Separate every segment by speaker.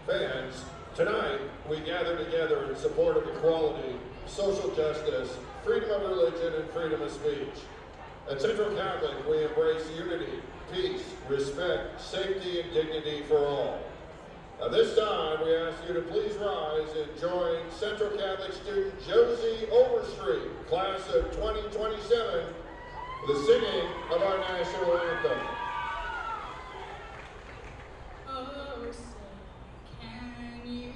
Speaker 1: Fans, tonight we gather together in support of equality, social justice, freedom of religion, and freedom of speech. At Central Catholic, we embrace unity, peace, respect, safety, and dignity for all. At this time, we ask you to please rise and join Central Catholic student Josie Overstreet, class of 2027, for the singing of our national anthem.
Speaker 2: Oh, say, can you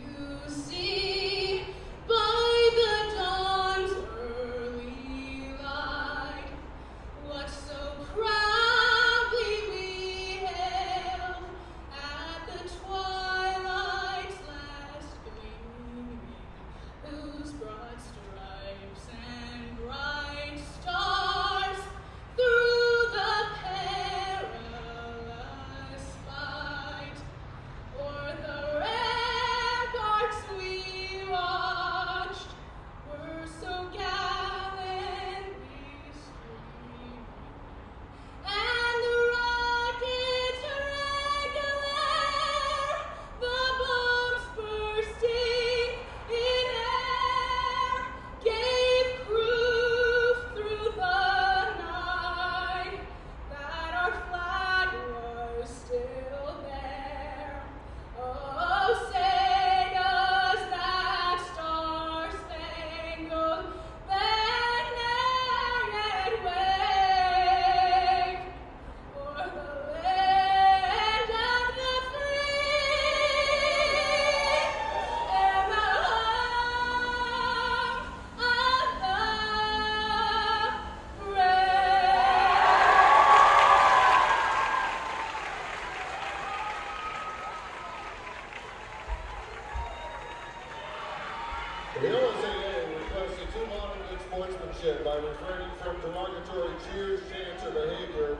Speaker 2: see by the dawn's early light what so proudly we hailed at the twilight's last gleaming, whose broad stripes and bright stars through the perilous fight o'er the ramparts we watched were so gallantly streaming, and the rockets regular, the bombs bursting in air, gave proof through the night that our flag was still there. Oh, say does that star-spangled banner yet wave o'er the land of the free and the home of the brave?
Speaker 1: The OSAA requests a two-modern good sportsmanship by refraining from derogatory cheers, chants, or behavior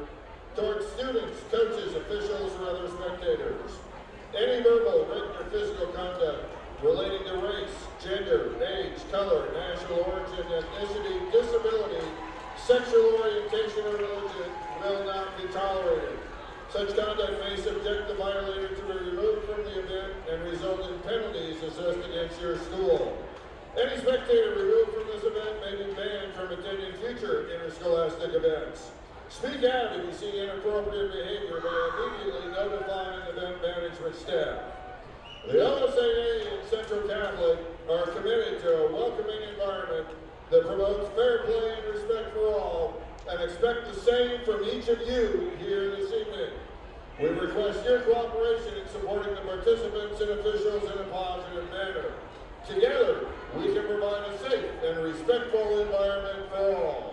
Speaker 1: towards students, coaches, officials, or other spectators. Any verbal, written, or physical conduct relating to race, gender, age, color, national origin, ethnicity, disability, sexual orientation, or religion will not be tolerated. Such conduct may subject the violator to be removed from the event and result in penalties assessed against your school. Any spectator removed from this event may be banned from attending future interscholastic events. Speak out if you see inappropriate behavior by immediately notifying event management staff. The OSAA and Central Catholic are committed to a welcoming environment that promotes fair play and respect for all, and expect the same from each of you here this evening. We request your cooperation in supporting the participants and officials in a positive manner. Together, we can provide a safe and respectful environment for all.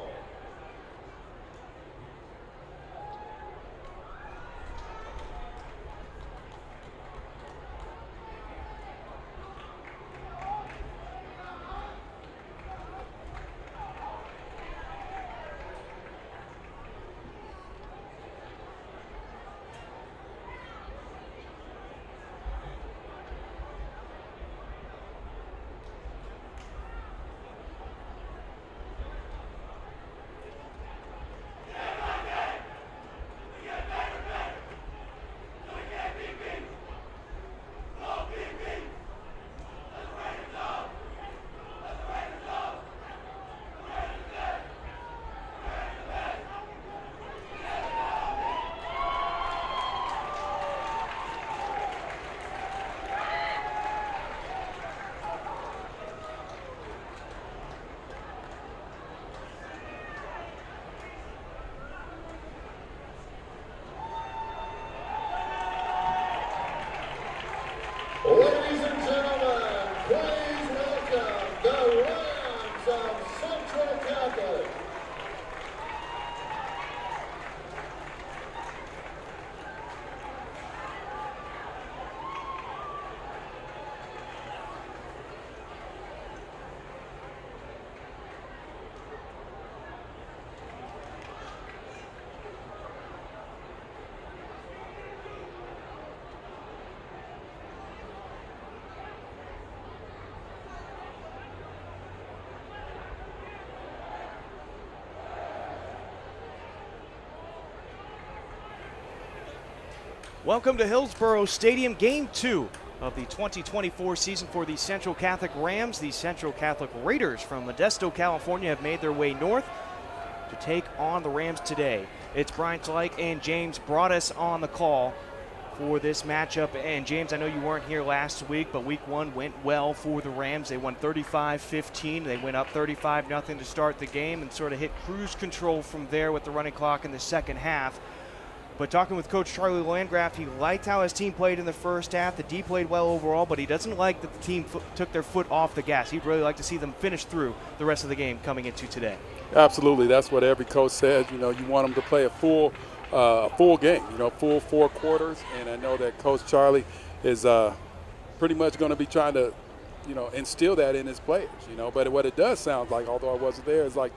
Speaker 1: Ladies and gentlemen, please welcome the Rams of Central Catholic.
Speaker 3: Welcome to Hillsboro Stadium, Game 2 of the 2024 season for the Central Catholic Rams. The Central Catholic Raiders from Modesto, California have made their way north to take on the Rams today. It's Bryan Sleik and James Broadous on the call for this matchup. And James, I know you weren't here last week, but week one went well for the Rams. They won 35-15. They went up 35-0 to start the game and sort of hit cruise control from there with the running clock in the second half. But talking with Coach Charlie Landgraf, he liked how his team played in the first half. The D played well overall, but he doesn't like that the team took their foot off the gas. He'd really like to see them finish through the rest of the game coming into today.
Speaker 4: Absolutely. That's what every coach says. You know, you want them to play a full game, you know, full 4 quarters. And I know that Coach Charlie is pretty much going to be trying to, you know, instill that in his players, you know. But what it does sound like, although I wasn't there, is like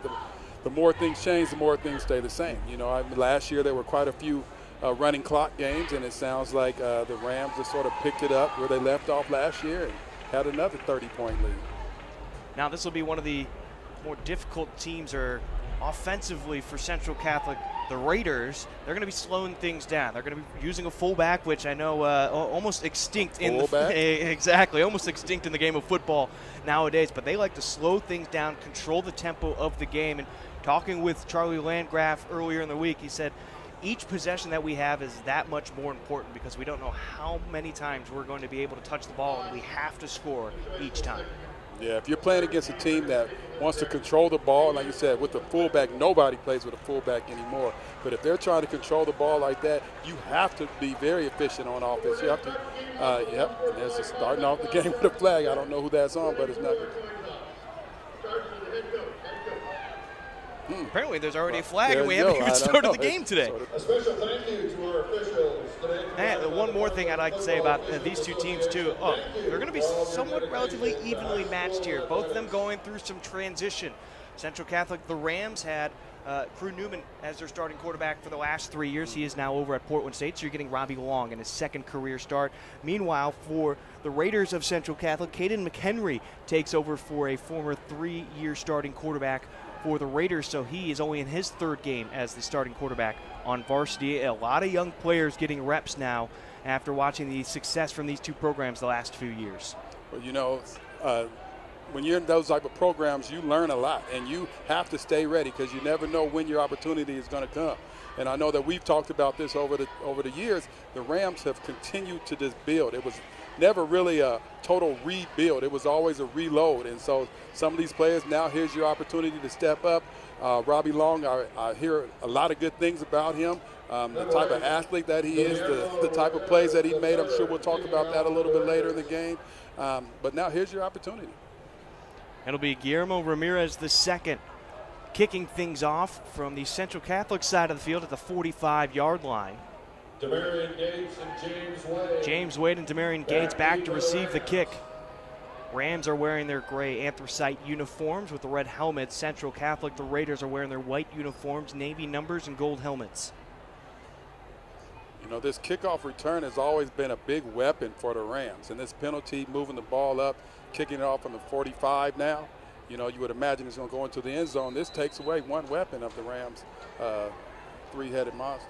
Speaker 4: the more things change, the more things stay the same. You know, last year there were quite a few running clock games, and it sounds like the Rams just sort of picked it up where they left off last year and had another 30-point lead.
Speaker 3: Now this will be one of the more difficult teams offensively for Central Catholic. The Raiders, they're going to be slowing things down. They're going to be using a fullback, which I know almost extinct exactly, almost extinct in the game of football nowadays. But they like to slow things down, control the tempo of the game. And talking with Charlie Landgraf earlier in the week, he said each possession that we have is that much more important because we don't know how many times we're going to be able to touch the ball, and we have to score each time.
Speaker 4: Yeah, if you're playing against a team that wants to control the ball, like you said, with the fullback, nobody plays with a fullback anymore. But if they're trying to control the ball like that, you have to be very efficient on offense. You have to, and there's a starting off the game with a flag. I don't know who that's on, but it's nothing.
Speaker 3: Apparently there's already a flag, and we haven't even started the game today.
Speaker 1: A special thank you to our officials.
Speaker 3: And one more thing I'd like to say about these two teams, too. They're going to be somewhat relatively evenly matched here, both of them going through some transition. Central Catholic, the Rams had Crew Newman as their starting quarterback for the last 3 years. He is now over at Portland State, so you're getting Robbie Long in his second career start. Meanwhile, for the Raiders of Central Catholic, Caden McHenry takes over for a former 3-year starting quarterback for the Raiders, so he is only in his 3rd game as the starting quarterback on varsity. A lot of young players getting reps now after watching the success from these two programs the last few years.
Speaker 4: Well, you know, when you're in those type of programs, you learn a lot, and you have to stay ready because you never know when your opportunity is going to come. And I know that we've talked about this over the years. The Rams have continued to just build. It was never really a total rebuild. It was always a reload. And so some of these players, now here's your opportunity to step up. Robbie Long, I hear a lot of good things about him. The type of athlete that he is, the type of plays that he made. I'm sure we'll talk about that a little bit later in the game. But now here's your opportunity.
Speaker 3: It'll be Guillermo Ramirez II kicking things off from the Central Catholic side of the field at the 45-yard line.
Speaker 1: Demarion Gates and James Wade.
Speaker 3: James Wade and Demarion Gates back to receive the kick. Rams are wearing their gray anthracite uniforms with the red helmets. Central Catholic, the Raiders, are wearing their white uniforms, navy numbers, and gold helmets.
Speaker 4: You know, this kickoff return has always been a big weapon for the Rams. And this penalty, moving the ball up, kicking it off from the 45 now, you know, you would imagine it's going to go into the end zone. This takes away one weapon of the Rams' three-headed monster.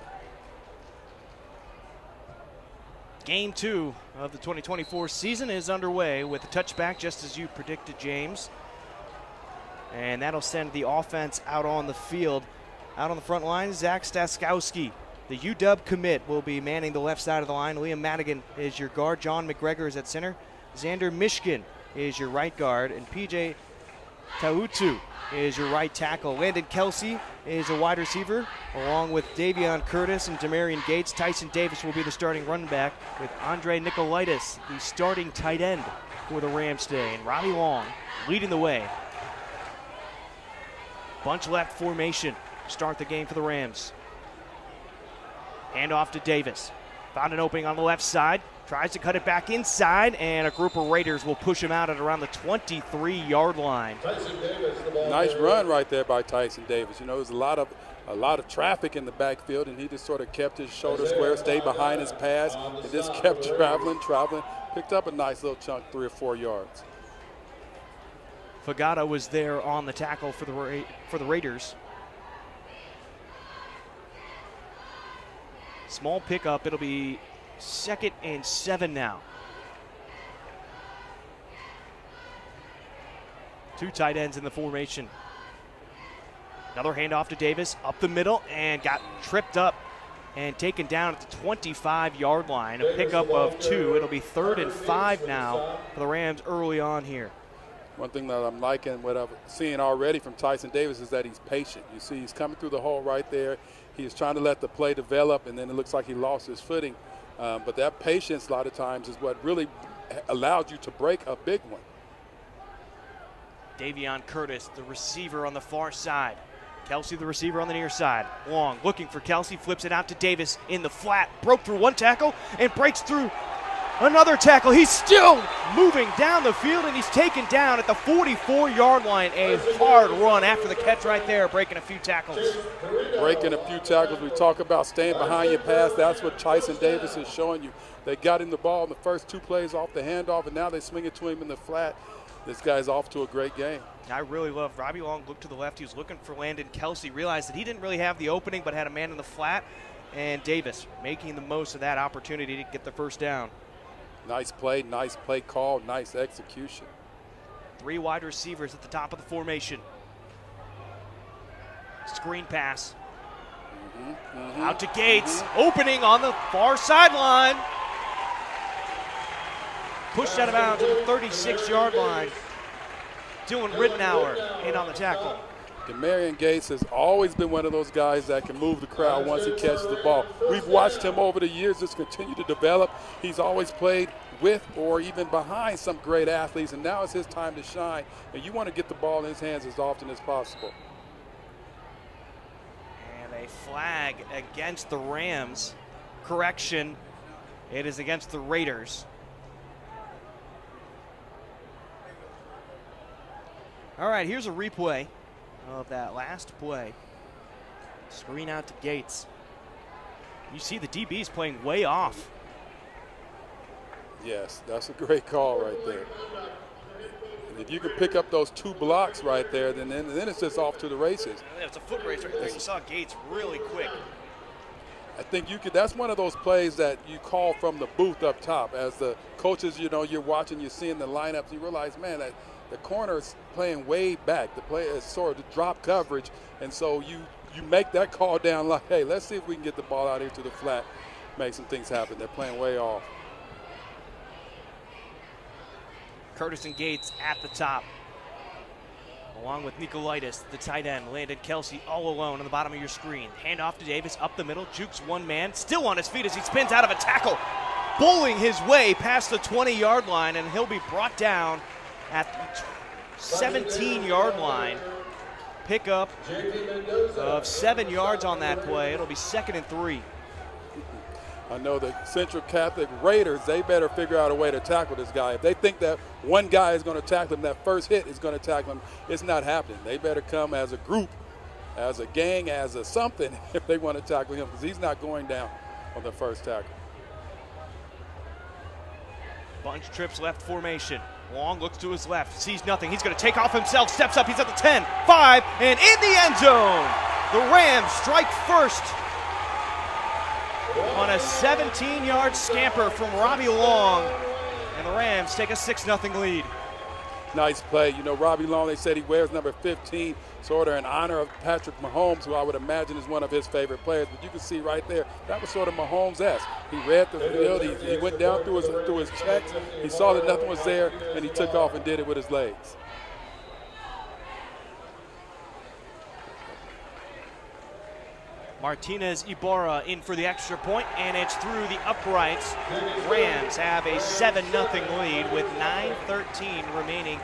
Speaker 3: Game 2 of the 2024 season is underway with a touchback, just as you predicted, James. And that'll send the offense out on the field. Out on the front line, Zach Staskowski, the UW commit, will be manning the left side of the line. Liam Madigan is your guard. John McGregor is at center. Xander Mishkin is your right guard. And PJ Tautu is your right tackle. Landon Kelsey is a wide receiver, along with Davion Curtis and Demarion Gates. Tyson Davis will be the starting running back, with Andre Nicolaitis, the starting tight end for the Rams today. And Robbie Long leading the way. Bunch left formation to start the game for the Rams. Hand off to Davis. Found an opening on the left side. Tries to cut it back inside, and a group of Raiders will push him out at around the 23-yard line.
Speaker 4: Nice run right there by Tyson Davis. You know, there's a lot of traffic in the backfield, and he just sort of kept his shoulder square, stayed behind his pass, and just kept traveling, picked up a nice little chunk, 3 or 4 yards.
Speaker 3: Fagata was there on the tackle for the Raiders. Small pickup. It'll be 2nd and 7 now. Two tight ends in the formation. Another handoff to Davis up the middle and got tripped up and taken down at the 25-yard line. A pickup of 2. It'll be 3rd and 5 now for the Rams early on here.
Speaker 4: One thing that I'm liking, what I'm seeing already from Tyson Davis, is that he's patient. You see he's coming through the hole right there. He's trying to let the play develop, and then it looks like he lost his footing. But that patience a lot of times is what really allowed you to break a big one.
Speaker 3: Davion Curtis, the receiver on the far side. Kelsey, the receiver on the near side. Long looking for Kelsey, flips it out to Davis in the flat. Broke through one tackle and breaks through another tackle. He's still moving down the field, and he's taken down at the 44-yard line. A hard run after the catch right there, breaking a few tackles.
Speaker 4: Breaking a few tackles. We talk about staying behind your pass. That's what Tyson Davis is showing you. They got him the ball in the first 2 plays off the handoff, and now they swing it to him in the flat. This guy's off to a great game.
Speaker 3: I really love Robbie Long. Looked to the left. He was looking for Landon Kelsey. Realized that he didn't really have the opening, but had a man in the flat. And Davis making the most of that opportunity to get the first down.
Speaker 4: Nice play call, nice execution.
Speaker 3: 3 wide receivers at the top of the formation. Screen pass. Out to Gates. Opening on the far sideline. Pushed out of bounds at the 36-yard line. Dylan Rittenauer in on the tackle.
Speaker 4: Demarion Gates has always been one of those guys that can move the crowd once he catches the ball. We've watched him over the years just continue to develop. He's always played with or even behind some great athletes, and now it's his time to shine. And you want to get the ball in his hands as often as possible.
Speaker 3: And a flag against the Rams. Correction, it is against the Raiders. All right, here's a replay of that last play. Screen out to Gates. You see the DB's playing way off.
Speaker 4: Yes, that's a great call right there. And if you can pick up those 2 blocks right there, then it's just off to the races.
Speaker 3: It's a foot race right there. You saw Gates really quick.
Speaker 4: I think you could. That's one of those plays that you call from the booth up top. As the coaches, you're watching, you're seeing the lineups, you realize, man, that the corner is playing way back. The play is sort of drop coverage, and so you make that call down like, hey, let's see if we can get the ball out here to the flat, make some things happen. They're playing way off.
Speaker 3: Curtis and Gates at the top. Along with Nicolaitis, the tight end, Landon Kelsey all alone on the bottom of your screen. Hand off to Davis, up the middle, jukes one man, still on his feet as he spins out of a tackle, bowling his way past the 20-yard line, and he'll be brought down at the 17-yard line. Pickup of 7 yards on that play. It'll be 2nd and 3.
Speaker 4: I know the Central Catholic Raiders, they better figure out a way to tackle this guy. If they think that one guy is going to tackle him, that first hit is going to tackle him, it's not happening. They better come as a group, as a gang, as a something if they want to tackle him, because he's not going down on the first tackle.
Speaker 3: Bunch trips left formation. Long looks to his left, sees nothing. He's going to take off himself, steps up. He's at the 10, 5, and in the end zone. The Rams strike first on a 17-yard scamper from Robbie Long, and the Rams take a 6-0 lead.
Speaker 4: Nice play. You know, Robbie Long, they said he wears number 15, sort of in honor of Patrick Mahomes, who I would imagine is one of his favorite players. But you can see right there, that was sort of Mahomes-esque. He read the field, he went down through his checks, he saw that nothing was there, and he took off and did it with his legs.
Speaker 3: Martinez Ibarra in for the extra point, and it's through the uprights. Rams have a 7-0 lead with 9:13 remaining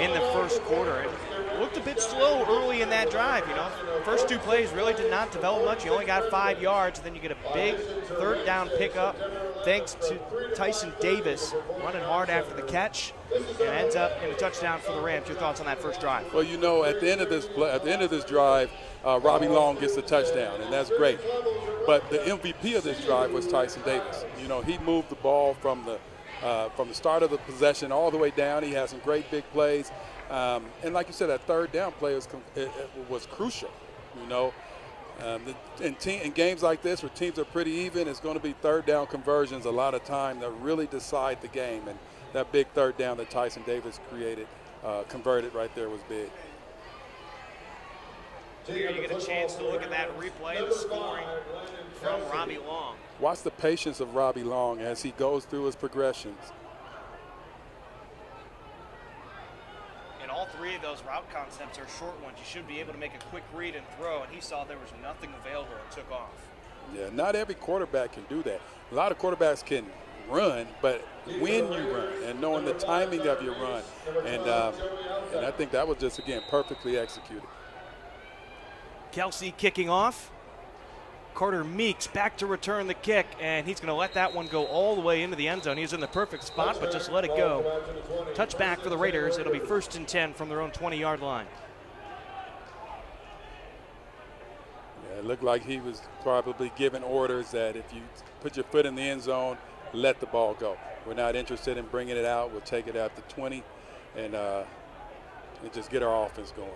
Speaker 3: in the first quarter. It looked a bit slow early in that drive, you know. First 2 plays really did not develop much. You only got 5 yards, then you get a big 3rd down pickup thanks to Tyson Davis running hard after the catch, and ends up in a touchdown for the Rams. Your thoughts on that first drive?
Speaker 4: Well, you know, at the end of this drive, Robbie Long gets the touchdown, and that's great. But the MVP of this drive was Tyson Davis. You know, he moved the ball from the start of the possession all the way down. He had some great big plays. And like you said, that 3rd down play was crucial, you know. In games like this where teams are pretty even, it's going to be 3rd down conversions a lot of time that really decide the game. And that big 3rd down that Tyson Davis created converted right there was big.
Speaker 3: Here you get a chance to look at that replay, the scoring from Robbie Long.
Speaker 4: Watch the patience of Robbie Long as he goes through his progressions.
Speaker 3: And all three of those route concepts are short ones. You should be able to make a quick read and throw, and he saw there was nothing available and took off.
Speaker 4: Yeah, not every quarterback can do that. A lot of quarterbacks can run, but when you run and knowing the timing of your run, and I think that was just, again, perfectly executed.
Speaker 3: Kelsey kicking off. Carter Meeks back to return the kick, and he's going to let that one go all the way into the end zone. He's in the perfect spot, but just let it go. Touchback for the Raiders. It'll be 1st and 10 from their own 20-yard line.
Speaker 4: Yeah, it looked like he was probably giving orders that if you put your foot in the end zone, let the ball go. We're not interested in bringing it out. We'll take it at the 20 and just get our offense going.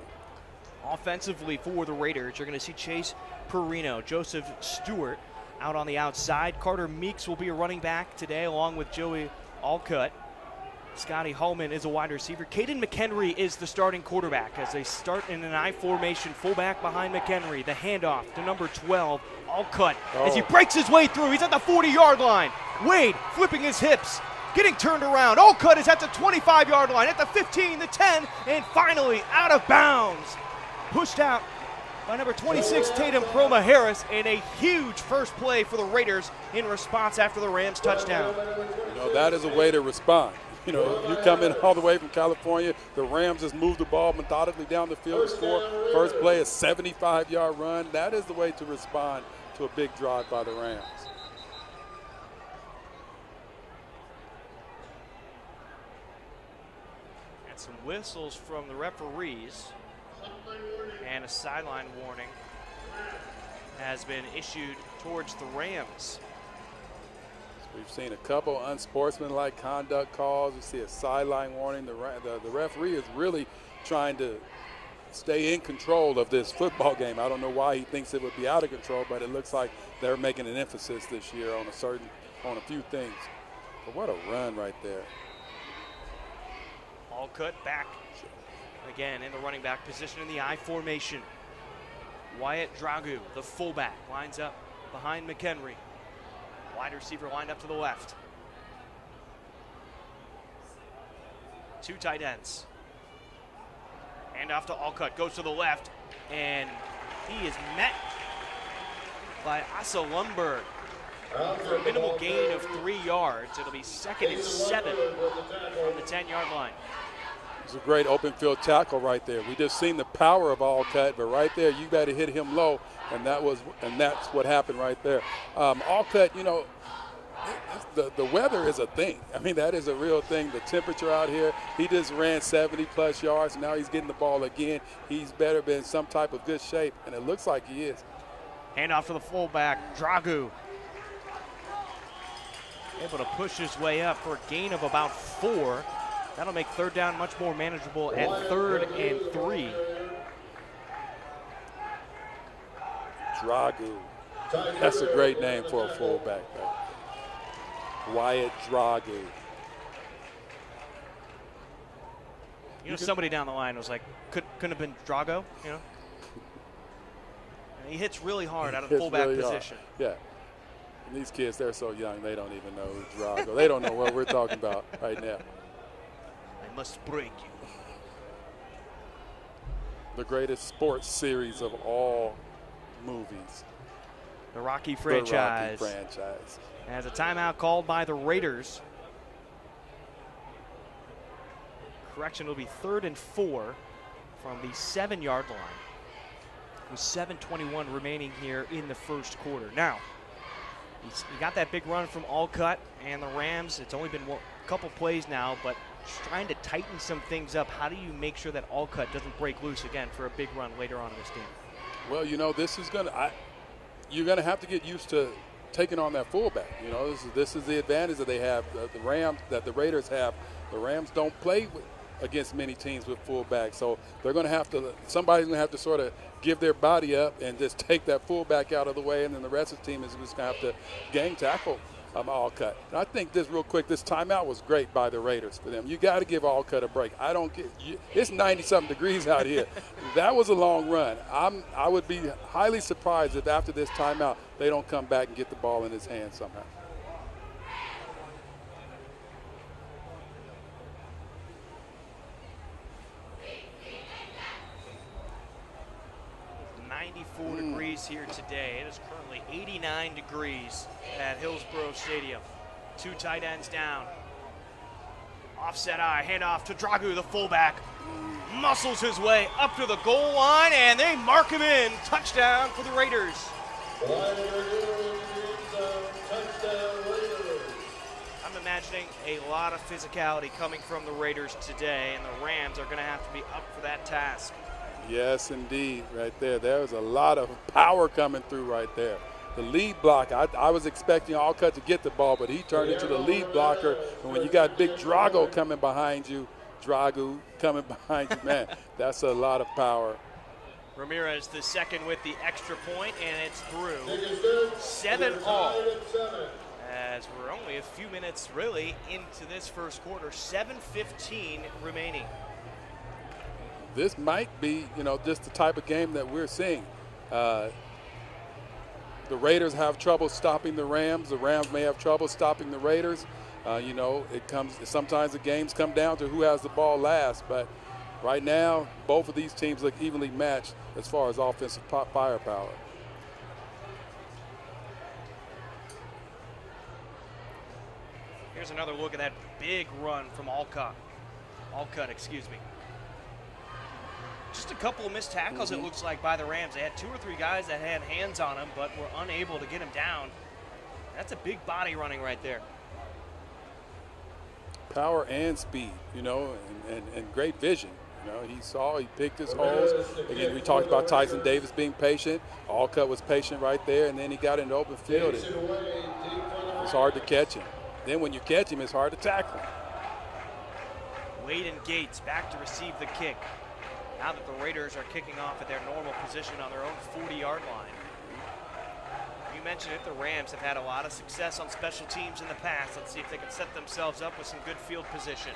Speaker 3: Offensively for the Raiders, you're going to see Chase Perino, Joseph Stewart out on the outside. Carter Meeks will be a running back today along with Joey Alcutt. Scotty Hullman is a wide receiver. Caden McHenry is the starting quarterback as they start in an I formation, fullback behind McHenry. The handoff to number 12, Alcutt, as he breaks his way through. He's at the 40-yard line. Wade flipping his hips, getting turned around. Alcutt is at the 25-yard line, at the 15, the 10, and finally out of bounds. Pushed out by number 26, Tatum Croma Harris, and a huge first play for the Raiders in response after the Rams touchdown.
Speaker 4: You know, that is a way to respond. You know, you come in all the way from California, the Rams just move the ball methodically down the field to score. First play, a 75-yard run. That is the way to respond to a big drive by the Rams.
Speaker 3: And some whistles from the referees. And a sideline warning has been issued towards the Rams.
Speaker 4: We've seen a couple unsportsmanlike conduct calls. We see a sideline warning. The referee is really trying to stay in control of this football game. I don't know why he thinks it would be out of control, but it looks like they're making an emphasis this year on a few things. But what a run right there.
Speaker 3: Alcutt back again in the running back position in the I formation. Wyatt Dragu, the fullback, lines up behind McHenry. Wide receiver lined up to the left. Two tight ends. Hand off to Alcutt, goes to the left, and he is met by Asa Lundberg for a minimal gain of 3 yards. It'll be 2nd and 7 from the 10-yard line.
Speaker 4: It's a great open field tackle right there. We just seen the power of Alcutt, but right there you got to hit him low, and that's what happened right there. Alcutt, you know, the weather is a thing. I mean, that is a real thing. The temperature out here, he just ran 70-plus yards, and now he's getting the ball again. He's better been in some type of good shape, and it looks like he is.
Speaker 3: Hand off to the fullback, Dragu. Able to push his way up for a gain of about 4. That'll make third down much more manageable at 3rd and 3.
Speaker 4: Dragu. That's a great name for a fullback, though. Wyatt Dragu.
Speaker 3: You know, somebody down the line was like, couldn't have been Drago, you know? And he hits really hard out of the fullback
Speaker 4: really
Speaker 3: position.
Speaker 4: Yeah. And these kids, they're so young, they don't even know who Drago. They don't know what we're talking about right now.
Speaker 3: I must break you.
Speaker 4: The greatest sports series of all movies.
Speaker 3: The Rocky franchise.
Speaker 4: The Rocky franchise.
Speaker 3: As a timeout called by the Raiders. Correction, it'll be 3rd and 4 from the 7-yard line. With 7:21 remaining here in the first quarter. Now, you got that big run from Alcutt and the Rams. It's only been a couple plays now, but just trying to tighten some things up. How do you make sure that Alcutt doesn't break loose again for a big run later on in this game?
Speaker 4: Well, you know, you're going to have to get used to taking on that fullback. You know, this is the advantage that they have, the Raiders have. The Rams don't play against many teams with fullbacks, so they're going to have to, somebody's going to have to sort of give their body up and just take that fullback out of the way, and then the rest of the team is just going to have to gang tackle Alcutt. And I think this real quick, this timeout was great by the Raiders for them. You got to give Alcutt a break. I don't get it's 90-something degrees out here. That was a long run. I would be highly surprised if after this timeout they don't come back and get the ball in his hand somehow.
Speaker 3: Degrees here today. It is currently 89 degrees at Hillsboro Stadium. Two tight ends down. Offset eye, handoff to Dragu, the fullback. Muscles his way up to the goal line, and they mark him in. Touchdown for the Raiders. I'm imagining a lot of physicality coming from the Raiders today, and the Rams are going to have to be up for that task.
Speaker 4: Yes, indeed, right there. There's a lot of power coming through right there. The lead block, I was expecting Alcutt to get the ball, but he turned into the lead blocker. And when you got big Dragu coming behind you, man, that's a lot of power.
Speaker 3: Ramirez the second with the extra point, and it's through. 7-all. As we're only a few minutes really into this first quarter, 7:15 remaining.
Speaker 4: This might be, just the type of game that we're seeing. The Raiders have trouble stopping the Rams. The Rams may have trouble stopping the Raiders. Sometimes the games come down to who has the ball last. But right now, both of these teams look evenly matched as far as offensive firepower.
Speaker 3: Here's another look at that big run from Alcutt. Just a couple of missed tackles, it looks like, by the Rams. They had 2 or 3 guys that had hands on him, but were unable to get him down. That's a big body running right there.
Speaker 4: Power and speed, and great vision. He picked his holes. Again, we talked about Tyson Davis being patient. Alcutt was patient right there, and then he got in the open field. It was hard to catch him. Then when you catch him, it's hard to tackle him.
Speaker 3: Wade and Gates back to receive the kick. Now that the Raiders are kicking off at their normal position on their own 40-yard line. You mentioned it, the Rams have had a lot of success on special teams in the past. Let's see if they can set themselves up with some good field position.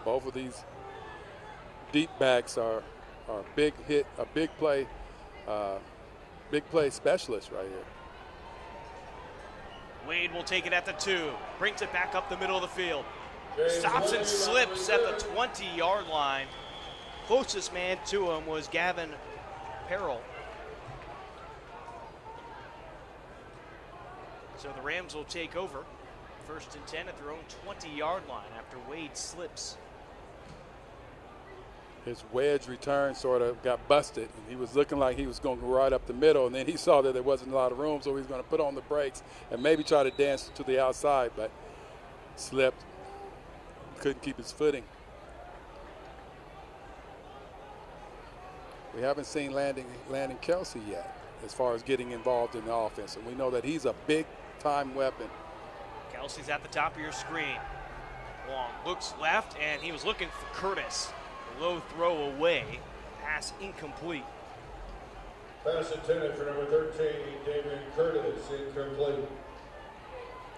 Speaker 4: Both of these deep backs are big play specialists right here.
Speaker 3: Wade will take it at the 2, brings it back up the middle of the field. Stops and slips at the 20-yard line. Closest man to him was Gavin Perrell. So the Rams will take over. 1st and 10 at their own 20-yard line after Wade slips.
Speaker 4: His wedge return sort of got busted. And he was looking like he was going to go right up the middle, and then he saw that there wasn't a lot of room, so he was going to put on the brakes and maybe try to dance to the outside, but slipped. Couldn't keep his footing. We haven't seen Landon Kelsey yet as far as getting involved in the offense, and we know that he's a big-time weapon.
Speaker 3: Kelsey's at the top of your screen. Long looks left, and he was looking for Curtis. Low throw away. Pass incomplete.
Speaker 1: Pass intended for number 13, Damian Curtis, incomplete.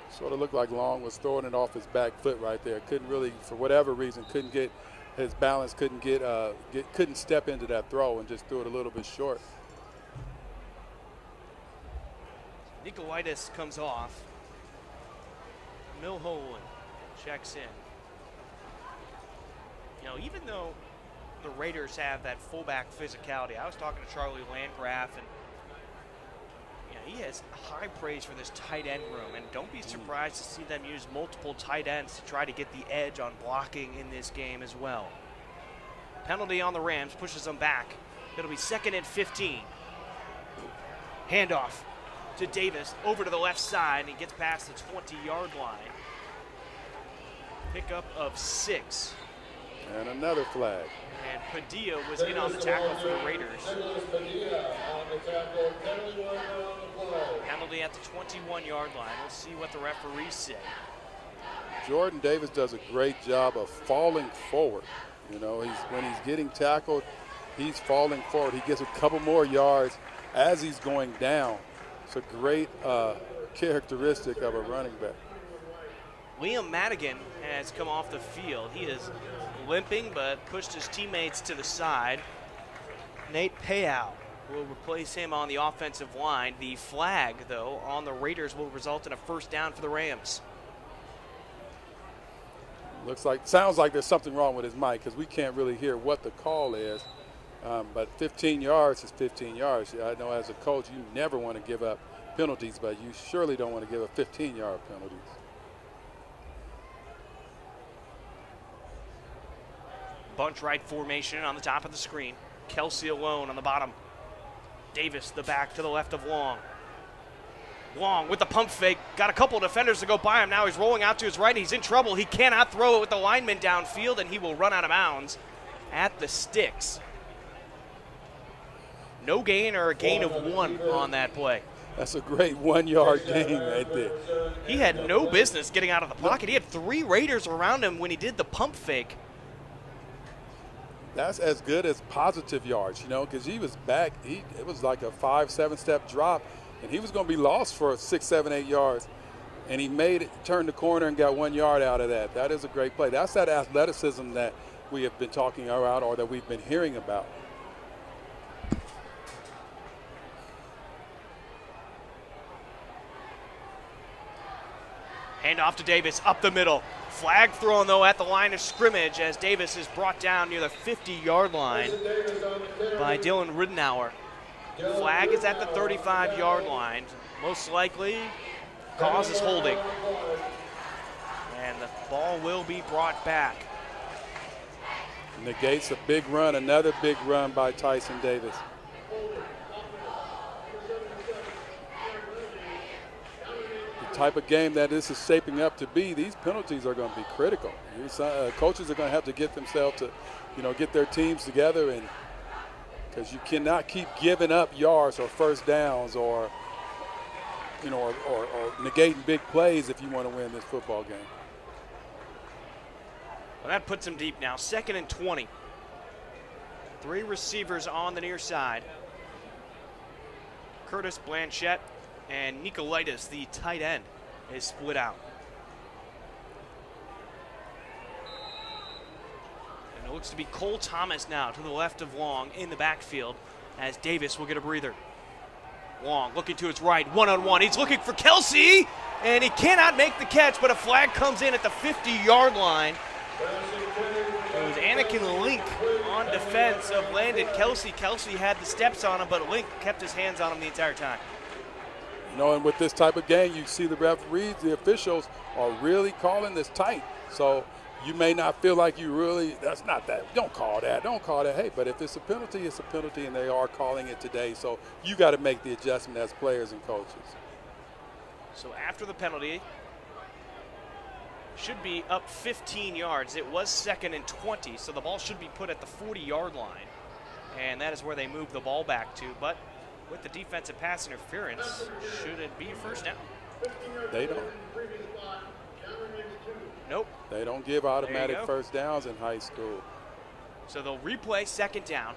Speaker 4: Sort of looked like Long was throwing it off his back foot right there. Couldn't really, for whatever reason, couldn't get his balance, couldn't step into that throw and just threw it a little bit short.
Speaker 3: Nicolaitis comes off. Milholen checks in. Even though the Raiders have that fullback physicality, I was talking to Charlie Landgraf, and he has high praise for this tight end room, and don't be surprised to see them use multiple tight ends to try to get the edge on blocking in this game as well. Penalty on the Rams pushes them back. It'll be 2nd and 15. Handoff to Davis over to the left side, and he gets past the 20-yard line. Pickup of 6.
Speaker 4: And another flag.
Speaker 3: And Padilla was in on the tackle for the Raiders. Penalty at the 21-yard line. We'll see what the referees say.
Speaker 4: Jordan Davis does a great job of falling forward. When he's getting tackled, he's falling forward. He gets a couple more yards, as he's going down. It's a great characteristic of a running back.
Speaker 3: Liam Madigan has come off the field. He is limping, but pushed his teammates to the side. Nate Payau will replace him on the offensive line. The flag, though, on the Raiders will result in a first down for the Rams.
Speaker 4: Sounds like there's something wrong with his mic because we can't really hear what the call is. But 15 yards is 15 yards. I know as a coach, you never want to give up penalties, but you surely don't want to give up 15-yard penalties.
Speaker 3: Bunch right formation on the top of the screen. Kelsey alone on the bottom. Davis, the back to the left of Long. Long with the pump fake. Got a couple of defenders to go by him. Now he's rolling out to his right. He's in trouble. He cannot throw it with the lineman downfield, and he will run out of bounds at the sticks. No gain or a gain of 1 on that play.
Speaker 4: That's a great 1-yard gain right there.
Speaker 3: He had no business getting out of the pocket. He had 3 Raiders around him when he did the pump fake.
Speaker 4: That's as good as positive yards, because he was back. It was like a 5-7 step drop, and he was going to be lost for 6, 7, 8 yards. And he made it, turned the corner, and got 1 yard out of that. That is a great play. That's that athleticism that we have been talking about or that we've been hearing about.
Speaker 3: Hand off to Davis, up the middle. Flag thrown, though, at the line of scrimmage as Davis is brought down near the 50-yard line by Dylan Ridenour. Flag is at the 35-yard line. Most likely, causes holding. And the ball will be brought back.
Speaker 4: Negates a big run, another big run by Tyson Davis. Type of game that this is shaping up to be, these penalties are going to be critical. Coaches are going to have to get themselves to, get their teams together, and because you cannot keep giving up yards or first downs or negating big plays if you want to win this football game.
Speaker 3: Well, that puts him deep now. 2nd and 20. 3 receivers on the near side. Curtis Blanchette and Nicolaitis, the tight end, is split out. And it looks to be Cole Thomas now to the left of Long in the backfield as Davis will get a breather. Long looking to his right, one-on-one. He's looking for Kelsey, and he cannot make the catch, but a flag comes in at the 50-yard line. It was Anakin Link on defense of Landon Kelsey. Kelsey had the steps on him, but Link kept his hands on him the entire time.
Speaker 4: And with this type of game, you see the referees, the officials are really calling this tight. So you may not feel like that's not that. Don't call that. Hey, but if it's a penalty, it's a penalty, and they are calling it today. So you got to make the adjustment as players and coaches.
Speaker 3: So after the penalty, should be up 15 yards. It was 2nd and 20, so the ball should be put at the 40-yard line. And that is where they move the ball back to. But with the defensive pass interference, should it be first down?
Speaker 4: They don't.
Speaker 3: Nope.
Speaker 4: They don't give automatic first downs in high school.
Speaker 3: So they'll replay 2nd down.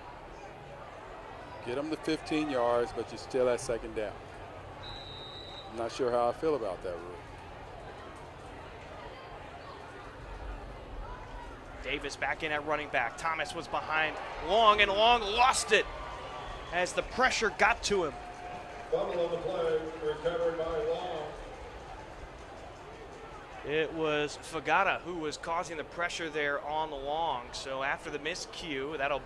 Speaker 4: Get them to 15 yards, but you're still at 2nd down. I'm not sure how I feel about that rule.
Speaker 3: Davis back in at running back. Thomas was behind Long, and Long lost it as the pressure got to him.
Speaker 1: Fumble on the play, recovered by Long.
Speaker 3: It was Fagata who was causing the pressure there on the Long. So after the miscue, that'll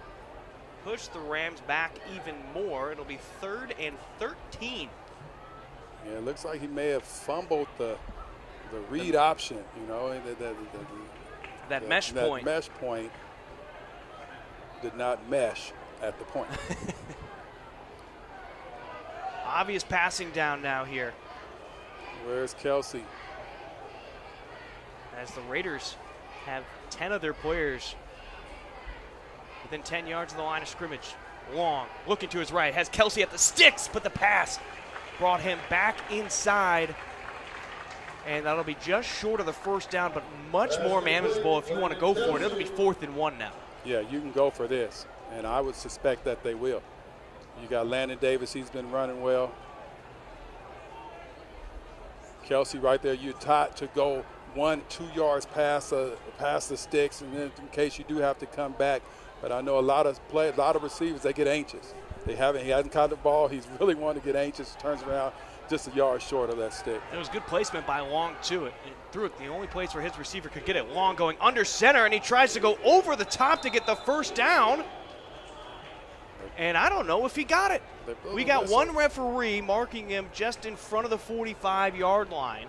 Speaker 3: push the Rams back even more. It'll be 3rd and 13.
Speaker 4: Yeah, it looks like he may have fumbled the read option,
Speaker 3: That mesh point.
Speaker 4: That mesh point did not mesh at the point.
Speaker 3: Obvious passing down now here.
Speaker 4: Where's Kelsey?
Speaker 3: As the Raiders have 10 of their players within 10 yards of the line of scrimmage. Long, looking to his right, has Kelsey at the sticks, but the pass brought him back inside. And that'll be just short of the first down, but much more manageable if you want to go for it. It'll be 4th and 1 now.
Speaker 4: Yeah, you can go for this, and I would suspect that they will. You got Landon Davis. He's been running well. Kelsey right there. You're taught to go 1-2 yards past the sticks, and then in case you do have to come back. But I know a lot of receivers, they get anxious. He hasn't caught the ball. He's really wanting to get anxious. Turns around just a yard short of that stick.
Speaker 3: It was good placement by Long to it. It threw it the only place where his receiver could get it. Long going under center, and he tries to go over the top to get the first down. And I don't know if he got it. We got one referee marking him just in front of the 45-yard line.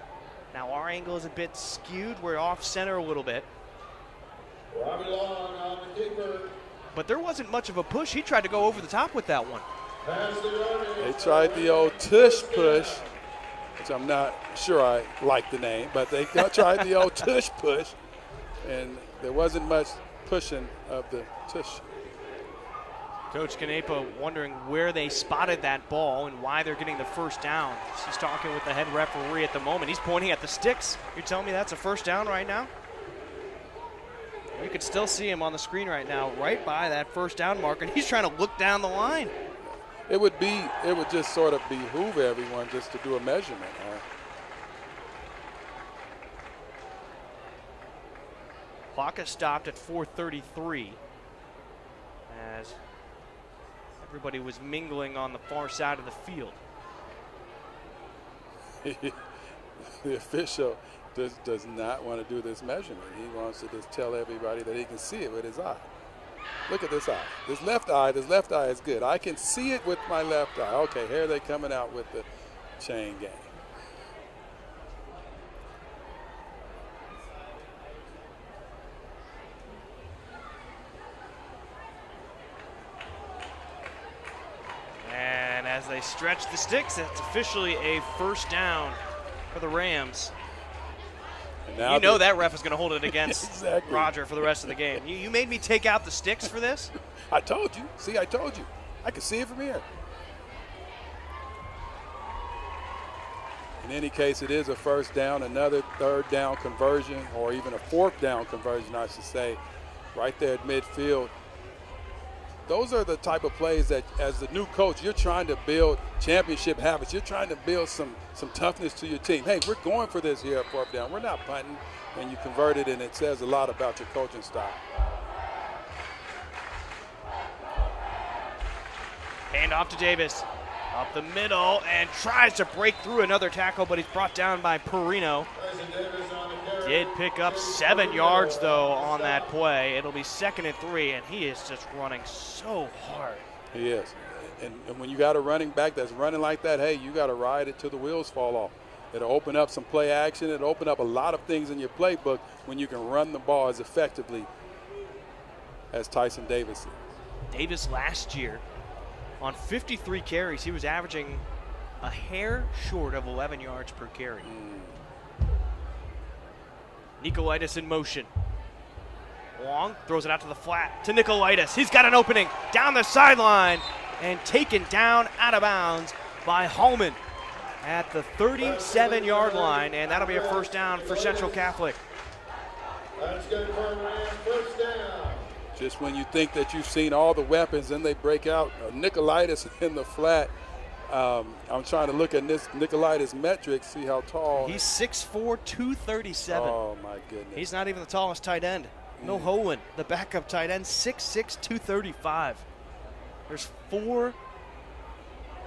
Speaker 3: Now our angle is a bit skewed. We're off center a little bit.
Speaker 1: Robbie Long on the keeper.
Speaker 3: But there wasn't much of a push. He tried to go over the top with that one.
Speaker 4: They tried the old tush push, which I'm not sure I like the name, but they tried the old tush push, and there wasn't much pushing of the tush.
Speaker 3: Coach Canepa wondering where they spotted that ball and why they're getting the first down. He's talking with the head referee at the moment. He's pointing at the sticks. You're telling me that's a first down right now? You can still see him on the screen right now, right by that first down marker, and he's trying to look down the line.
Speaker 4: It would just sort of behoove everyone just to do a measurement.
Speaker 3: Clock is stopped at 4:33 as everybody was mingling on the far side of the field.
Speaker 4: The official does not want to do this measurement. He wants to just tell everybody that he can see it with his eye. Look at this eye. This left eye is good. I can see it with my left eye. Okay, here they're coming out with the chain gang.
Speaker 3: And as they stretch the sticks, it's officially a first down for the Rams. You know that ref is going to hold it against
Speaker 4: exactly.
Speaker 3: Roger for the rest of the game. You made me take out the sticks for this?
Speaker 4: I told you. See, I told you. I can see it from here. In any case, it is a first down, another third down conversion, or even a fourth down conversion, I should say, right there at midfield. Those are the type of plays that, as the new coach, you're trying to build championship habits. You're trying to build some toughness to your team. Hey, we're going for this here at fourth down. We're not punting, and you convert it, and it says a lot about your coaching style.
Speaker 3: Hand off to Davis. Up the middle and tries to break through another tackle, but he's brought down by Perino. Did pick up 7 yards, though, on that play. It'll be 2nd and 3, and he is just running so hard.
Speaker 4: He is. And when you got a running back that's running like that, hey, you got to ride it till the wheels fall off. It'll open up some play action. It'll open up a lot of things in your playbook when you can run the ball as effectively as Tyson Davis is.
Speaker 3: Davis last year, on 53 carries, he was averaging a hair short of 11 yards per carry. Nicolaitis in motion. Long throws it out to the flat to Nicolaitis. He's got an opening down the sideline and taken down out of bounds by Hallman at the 37-yard line, and that'll be a first down for Central Catholic.
Speaker 1: That's good for a Ram, first down.
Speaker 4: Just when you think that you've seen all the weapons, then they break out. Nicolaitis in the flat. I'm trying to look at this Nicolaitis metrics, see how tall.
Speaker 3: He's 6'4", 237.
Speaker 4: Oh, my goodness.
Speaker 3: He's not even the tallest tight end. No Holen, the backup tight end, 6'6", 235. There's 4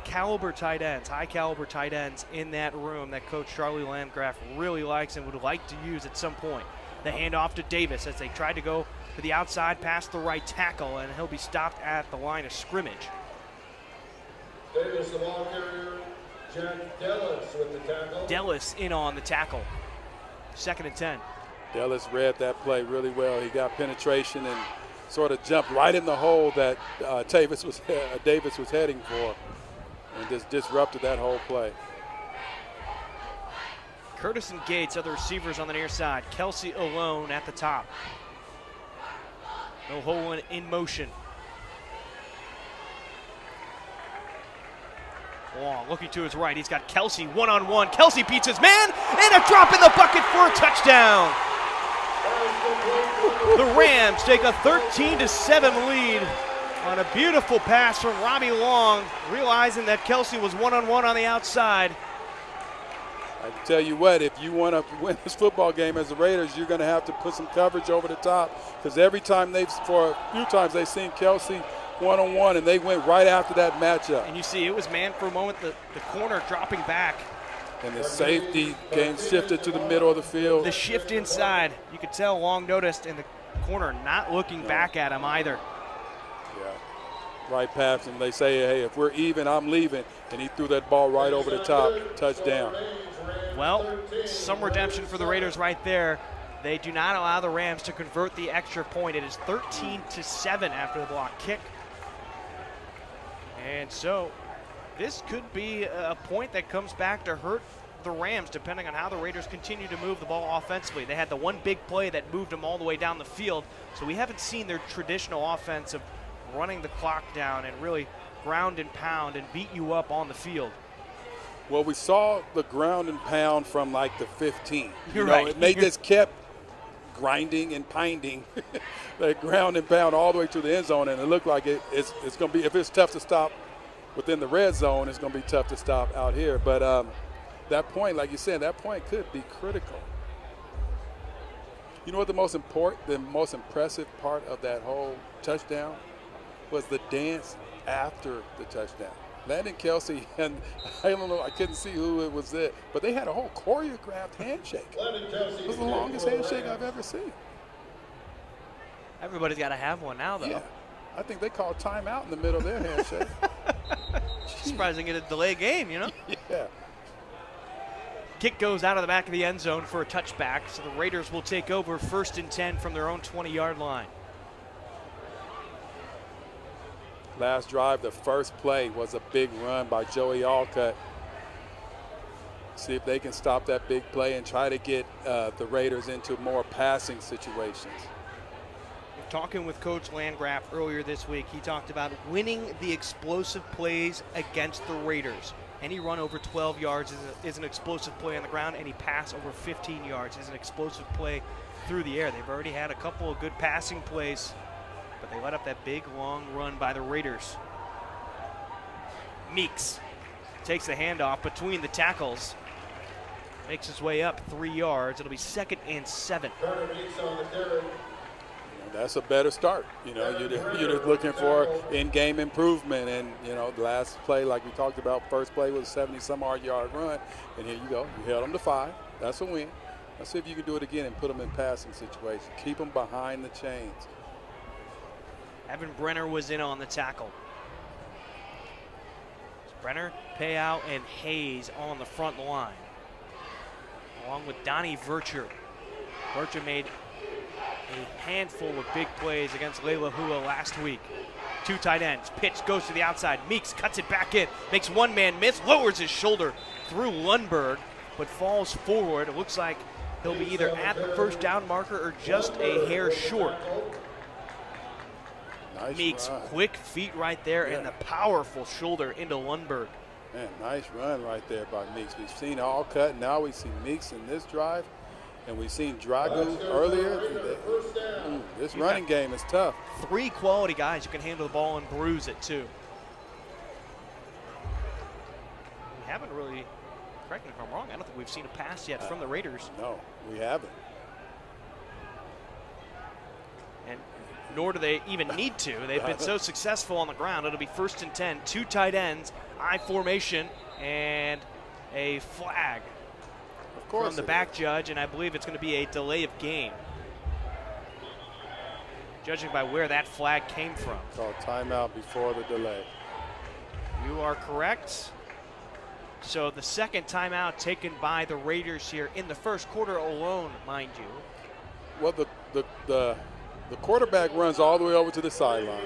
Speaker 3: caliber tight ends, high caliber tight ends in that room that Coach Charlie Landgraf really likes and would like to use at some point. The handoff to Davis as they tried to go to the outside past the right tackle, and he'll be stopped at the line of scrimmage.
Speaker 1: Davis, the ball carrier. Jack Dellis with the tackle.
Speaker 3: Dellis in on the tackle. 2nd and 10.
Speaker 4: Dellis read that play really well. He got penetration and sort of jumped right in the hole that Davis was heading for, and just disrupted that whole play.
Speaker 3: Curtis and Gates, other receivers on the near side. Kelsey alone at the top. No Holen in motion. Long looking to his right. He's got Kelsey one-on-one. Kelsey beats his man, and a drop in the bucket for a touchdown. The Rams take a 13-7 lead On a beautiful pass from Robbie Long, realizing that Kelsey was one-on-one on the outside.
Speaker 4: I can tell you what, if you want to win this football game as the Raiders, you're going to have to put some coverage over the top, because every time for a few times they've seen Kelsey one-on-one, and they went right after that matchup.
Speaker 3: And you see it was man for a moment, the corner dropping back.
Speaker 4: And the safety game shifted to the middle of the field.
Speaker 3: The shift inside, you could tell Long noticed, and the corner not looking back at him either.
Speaker 4: Right past him. They say, hey, if we're even, I'm leaving. And he threw that ball right over the top. Touchdown.
Speaker 3: Well, some redemption for the Raiders right there. They do not allow the Rams to convert the extra point. It is 13-7 after the block kick. And so this could be a point that comes back to hurt the Rams, depending on how the Raiders continue to move the ball offensively. They had the one big play that moved them all the way down the field, so we haven't seen their traditional offense of running the clock down and really ground and pound and beat you up on the field.
Speaker 4: Well, we saw the ground and pound from like the 15.
Speaker 3: You're right.
Speaker 4: And they just kept grinding and pounding that ground and pound all the way to the end zone, and it looked like it's going to be, if it's tough to stop within the red zone, it's going to be tough to stop out here. But that point, like you said, that point could be critical. You know what the most impressive part of that whole touchdown was? The dance after the touchdown. Landon Kelsey, and I don't know, I couldn't see who it was there, but they had a whole choreographed handshake. It was the longest handshake I've ever seen.
Speaker 3: Everybody's got to have one now, though.
Speaker 4: Yeah, I think they called timeout in the middle of their handshake.
Speaker 3: Surprising it a delay game, you know?
Speaker 4: Yeah.
Speaker 3: Kick goes out of the back of the end zone for a touchback, so the Raiders will take over 1st and 10 from their own 20-yard line.
Speaker 4: Last drive, the first play was a big run by Joey Alcutt. See if they can stop that big play and try to get the Raiders into more passing situations.
Speaker 3: Talking with Coach Landgraf earlier this week, he talked about winning the explosive plays against the Raiders. Any run over 12 yards is an explosive play on the ground. Any pass over 15 yards is an explosive play through the air. They've already had a couple of good passing plays, but they let up that big, long run by the Raiders. Meeks takes the handoff between the tackles, makes his way up 3 yards. It'll be 2nd and 7.
Speaker 4: That's a better start. You know, you're just looking for in-game improvement. And, you know, the last play, like we talked about, first play was a 70-some-odd yard run. And here you go. You held them to 5. That's a win. Let's see if you can do it again and put them in passing situations. Keep them behind the chains.
Speaker 3: Evan Brenner was in on the tackle. It's Brenner, Payout, and Hayes on the front line, along with Donnie Vircher. Vircher made a handful of big plays against Layla Hua last week. 2 tight ends. Pitch goes to the outside. Meeks cuts it back in. Makes one man miss. Lowers his shoulder through Lundberg, but falls forward. It looks like he'll be either at the first down marker or just a hair short.
Speaker 4: Nice
Speaker 3: Meeks,
Speaker 4: run.
Speaker 3: quick feet right there, and the powerful shoulder into Lundberg.
Speaker 4: Man, nice run right there by Meeks. We've seen Alcutt. Now we see Meeks in this drive. And we've seen Dragu earlier. This running game is tough.
Speaker 3: 3 quality guys who can handle the ball and bruise it, too. We haven't really, correct me if I'm wrong, I don't think we've seen a pass yet from the Raiders.
Speaker 4: No, we haven't.
Speaker 3: And nor do they even need to. They've been so successful on the ground. It'll be 1st and 10, 2 tight ends, I formation, and a flag from the back judge, and I believe it's going to be a delay of game, judging by where that flag came from.
Speaker 4: Called timeout before the delay.
Speaker 3: You are correct. So the second timeout taken by the Raiders here in the first quarter alone, mind you.
Speaker 4: Well, the quarterback runs all the way over to the sideline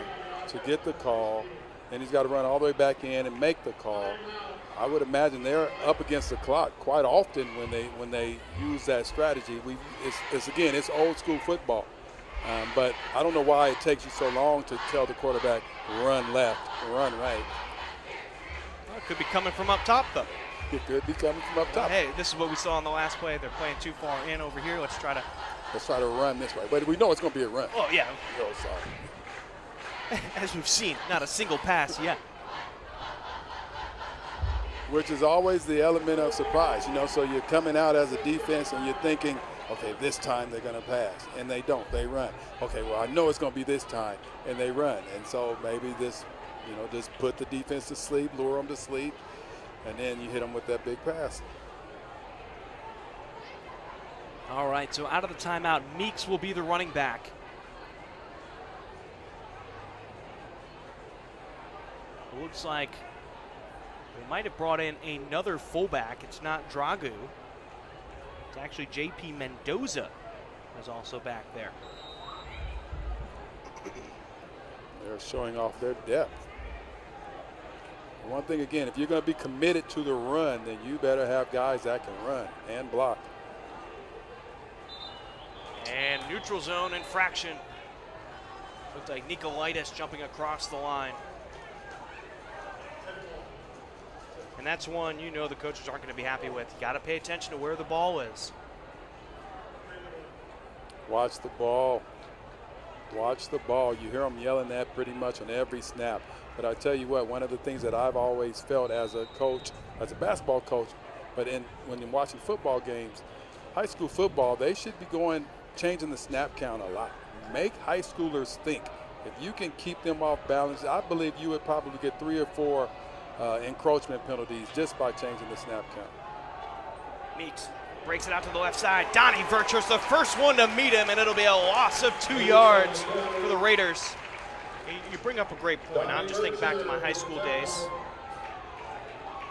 Speaker 4: to get the call, and he's got to run all the way back in and make the call. I would imagine they're up against the clock quite often when they use that strategy. It's old school football, but I don't know why it takes you so long to tell the quarterback run left, run right.
Speaker 3: Well, it could be coming from up top, though.
Speaker 4: It could be coming from up top.
Speaker 3: Hey, this is what we saw on the last play. They're playing too far in over here. Let's try to
Speaker 4: run this way. But we know it's going to be a run.
Speaker 3: Oh yeah.
Speaker 4: Oh, sorry.
Speaker 3: as we've seen, not a single pass yet.
Speaker 4: Which is always the element of surprise, you know, so you're coming out as a defense and you're thinking, okay, this time they're going to pass, and they don't, they run. Okay, well, I know it's going to be this time, and they run. And so maybe this, you know, just put the defense to sleep, lure them to sleep, and then you hit them with that big pass.
Speaker 3: All right, so out of the timeout, Meeks will be the running back. It looks like they might have brought in another fullback. It's not Dragu. It's actually J.P. Mendoza is also back there.
Speaker 4: They're showing off their depth. One thing again, if you're going to be committed to the run, then you better have guys that can run and block.
Speaker 3: And neutral zone infraction. Looked like Nicolaitis jumping across the line. And that's one you know the coaches aren't going to be happy with. You got to pay attention to where the ball is.
Speaker 4: Watch the ball. Watch the ball. You hear them yelling that pretty much on every snap. But I tell you what, one of the things that I've always felt as a coach, as a basketball coach, but when you're watching football games, high school football, they should be changing the snap count a lot. Make high schoolers think. If you can keep them off balance, I believe you would probably get 3 or 4 encroachment penalties just by changing the snap count.
Speaker 3: Meeks breaks it out to the left side. Donnie Virtuous, the first one to meet him, and it'll be a loss of 2 yards for the Raiders. You bring up a great point. I'm just thinking back to my high school days.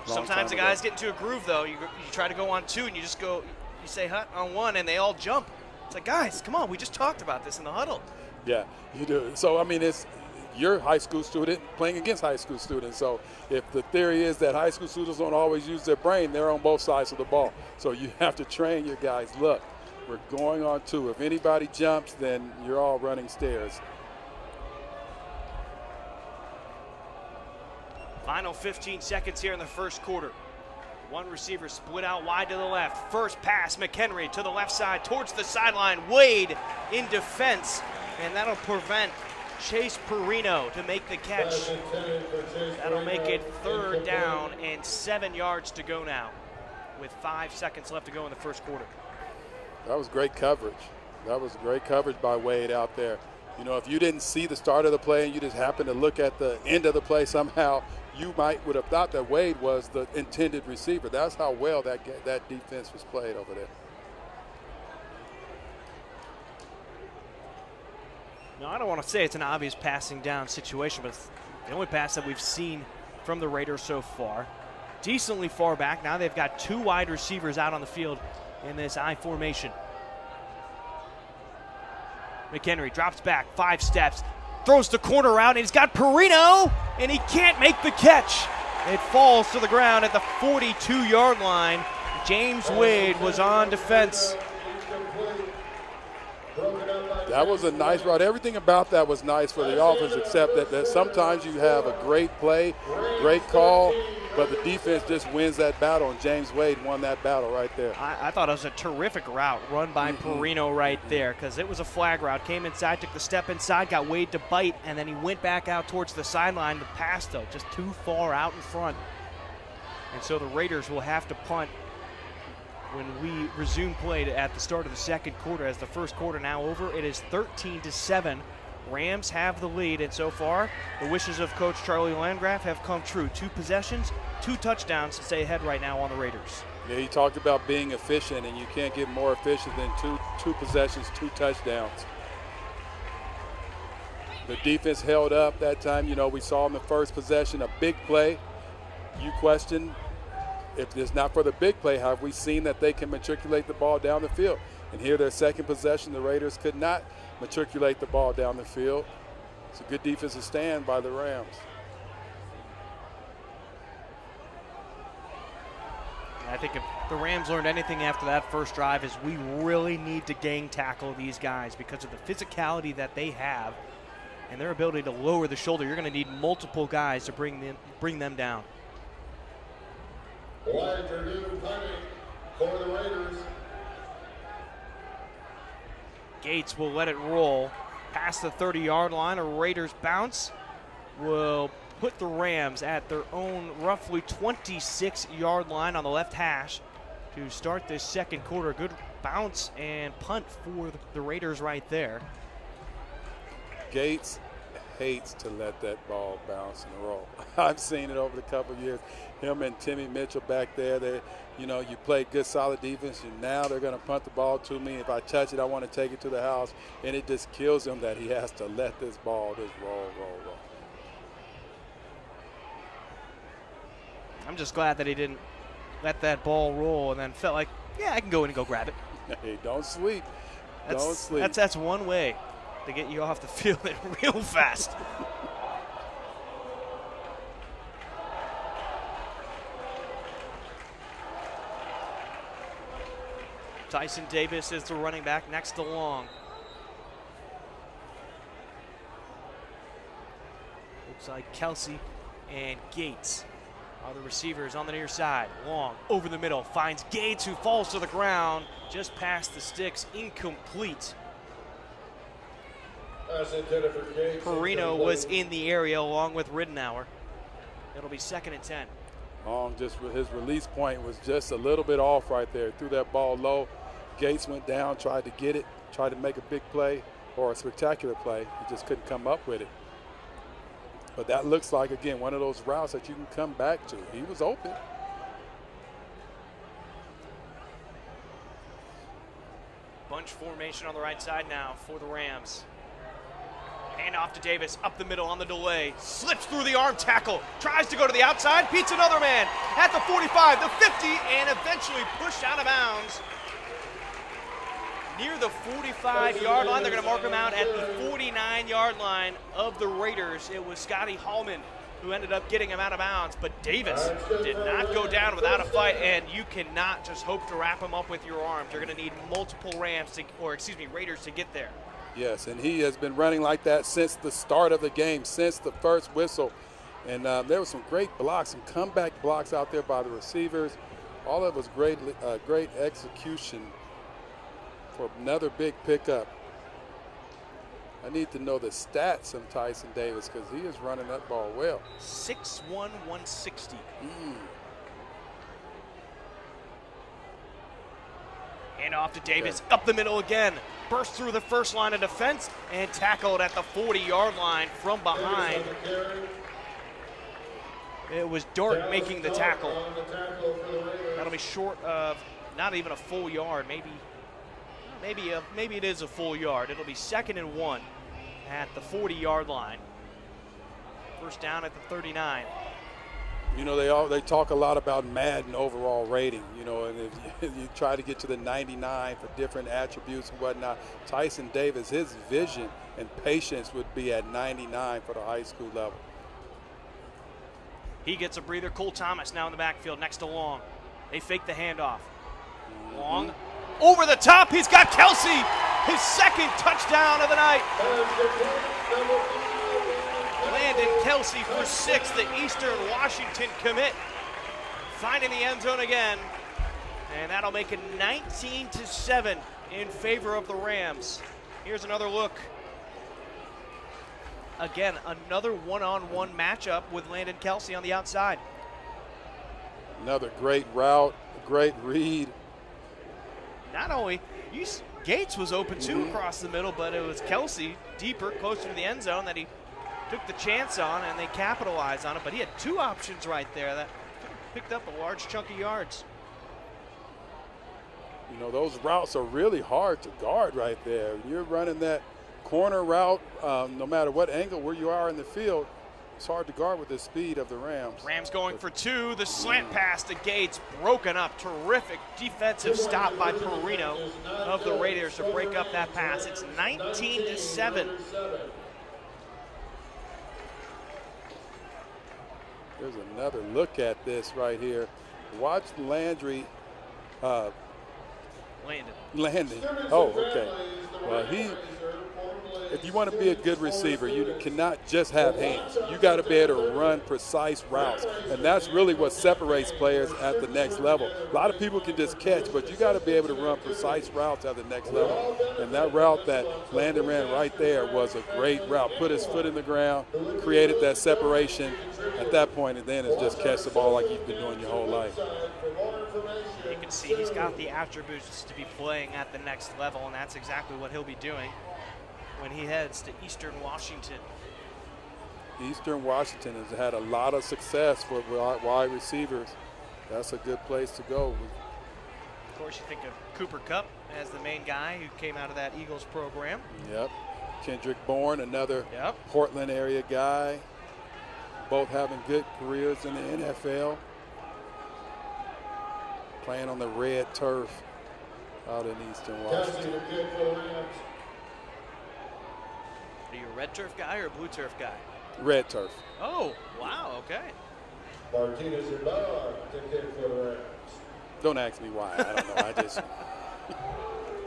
Speaker 3: Sometimes the guys get into a groove, though. You try to go on 2, and you just go, you say hut on 1, and they all jump. It's like, guys, come on, we just talked about this in the huddle.
Speaker 4: Yeah, you do. So, I mean, you're a high school student playing against high school students. So if the theory is that high school students don't always use their brain, they're on both sides of the ball. So you have to train your guys. Look, we're going on 2. If anybody jumps, then you're all running stairs.
Speaker 3: Final 15 seconds here in the first quarter. One receiver split out wide to the left. First pass, McHenry to the left side towards the sideline. Wade in defense, and that'll prevent Chase Perino to make the catch. That'll make it 3rd down and 7 yards to go now with 5 seconds left to go in the first quarter.
Speaker 4: That was great coverage. That was great coverage by Wade out there. You know, if you didn't see the start of the play and you just happened to look at the end of the play somehow, you would have thought that Wade was the intended receiver. That's how well that defense was played over there.
Speaker 3: No, I don't want to say it's an obvious passing down situation, but it's the only pass that we've seen from the Raiders so far. Decently far back. Now they've got 2 wide receivers out on the field in this I formation. McHenry drops back 5 steps, throws the corner route, and he's got Perino, and he can't make the catch. It falls to the ground at the 42-yard line. James Wade was on defense.
Speaker 4: That was a nice route. Everything about that was nice for the offense, except that sometimes you have a great play, great call, but the defense just wins that battle, and James Wade won that battle right there.
Speaker 3: I thought it was a terrific route run by Perino right there, because it was a flag route. Came inside, took the step inside, got Wade to bite, and then he went back out towards the sideline. The pass, though, just too far out in front. And so the Raiders will have to punt when we resume play at the start of the second quarter. As the first quarter now over, it is 13-7. Rams have the lead, and so far, the wishes of Coach Charlie Landgraf have come true. 2 possessions, 2 touchdowns to stay ahead right now on the Raiders.
Speaker 4: Yeah, he talked about being efficient, and you can't get more efficient than two possessions, 2 touchdowns. The defense held up that time. You know, we saw in the first possession a big play. You question, if it's not for the big play, have we seen that they can matriculate the ball down the field? And here, their second possession, the Raiders could not matriculate the ball down the field. It's a good defensive stand by the Rams.
Speaker 3: I think if the Rams learned anything after that first drive is we really need to gang tackle these guys because of the physicality that they have and their ability to lower the shoulder. You're going to need multiple guys to bring them down.
Speaker 1: Wide Purdue punting for the Raiders.
Speaker 3: Gates will let it roll. past the 30-yard line. A Raiders bounce will put the Rams at their own roughly 26-yard line on the left hash to start this second quarter. Good bounce and punt for the Raiders right there.
Speaker 4: Gates hates to let that ball bounce and roll. I've seen it over the couple of years. Him and Timmy Mitchell back there, you play good solid defense, and now they're going to punt the ball to me. If I touch it, I want to take it to the house, and it just kills him that he has to let this ball just roll.
Speaker 3: I'm just glad that he didn't let that ball roll and then felt like, yeah, I can go in and go grab it.
Speaker 4: Hey, don't sleep. Don't sleep.
Speaker 3: That's one way to get you off the field real fast. Tyson Davis is the running back next to Long. Looks like Kelsey and Gates are the receivers on the near side. Long over the middle finds Gates, who falls to the ground just past the sticks, incomplete. Perino was in the area along with Ridenour. It'll be 2nd and 10.
Speaker 4: Long, just his release point was just a little bit off right there. Threw that ball low. Gates went down, tried to get it, tried to make a big play or a spectacular play. He just couldn't come up with it. But that looks like, again, one of those routes that you can come back to. He was open.
Speaker 3: Bunch formation on the right side now for the Rams. Hand off to Davis, up the middle on the delay. Slips through the arm tackle, tries to go to the outside, beats another man at the 45, the 50, and eventually pushed out of bounds. Near the 45-yard line, they're going to mark him out at the 49-yard line of the Raiders. It was Scotty Hallman who ended up getting him out of bounds, but Davis did not go down without a fight, and you cannot just hope to wrap him up with your arms. You're going to need multiple Raiders to get there.
Speaker 4: Yes, and he has been running like that since the start of the game, since the first whistle. And there were some great blocks, some comeback blocks out there by the receivers. All of it was great execution for another big pickup. I need to know the stats of Tyson Davis because he is running that ball well.
Speaker 3: 6'1", 160. Hand off to Davis, up the middle again. Burst through the first line of defense and tackled at the 40-yard line from behind. It was Dart making the tackle. That'll be short of not even a full yard, maybe it is a full yard. It'll be 2nd and 1 at the 40-yard line. First down at the 39.
Speaker 4: You know, they talk a lot about Madden overall rating, you know, and if you try to get to the 99 for different attributes and whatnot. Tyson Davis, his vision and patience would be at 99 for the high school level.
Speaker 3: He gets a breather. Cole Thomas now in the backfield next to Long. They fake the handoff. Long over the top. He's got Kelsey, his 2nd touchdown of the night. Landon Kelsey for 6, the Eastern Washington commit, finding the end zone again, and that'll make it 19-7 in favor of the Rams. Here's another look. Again, another one-on-one matchup with Landon Kelsey on the outside.
Speaker 4: Another great route, great read.
Speaker 3: Not only, Gates was open too across the middle, but it was Kelsey deeper, closer to the end zone that he took the chance on, and they capitalized on it. But he had 2 options right there that picked up a large chunk of yards.
Speaker 4: You know, those routes are really hard to guard right there. You're running that corner route, no matter what angle where you are in the field, it's hard to guard with the speed of the Rams.
Speaker 3: Rams going for 2. The slant pass to Gates, broken up. Terrific defensive stop by Perino of the Raiders to break up that pass. It's 19-7.
Speaker 4: There's another look at this right here. Watch Landon.
Speaker 3: Landon.
Speaker 4: Oh, okay. Well, if you want to be a good receiver, you cannot just have hands. You got to be able to run precise routes, and that's really what separates players at the next level. A lot of people can just catch, but you got to be able to run precise routes at the next level. And that route that Landon ran right there was a great route. Put his foot in the ground, created that separation at that point, and then it's just catch the ball like you've been doing your whole life.
Speaker 3: You can see he's got the attributes to be playing at the next level, and that's exactly what he'll be doing when he heads to Eastern Washington.
Speaker 4: Eastern Washington has had a lot of success with wide receivers. That's a good place to go.
Speaker 3: Of course, you think of Cooper Kupp as the main guy who came out of that Eagles program.
Speaker 4: Yep. Kendrick Bourne, another Portland area guy. Both having good careers in the NFL. Playing on the red turf out in Eastern Washington.
Speaker 3: Are you a red turf guy or a blue turf guy?
Speaker 4: Red turf.
Speaker 3: Oh, wow, okay.
Speaker 1: Martinez and Bond to kick for the Rams.
Speaker 4: Don't ask me why. I don't know. I just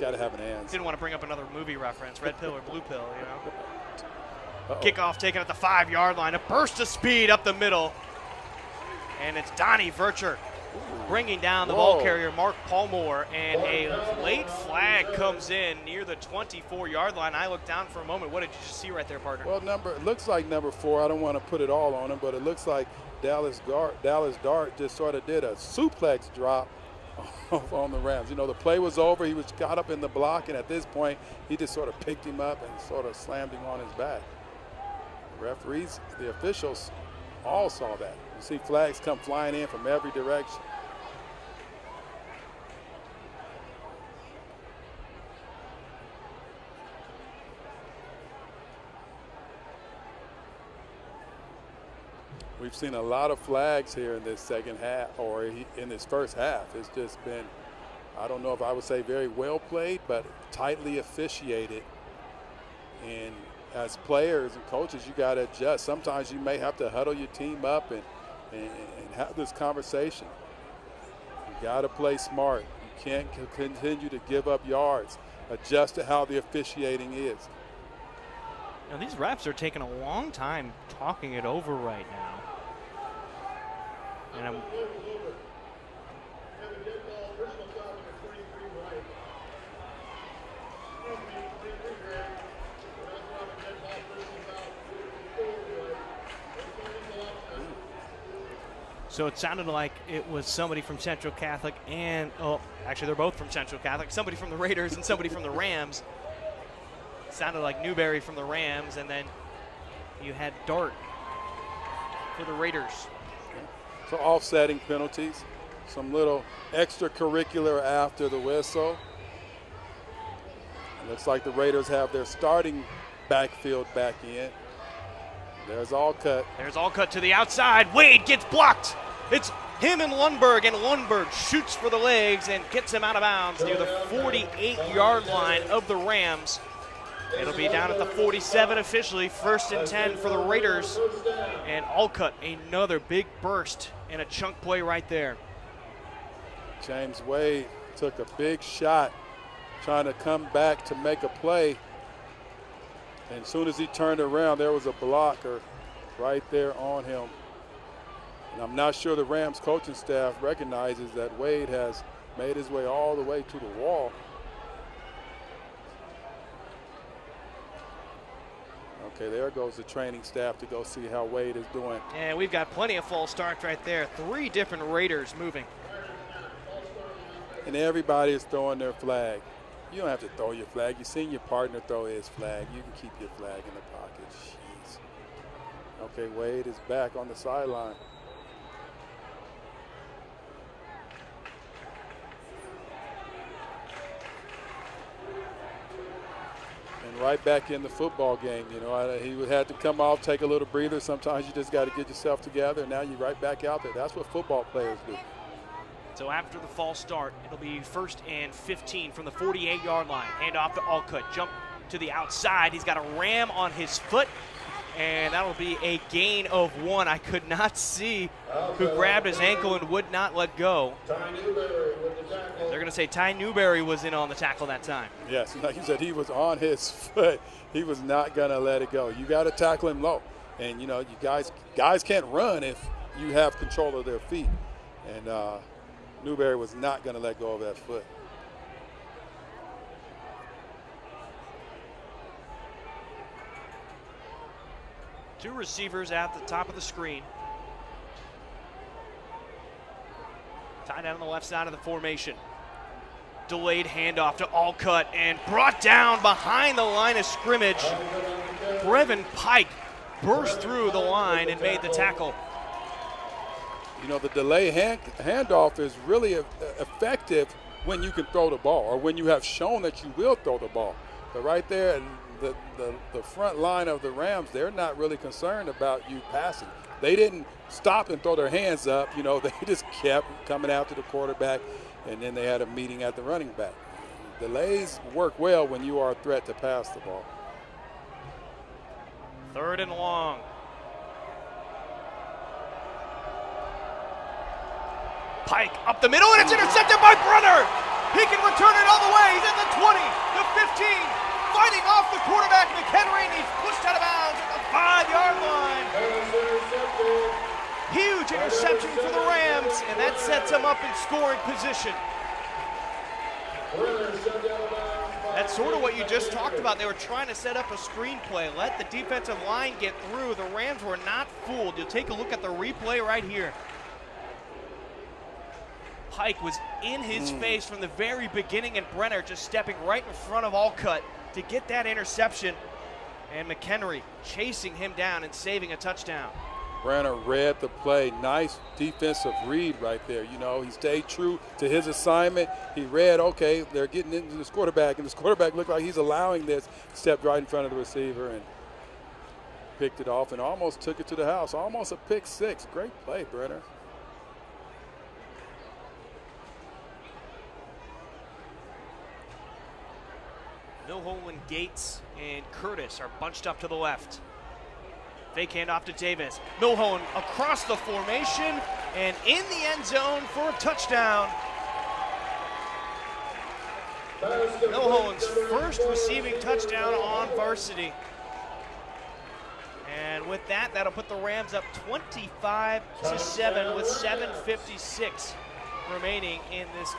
Speaker 4: got to have an answer.
Speaker 3: Didn't want to bring up another movie reference, red pill or blue pill, you know. Kickoff taken at the 5-yard line. A burst of speed up the middle. And it's Donnie Vercher bringing down the ball carrier, Mark Palmore, and a late flag comes in near the 24-yard line. I looked down for a moment. What did you just see right there, partner?
Speaker 4: Well, it looks like number 4. I don't want to put it all on him, but it looks like Dallas Dart just sort of did a suplex drop on the Rams. You know, the play was over. He was caught up in the block, and at this point, he just sort of picked him up and sort of slammed him on his back. The referees, the officials all saw that. You see flags come flying in from every direction. We've seen a lot of flags here in this second half, or in this first half. It's just been, I don't know if I would say very well played, but tightly officiated. And as players and coaches, you got to adjust. Sometimes you may have to huddle your team up and have this conversation. You got to play smart. You can't continue to give up yards. Adjust to how the officiating is.
Speaker 3: Now, these refs are taking a long time talking it over right now. And so it sounded like it was somebody from Central Catholic and, actually they're both from Central Catholic, somebody from the Raiders and somebody from the Rams. It sounded like Newberry from the Rams, and then you had Dart for the Raiders.
Speaker 4: So offsetting penalties, some little extracurricular after the whistle. It looks like the Raiders have their starting backfield back in. There's Allcutt.
Speaker 3: There's Allcutt to the outside. Wade gets blocked. It's him and Lundberg shoots for the legs and gets him out of bounds near the 48-yard line of the Rams. It'll be down at the 47 officially, 1st and 10 for the Raiders. And Allcutt, another big burst and a chunk play right there.
Speaker 4: James Wade took a big shot trying to come back to make a play. And as soon as he turned around, there was a blocker right there on him. And I'm not sure the Rams coaching staff recognizes that Wade has made his way all the way to the wall. Okay, there goes the training staff to go see how Wade is doing.
Speaker 3: And we've got plenty of false starts right there. 3 different Raiders moving.
Speaker 4: And everybody is throwing their flag. You don't have to throw your flag. You've seen your partner throw his flag. You can keep your flag in the pocket. Jeez. Okay, Wade is back on the sideline. And right back in the football game. You know, he would have to come off, take a little breather. Sometimes you just got to get yourself together, and now you're right back out there. That's what football players do.
Speaker 3: So after the false start, it'll be 1st and 15 from the 48-yard line. Hand off to Allcutt. Jump to the outside. He's got a ram on his foot. and that'll be a gain of 1. I could not see who grabbed his ankle and would not let go.
Speaker 1: Ty Newberry with the tackle.
Speaker 3: They're going to say Ty Newberry was in on the tackle that time.
Speaker 4: Yes, like you said, he was on his foot. He was not going to let it go. You got to tackle him low. And, you know, you guys can't run if you have control of their feet. And Newberry was not going to let go of that foot.
Speaker 3: Two receivers at the top of the screen. Tied out on the left side of the formation. Delayed handoff to Allcut and brought down behind the line of scrimmage. Brevin Pike burst through the line and made the tackle.
Speaker 4: You know, the delay handoff is really effective when you can throw the ball or when you have shown that you will throw the ball. But right there, the front line of the Rams, they're not really concerned about you passing. They didn't stop and throw their hands up. You know, they just kept coming after the quarterback, and then they had a meeting at the running back. Delays work well when you are a threat to pass the ball.
Speaker 3: 3rd and long. Pike up the middle, and it's intercepted by Brunner. He can return it all the way. He's at the 20, the 15, fighting off the quarterback, McHenry, and he's pushed out of bounds at the 5-yard line. Huge interception for the Rams, and that sets them up in scoring position. That's sort of what you just talked about. They were trying to set up a screenplay, let the defensive line get through. The Rams were not fooled. You'll take a look at the replay right here. Pike was in his face from the very beginning, and Brenner just stepping right in front of Allcut to get that interception, and McHenry chasing him down and saving a touchdown.
Speaker 4: Brenner read the play. Nice defensive read right there. You know, he stayed true to his assignment. He read, okay, they're getting into this quarterback, and this quarterback looked like he's allowing this. Stepped right in front of the receiver and picked it off and almost took it to the house. Almost a pick 6. Great play, Brenner.
Speaker 3: Milholland, Gates, and Curtis are bunched up to the left. Fake handoff to Davis. Milholland across the formation and in the end zone for a touchdown. Milholland's first receiving touchdown on varsity. And with that, that'll put the Rams up 25-7 with 7:56 remaining in this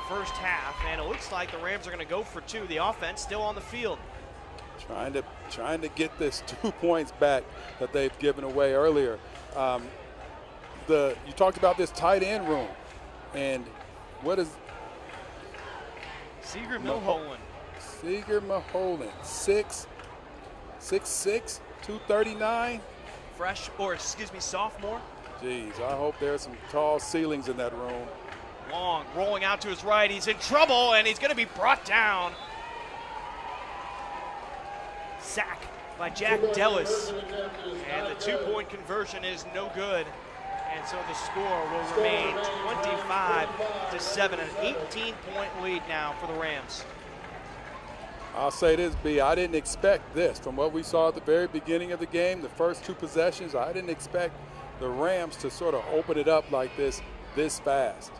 Speaker 3: first half, and it looks like the Rams are going to go for 2. The offense still on the field.
Speaker 4: Trying to get this 2 points back that they've given away earlier. You talked about this tight end room, and what is
Speaker 3: Seeger Milholland?
Speaker 4: Seeger Milholland, 6'6", 239.
Speaker 3: Sophomore.
Speaker 4: Jeez, I hope there's some tall ceilings in that room.
Speaker 3: Long, rolling out to his right. He's in trouble, and he's going to be brought down. Sack by Jack Dellis. And the 2-point conversion is no good. And so the score will remain 25-7, an 18-point lead now for the Rams.
Speaker 4: I'll say this, B, I didn't expect this. From what we saw at the very beginning of the game, the first 2 possessions, I didn't expect the Rams to sort of open it up like this fast.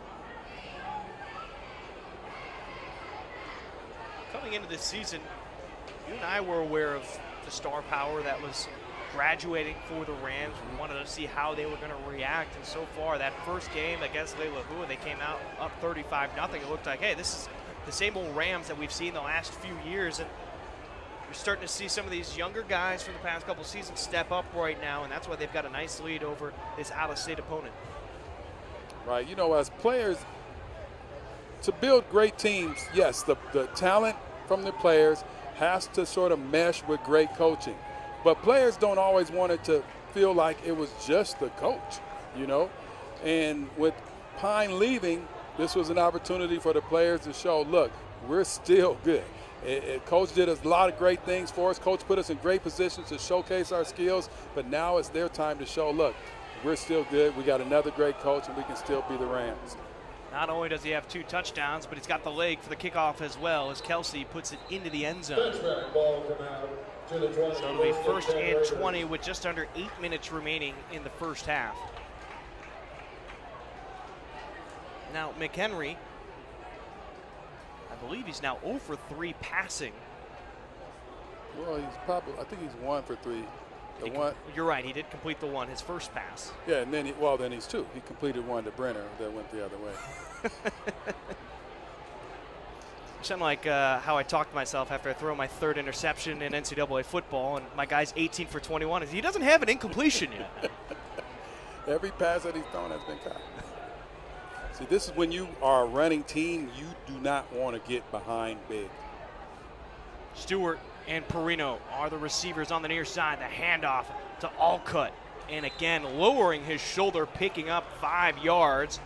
Speaker 3: Coming into this season, you and I were aware of the star power that was graduating for the Rams. We wanted to see how they were going to react, and so far, that first game against Leilahua, they came out up 35-0. It looked like, hey, this is the same old Rams that we've seen the last few years, and you're starting to see some of these younger guys from the past couple seasons step up right now, and that's why they've got a nice lead over this out-of-state opponent.
Speaker 4: Right, you know, as players, to build great teams, yes, the talent from the players has to sort of mesh with great coaching. But players don't always want it to feel like it was just the coach, you know. And with Pine leaving, this was an opportunity for the players to show, look, we're still good. Coach did a lot of great things for us. Coach put us in great positions to showcase our skills, but now it's their time to show, look, we're still good. We got another great coach, and we can still be the Rams.
Speaker 3: Not only does he have 2 touchdowns, but he's got the leg for the kickoff as well, as Kelsey puts it into the end zone.
Speaker 1: Touchback ball come out. to the 20.
Speaker 3: So it'll be first and 20 with just under 8 minutes remaining in the first half. Now, McHenry, I believe he's now 0 for 3 passing.
Speaker 4: Well, I think he's 1 for 3.
Speaker 3: You're right, he did complete the one, his first pass.
Speaker 4: Yeah, and then then he's 2. He completed one to Brenner that went the other way.
Speaker 3: Something like how I talk to myself after I throw my 3rd interception in NCAA football, and my guy's 18 for 21. He doesn't have an incompletion yet.
Speaker 4: Every pass that he's thrown has been caught. See, this is when you are a running team, you do not want to get behind big.
Speaker 3: Stewart and Perino are the receivers on the near side. The handoff to Alcutt. And again, lowering his shoulder, picking up 5 yards.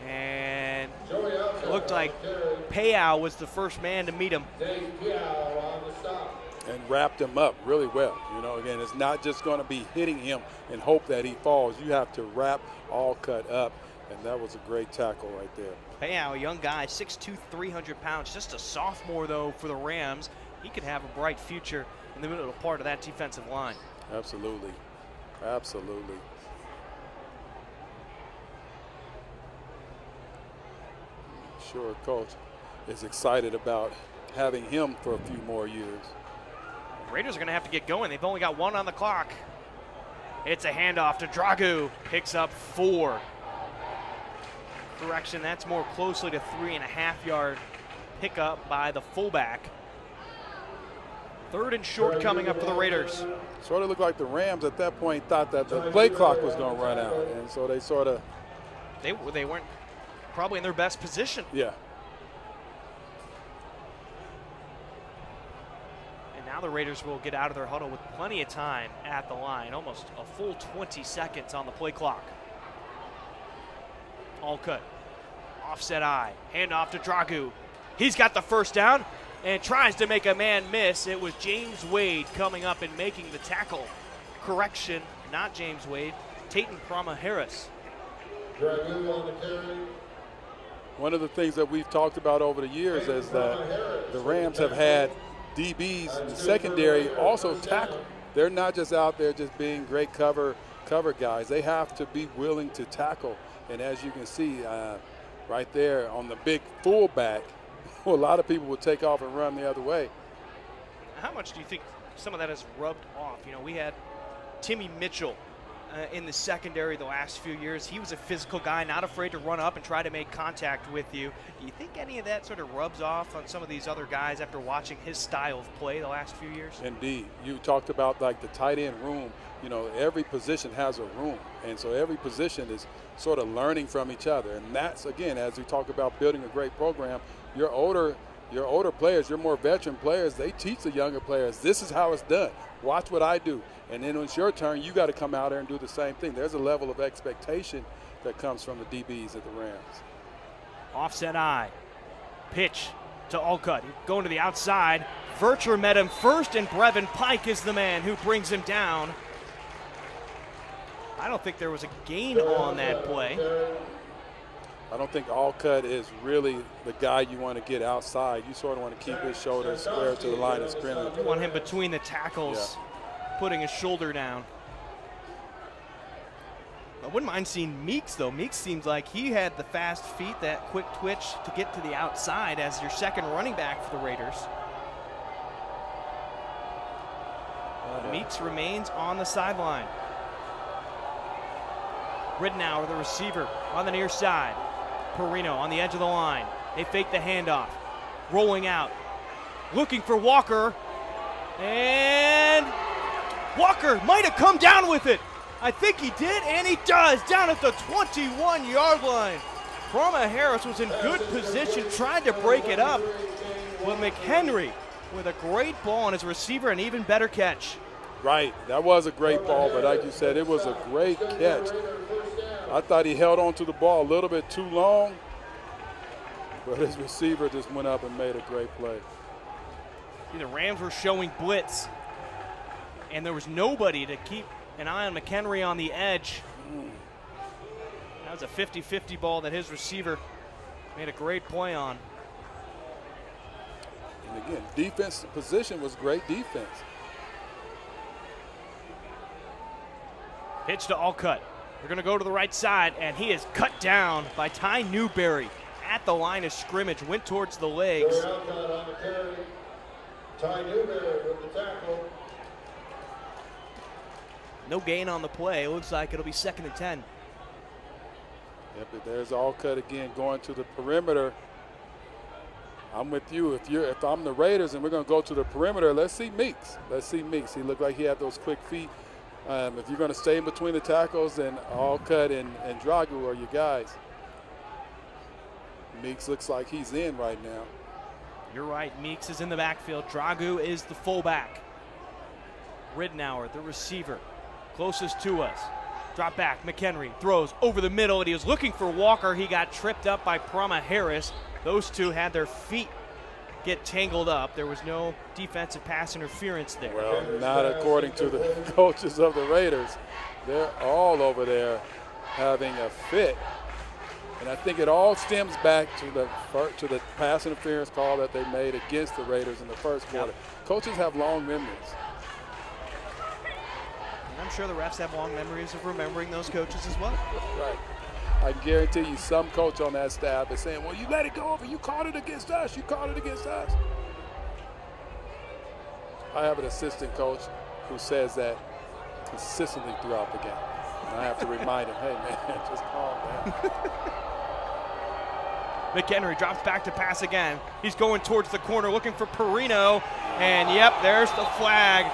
Speaker 3: And it looked like Payal was the first man to meet him.
Speaker 4: And wrapped him up really well. You know, again, it's not just going to be hitting him and hope that he falls. You have to wrap Alcutt up. And that was a great tackle right there.
Speaker 3: Payal, a young guy, 6'2", 300 pounds. Just a sophomore, though, for the Rams. He could have a bright future in the middle part of that defensive line.
Speaker 4: Absolutely. Absolutely. Sure, Coach is excited about having him for a few more years.
Speaker 3: Raiders are going to have to get going. They've only got 1 on the clock. It's a handoff to Dragu. Picks up 4. Correction, that's more closely to 3.5-yard pickup by the fullback. 3rd and short coming up for the Raiders.
Speaker 4: Sort of looked like the Rams at that point thought that the play clock was going to run out, and so they sort of...
Speaker 3: They weren't probably in their best position.
Speaker 4: Yeah.
Speaker 3: And now the Raiders will get out of their huddle with plenty of time at the line, almost a full 20 seconds on the play clock. Alcutt, offset eye, handoff to Dragu. He's got the first down and tries to make a man miss. It was James Wade coming up and making the tackle. Correction, not James Wade, Tatum Prama-Harris.
Speaker 1: Dragu on the carry.
Speaker 4: One of the things that we've talked about over the years is that the Rams have had DBs in the secondary also tackle. They're not just out there just being great cover guys. They have to be willing to tackle. And as you can see right there on the big fullback, a lot of people will take off and run the other way.
Speaker 3: How much do you think some of that has rubbed off? You know, we had Timmy Mitchell in the secondary the last few years. He was a physical guy, not afraid to run up and try to make contact with you. Do you think any of that sort of rubs off on some of these other guys after watching his style of play the last few years?
Speaker 4: Indeed. You talked about like the tight end room. You know, every position has a room, and so every position is sort of learning from each other. And that's, again, as we talk about building a great program, your older players, your more veteran players, they teach the younger players, this is how it's done. Watch what I do. And then when it's your turn, you got to come out there and do the same thing. There's a level of expectation that comes from the DBs at the Rams.
Speaker 3: Offset eye. Pitch to Alcutt. Going to the outside. Vercher met him first, and Brevin Pike is the man who brings him down. I don't think there was a gain on that play.
Speaker 4: I don't think Alcutt is really the guy you want to get outside. You sort of want to keep his shoulders square to the line of scrimmage.
Speaker 3: You want him between the tackles, putting his shoulder down. I wouldn't mind seeing Meeks, though. Meeks seems like he had the fast feet, that quick twitch to get to the outside as your second running back for the Raiders. Meeks remains on the sideline. Ridnour, the receiver, on the near side. Perino on the edge of the line. They fake the handoff. Rolling out. Looking for Walker. And Walker might have come down with it. I think he did, and he does, down at the 21-yard line. Prama-Harris was in good position, tried to break it up. But McHenry with a great ball on his receiver, an even better catch.
Speaker 4: Right, that was a great ball, but like you said, it was a great catch. I thought he held on to the ball a little bit too long, but his receiver just went up and made a great play.
Speaker 3: The Rams were showing blitz, and there was nobody to keep an eye on McHenry on the edge. That was a 50-50 ball that his receiver made a great play on.
Speaker 4: And again, defense position was great defense.
Speaker 3: Pitch to Alcutt. They're going to go to the right side, and he is cut down by Ty Newberry at the line of scrimmage. Went towards the legs.
Speaker 1: Alcutt on the carry. Ty Newberry with the tackle.
Speaker 3: No gain on the play. It looks like it'll be 2nd and 10.
Speaker 4: Yep, but there's Alcutt again going to the perimeter. I'm with you. If I'm the Raiders and we're going to go to the perimeter, let's see Meeks. Let's see Meeks. He looked like he had those quick feet. If you're going to stay in between the tackles, then Alcutt and Dragu are your guys. Meeks looks like he's in right now.
Speaker 3: You're right. Meeks is in the backfield. Dragu is the fullback. Ridnour, the receiver, closest to us. Drop back. McHenry throws over the middle, and he was looking for Walker. He got tripped up by Prama Harris. Those two had their feet get tangled up. There was no defensive pass interference there.
Speaker 4: Well, not according to the coaches of the Raiders. They're all over there having a fit. And I think it all stems back to the pass interference call that they made against the Raiders in the first quarter. Yep. Coaches have long memories.
Speaker 3: And I'm sure the refs have long memories of remembering those coaches as well.
Speaker 4: Right. I guarantee you some coach on that staff is saying, well, you let it go over. You called it against us. You called it against us. I have an assistant coach who says that consistently throughout the game. And I have to remind him, hey, man, just calm down.
Speaker 3: McHenry drops back to pass again. He's going towards the corner looking for Perino. And, yep, there's the flag.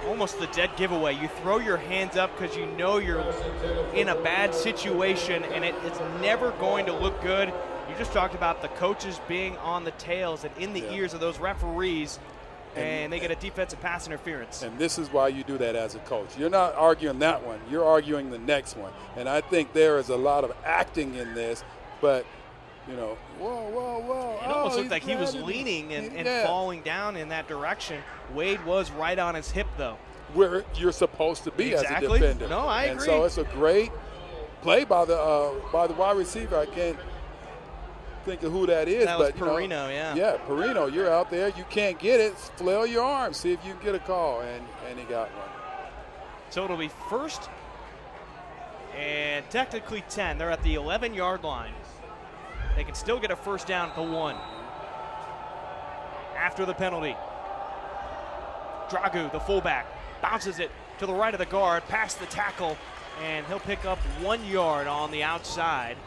Speaker 3: Almost the dead giveaway. You throw your hands up because you know you're in a bad situation, and it's never going to look good. You just talked about the coaches being on the tails and in the ears of those referees, and they get a defensive pass interference. And
Speaker 4: this is why you do that as a coach. You're not arguing that one. You're arguing the next one. And I think there is a lot of acting in this, but, you know, whoa.
Speaker 3: It almost looked like he was leaning and falling down in that direction. Wade was right on his hip, though.
Speaker 4: Where you're supposed to be as a defender.
Speaker 3: No, I agree.
Speaker 4: And so it's a great play by the wide receiver. I can't think of who that is.
Speaker 3: That was Perino, yeah.
Speaker 4: Yeah, Perino, you're out there. You can't get it. Flail your arms. See if you can get a call. And he got one.
Speaker 3: So it'll be 1st and technically 10. They're at the 11-yard line. They can still get a 1st down at the 1. After the penalty. Dragu, the fullback, bounces it to the right of the guard, past the tackle, and he'll pick up 1 yard on the outside.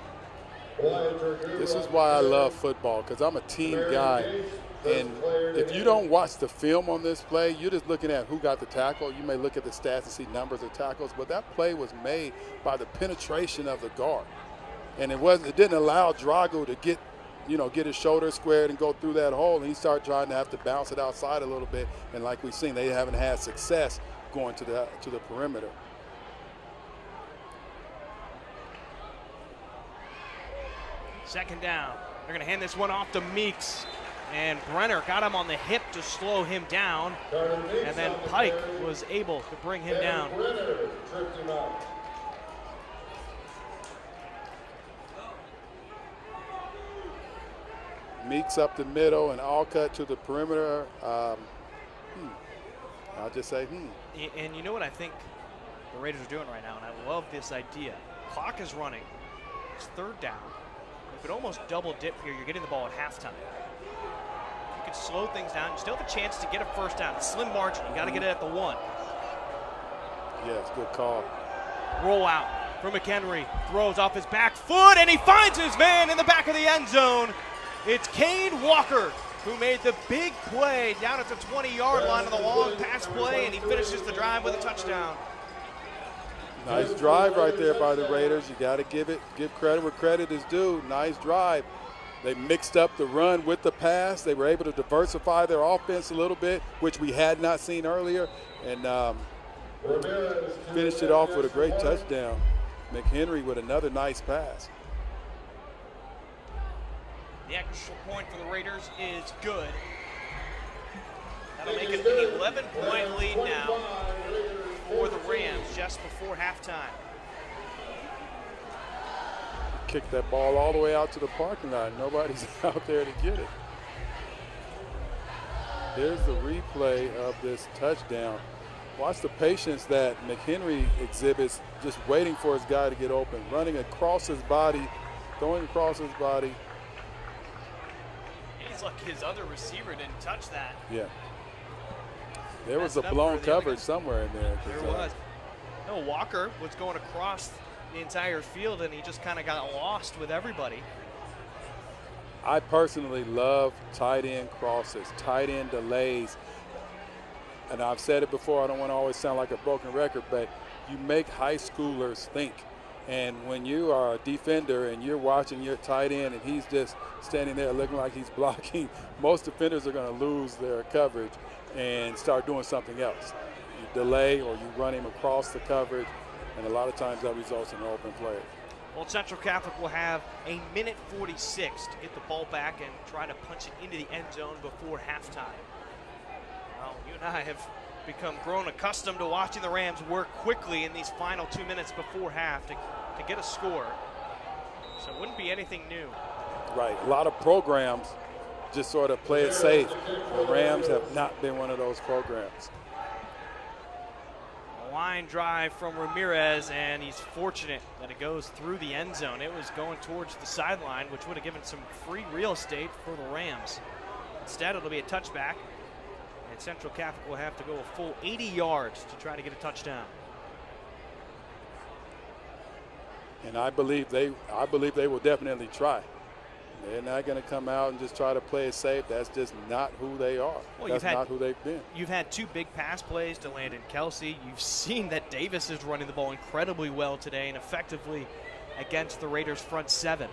Speaker 4: This is why I love football, because I'm a team guy. And if you don't watch the film on this play, you're just looking at who got the tackle. You may look at the stats and see numbers of tackles, but that play was made by the penetration of the guard. And it didn't allow Dragu to get his shoulders squared and go through that hole, and he started trying to have to bounce it outside a little bit. And like we've seen, they haven't had success going to the perimeter.
Speaker 3: Second down. They're going to hand this one off to Meeks. And Brenner got him on the hip to slow him down. And then Pike was able to bring him down.
Speaker 4: Meeks up the middle and Alcutt to the perimeter. I'll just say,
Speaker 3: And you know what I think the Raiders are doing right now, and I love this idea. Clock is running. It's 3rd down. You could almost double dip here. You're getting the ball at halftime. You could slow things down. You still have a chance to get a 1st down. Slim margin. You got to get it at the 1.
Speaker 4: Yeah, it's a good call.
Speaker 3: Roll out for McHenry. Throws off his back foot, and he finds his man in the back of the end zone. It's Kane Walker who made the big play down at the 20-yard line on the long pass play, and he finishes the drive with a touchdown.
Speaker 4: Nice drive right there by the Raiders. You got to give credit where credit is due. Nice drive. They mixed up the run with the pass. They were able to diversify their offense a little bit, which we had not seen earlier, and finished it off with a great touchdown. McHenry with another nice pass.
Speaker 3: The extra point for the Raiders is good. That'll make it an 11-point lead now for the Rams just before halftime.
Speaker 4: Kick that ball all the way out to the parking lot. Nobody's out there to get it. Here's the replay of this touchdown. Watch the patience that McHenry exhibits, just waiting for his guy to get open, running across his body, throwing across his body.
Speaker 3: He's lucky his other receiver didn't touch that.
Speaker 4: Yeah. There was a blown coverage somewhere in there.
Speaker 3: There was. No, Walker was going across the entire field, and he just kind of got lost with everybody.
Speaker 4: I personally love tight end crosses, tight end delays. And I've said it before, I don't want to always sound like a broken record, but you make high schoolers think. And when you are a defender and you're watching your tight end and he's just standing there looking like he's blocking, most defenders are going to lose their coverage and start doing something else. You delay or you run him across the coverage, and a lot of times that results in an open play.
Speaker 3: Well, Central Catholic will have a minute 46 to get the ball back and try to punch it into the end zone before halftime. Well, you and I have grown accustomed to watching the Rams work quickly in these final 2 minutes before half to get a score. So it wouldn't be anything new.
Speaker 4: Right, a lot of programs just sort of play it safe. The Rams have not been one of those programs.
Speaker 3: A line drive from Ramirez, and he's fortunate that it goes through the end zone. It was going towards the sideline, which would have given some free real estate for the Rams. Instead, it'll be a touchback. And Central Catholic will have to go a full 80 yards to try to get a touchdown.
Speaker 4: And I believe they will definitely try. They're not going to come out and just try to play it safe. That's just not who they are.
Speaker 3: Well,
Speaker 4: that's not who they've been.
Speaker 3: You've had two big pass plays to Landon Kelsey. You've seen that Davis is running the ball incredibly well today and effectively against the Raiders' front seven.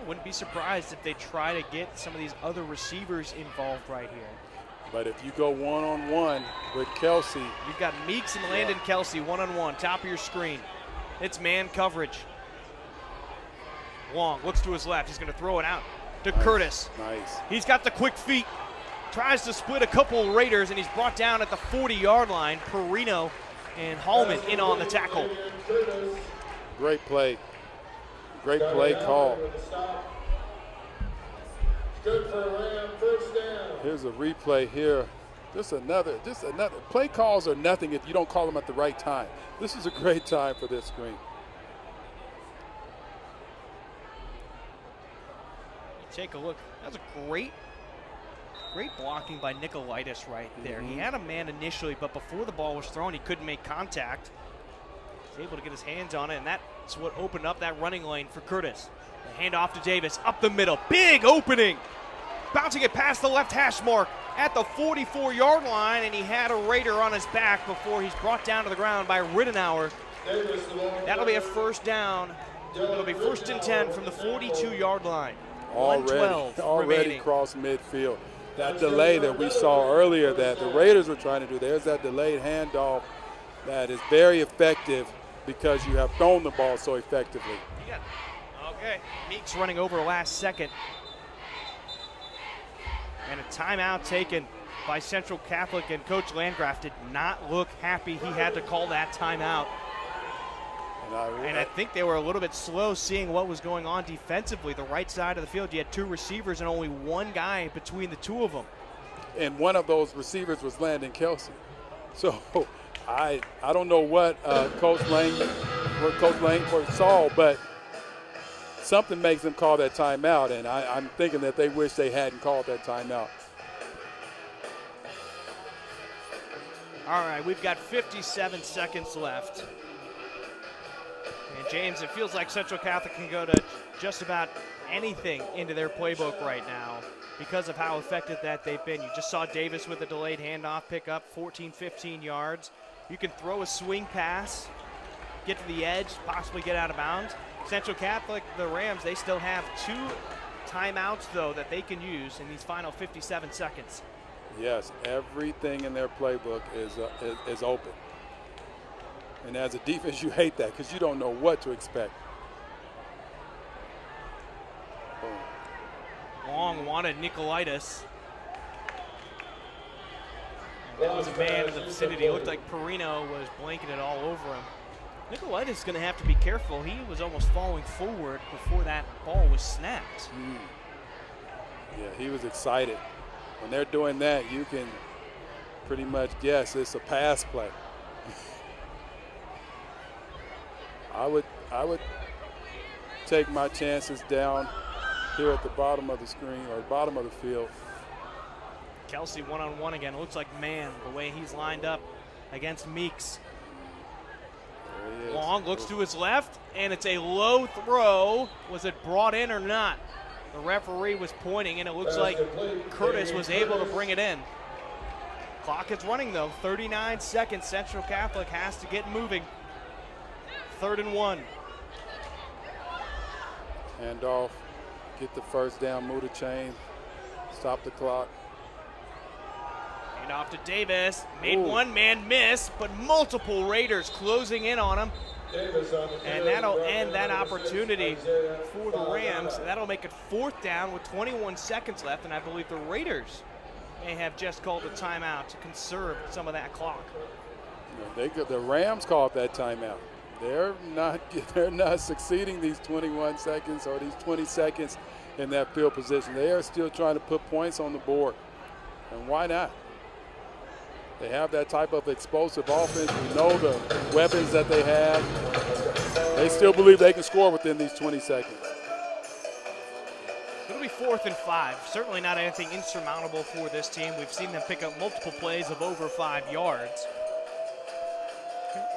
Speaker 3: Wouldn't be surprised if they try to get some of these other receivers involved right here.
Speaker 4: But if you go one-on-one with Kelsey.
Speaker 3: You've got Meeks and Landon Kelsey one-on-one, top of your screen. It's man coverage. Long looks to his left. He's going to throw it out to Curtis.
Speaker 4: Nice.
Speaker 3: He's got the quick feet. Tries to split a couple Raiders, and he's brought down at the 40-yard line. Perino and Hallman in on the tackle.
Speaker 4: Great play. Great play call.
Speaker 1: Good for Ram, first down.
Speaker 4: Here's a replay here. Just another. Play calls are nothing if you don't call them at the right time. This is a great time for this screen.
Speaker 3: Take a look. That was a great blocking by Nicolaitis right there. He had a man initially, but before the ball was thrown, he couldn't make contact. He was able to get his hands on it, and that's what opened up that running lane for Curtis. The handoff to Davis, up the middle. Big opening. Bouncing it past the left hash mark at the 44-yard line, and he had a Raider on his back before he's brought down to the ground by Rittenauer. That'll be a first down. It'll be 1st and 10 from the 42-yard line.
Speaker 4: Already crossed midfield. That delay that we saw earlier that the Raiders were trying to do, there's that delayed handoff that is very effective because you have thrown the ball so effectively.
Speaker 3: Okay, Meeks running over last second. And a timeout taken by Central Catholic, and Coach Landgraf did not look happy he had to call that timeout. And I think they were a little bit slow seeing what was going on defensively. The right side of the field, you had two receivers and only one guy between the two of them.
Speaker 4: And one of those receivers was Landon Kelsey. So I don't know what Coach Langford saw, but something makes them call that timeout, and I'm thinking that they wish they hadn't called that timeout.
Speaker 3: All right, we've got 57 seconds left. And James, it feels like Central Catholic can go to just about anything into their playbook right now because of how effective that they've been. You just saw Davis with a delayed handoff pick up 14, 15 yards. You can throw a swing pass, get to the edge, possibly get out of bounds. Central Catholic, the Rams, they still have 2 timeouts, though, that they can use in these final 57 seconds.
Speaker 4: Yes, everything in their playbook is open. And as a defense, you hate that because you don't know what to expect.
Speaker 3: Long wanted Nicolaitis. And that was a man in the vicinity. It looked like Perino was blanketed all over him. Nicolaitis is going to have to be careful. He was almost falling forward before that ball was snapped.
Speaker 4: Yeah, he was excited. When they're doing that, you pretty much guess it's a pass play. I would take my chances down here at the bottom of the screen or bottom of the field.
Speaker 3: Kelsey one-on-one again. It looks like man the way he's lined up against Meeks.
Speaker 4: There he is.
Speaker 3: Long looks to his left, and it's a low throw. Was it brought in or not? The referee was pointing, and it looks like Curtis was able to bring it in. Clock is running, though. 39 seconds. Central Catholic has to get moving. 3rd and 1.
Speaker 4: Hand off, get the first down, move the chain, stop the clock.
Speaker 3: Hand off to Davis. Made one man miss, but multiple Raiders closing in on him. And that'll end that opportunity for the Rams. That'll make it 4th down with 21 seconds left, and I believe the Raiders may have just called a timeout to conserve some of that clock.
Speaker 4: The Rams called that timeout. They're not succeeding these 21 seconds or these 20 seconds in that field position. They are still trying to put points on the board, and why not? They have that type of explosive offense. We know the weapons that they have. They still believe they can score within these 20 seconds.
Speaker 3: It'll be 4th and 5. Certainly not anything insurmountable for this team. We've seen them pick up multiple plays of over 5 yards.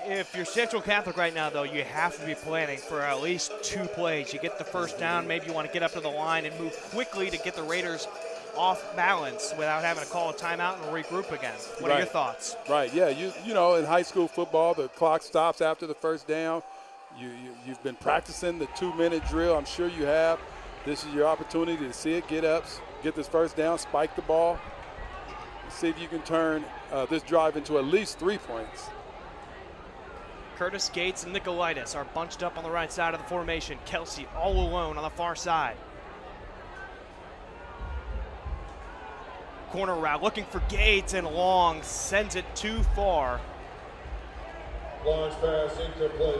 Speaker 3: If you're Central Catholic right now, though, you have to be planning for at least 2 plays. You get the first down, maybe you want to get up to the line and move quickly to get the Raiders off balance without having to call a timeout and regroup again. What are your thoughts?
Speaker 4: Right, yeah, you know, in high school football, the clock stops after the first down. You've been practicing the 2-minute drill. I'm sure you have. This is your opportunity to see it, get up, get this first down, spike the ball, see if you can turn this drive into at least 3 points.
Speaker 3: Curtis, Gates, and Nicolaitis are bunched up on the right side of the formation. Kelsey all alone on the far side. Corner route looking for Gates, and Long sends it too far.
Speaker 1: Launch pass incomplete.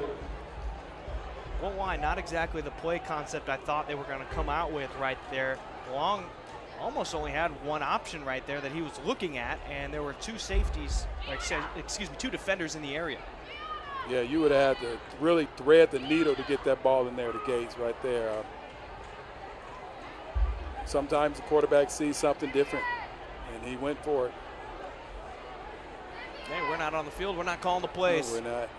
Speaker 3: Well, why? Not exactly the play concept I thought they were going to come out with right there. Long almost only had one option right there that he was looking at, and there were 2 safeties, two defenders in the area.
Speaker 4: Yeah, you would have to really thread the needle to get that ball in there to Gates right there. Sometimes the quarterback sees something different, and he went for it.
Speaker 3: Hey, we're not on the field. We're not calling the plays.
Speaker 4: No, we're not.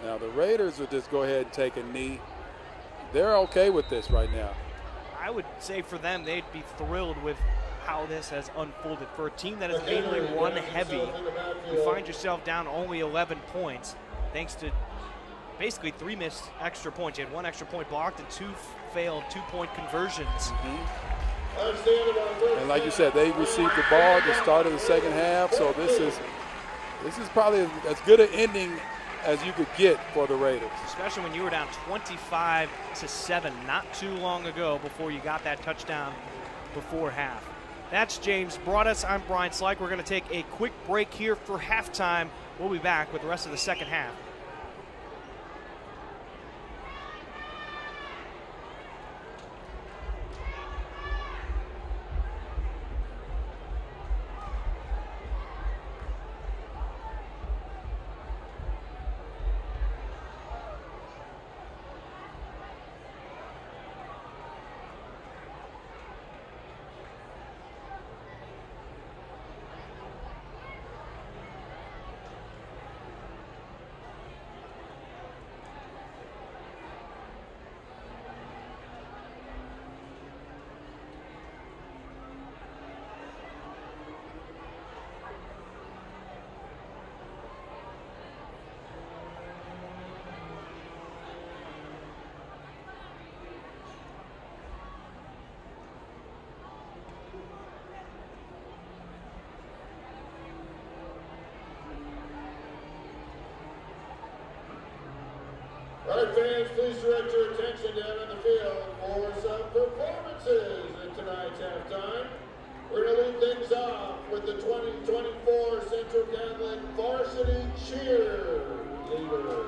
Speaker 4: Now the Raiders would just go ahead and take a knee. They're okay with this right now.
Speaker 3: I would say for them, they'd be thrilled with how this has unfolded. For a team that is mainly run heavy, you find yourself down only 11 points thanks to basically 3 missed extra points. You had 1 extra point blocked and 2 failed 2-point conversions.
Speaker 4: And like you said, they received the ball at the start of the second half, so this is probably as good an ending as you could get for the Raiders.
Speaker 3: Especially when you were down 25-7 not too long ago before you got that touchdown before half. That's James Broadous. I'm Bryan Sleik. We're going to take a quick break here for halftime. We'll be back with the rest of the second half.
Speaker 1: All right, fans, please direct your attention down in the field for some performances at tonight's halftime. We're going to lead things off with the 2024 Central Catholic Varsity Cheerleaders.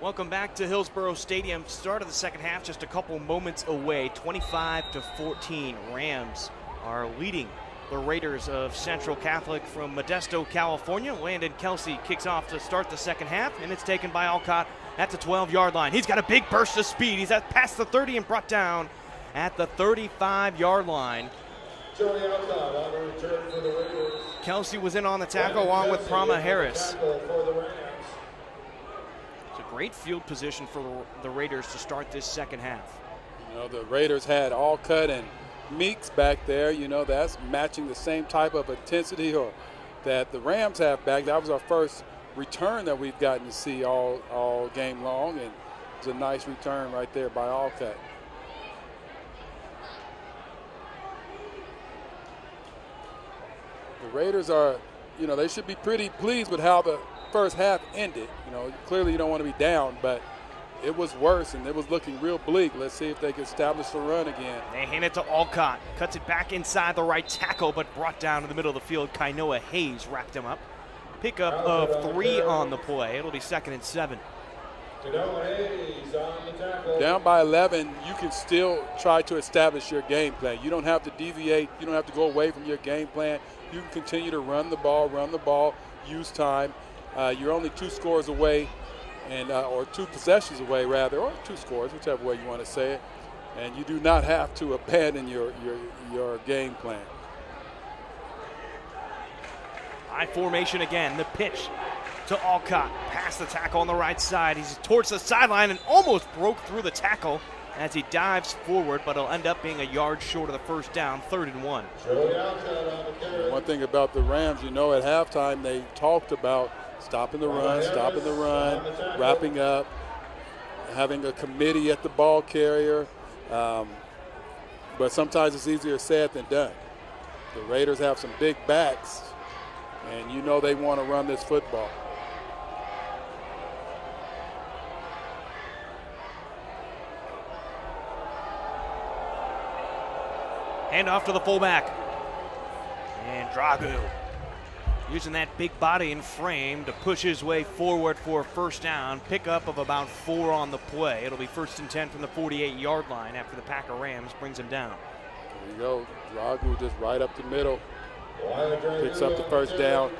Speaker 3: Welcome back to Hillsboro Stadium. Start of the second half just a couple moments away. 25-14. Rams are leading the Raiders of Central Catholic from Modesto, California. Landon Kelsey kicks off to start the second half, and it's taken by Alcott at the 12-yard line. He's got a big burst of speed. He's past the 30 and brought down at the 35-yard line.
Speaker 1: Joey Alcott on the return for the Raiders.
Speaker 3: Kelsey was in on the tackle along with Prama Harris.
Speaker 1: For the Rams.
Speaker 3: It's a great field position for the Raiders to start this second half.
Speaker 4: You know, the Raiders had Alcott and Meeks back there. You know, that's matching the same type of intensity that the Rams have back. That was our first return that we've gotten to see all game long, and it's a nice return right there by Alcott. The Raiders are, you know, they should be pretty pleased with how the first half ended. You know, clearly you don't want to be down, but it was worse and it was looking real bleak. Let's see if they can establish the run again.
Speaker 3: They hand it to Alcott. Cuts it back inside the right tackle, but brought down in the middle of the field. Kainoa Hayes wrapped him up. Pickup of 3 on the play. It'll be 2nd and 7.
Speaker 1: Kainoa Hayes on the tackle.
Speaker 4: Down by 11, you can still try to establish your game plan. You don't have to deviate. You don't have to go away from your game plan. You can continue to run the ball, use time. You're only 2 scores away, and or 2 possessions away, rather, or 2 scores, whichever way you want to say it. And you do not have to abandon your game plan.
Speaker 3: High formation again. The pitch to Alcott. Past the tackle on the right side. He's towards the sideline and almost broke through the tackle as he dives forward, but it'll end up being a yard short of the first down, 3rd and 1.
Speaker 4: One thing about the Rams, you know, at halftime they talked about stopping the run, wrapping up, having a committee at the ball carrier. But sometimes it's easier said than done. The Raiders have some big backs, and you know they want to run this football.
Speaker 3: Hand off to the fullback. And Dragu using that big body and frame to push his way forward for a first down. Pickup of about 4 on the play. It'll be 1st and 10 from the 48-yard line after the Packer Rams brings him down.
Speaker 4: There you go. Dragu just right up the middle. Picks up the first down.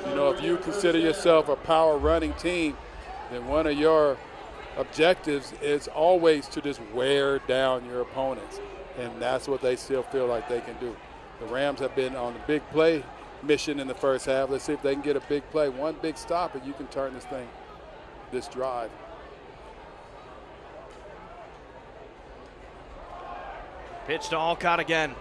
Speaker 4: You know, if you consider yourself a power running team, then one of your objectives is always to just wear down your opponents. And that's what they still feel like they can do. The Rams have been on a big play mission in the first half. Let's see if they can get a big play. One big stop, and you can turn this drive.
Speaker 3: Pitch to Alcott again.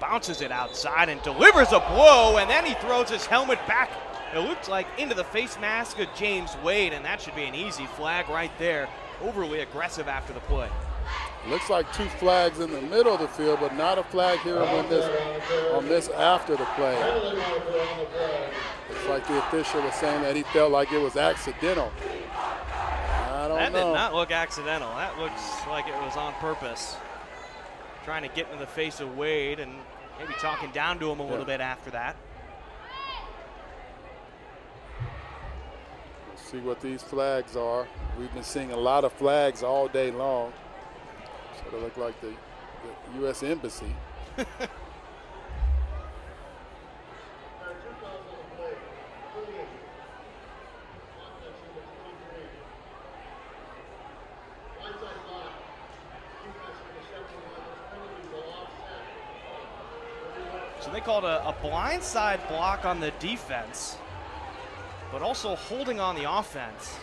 Speaker 3: Bounces it outside and delivers a blow, and then he throws his helmet back. It looks like into the face mask of James Wade, and that should be an easy flag right there. Overly aggressive after the play.
Speaker 4: Looks like 2 flags in the middle of the field, but not a flag here on this after the play. Looks like the official was saying that he felt like it was accidental. I don't know.
Speaker 3: That did not look accidental. That looks like it was on purpose. Trying to get into the face of Wade and maybe talking down to him a little bit after that.
Speaker 4: Let's see what these flags are. We've been seeing a lot of flags all day long. Sort of look like the U.S. Embassy.
Speaker 3: So they called a blindside block on the defense, but also holding on the offense.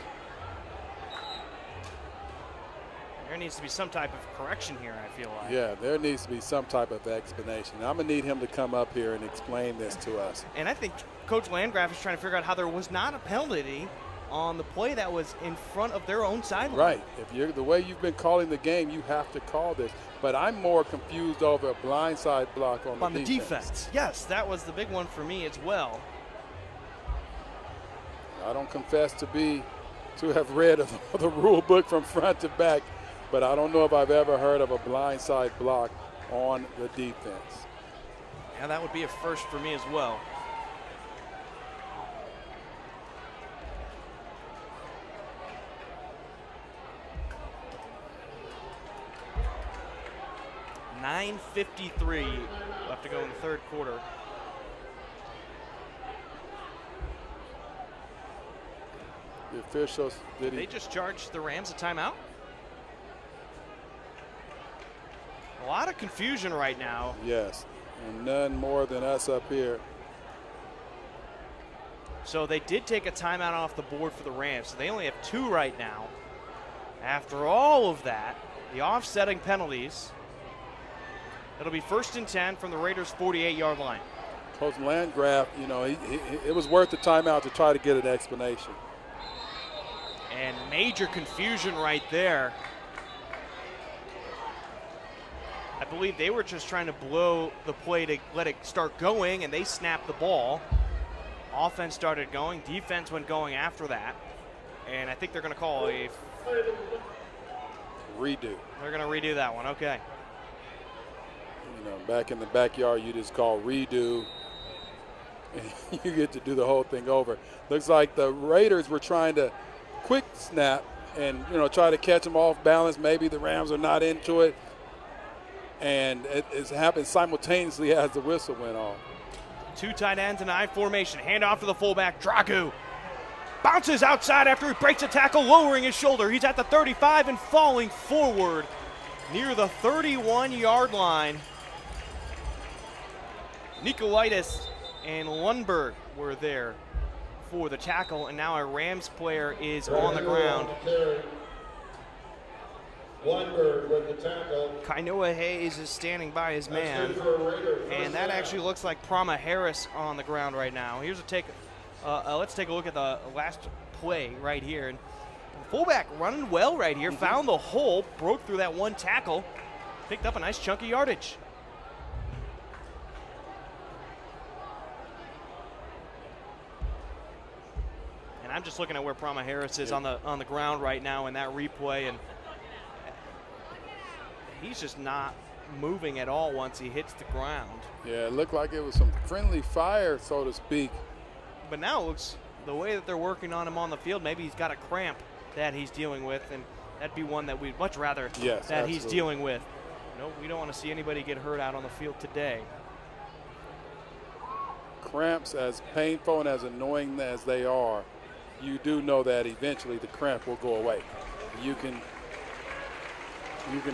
Speaker 3: There needs to be some type of correction here, I feel like.
Speaker 4: Yeah, there needs to be some type of explanation. I'm going to need him to come up here and explain this to us.
Speaker 3: And I think Coach Landgraf is trying to figure out how there was not a penalty on the play that was in front of their own sideline.
Speaker 4: Right. If you're the way you've been calling the game, you have to call this. But I'm more confused over a blindside block on the defense.
Speaker 3: Yes, that was the big one for me as well.
Speaker 4: I don't confess to have read the rule book from front to back, but I don't know if I've ever heard of a blindside block on the defense.
Speaker 3: Yeah, that would be a first for me as well. 9:53 left to go in the third quarter.
Speaker 4: The officials,
Speaker 3: They just charged the Rams a timeout. A lot of confusion right now.
Speaker 4: Yes, and none more than us up here.
Speaker 3: So they did take a timeout off the board for the Rams. So they only have 2 right now. After all of that, the offsetting penalties, it'll be 1st and 10 from the Raiders' 48-yard line.
Speaker 4: Coach Landgraf, you know, it was worth the timeout to try to get an explanation.
Speaker 3: And major confusion right there. I believe they were just trying to blow the play to let it start going, and they snapped the ball. Offense started going. Defense went going after that. And I think they're going to call a
Speaker 4: redo.
Speaker 3: They're going to redo that one. Okay.
Speaker 4: You know, back in the backyard, you just call redo, and you get to do the whole thing over. Looks like the Raiders were trying to quick snap and, you know, try to catch them off balance. Maybe the Rams are not into it. And it's happened simultaneously as the whistle went off.
Speaker 3: 2 tight ends in I formation. Hand off to the fullback, Dragu. Bounces outside after he breaks a tackle, lowering his shoulder. He's at the 35 and falling forward near the 31-yard line. Nicolaitis and Lundberg were there for the tackle, and now a Rams player is on the ground.
Speaker 1: Lundberg with the tackle.
Speaker 3: Kainoa Hayes is standing by his man, and that actually looks like Prama Harris on the ground right now. Here's a take. Let's take a look at the last play right here. And the fullback running well right here, found the hole, broke through that one tackle, picked up a nice chunky yardage. And I'm just looking at where Prama Harris is on the ground right now in that replay, and he's just not moving at all once he hits the ground.
Speaker 4: Yeah, it looked like it was some friendly fire, so to speak.
Speaker 3: But now it looks, the way that they're working on him on the field, maybe he's got a cramp that he's dealing with, and that'd be one that we'd much rather he's dealing with. No, we don't want to see anybody get hurt out on the field today.
Speaker 4: Cramps, as painful and as annoying as they are, you do know that eventually the cramp will go away. You can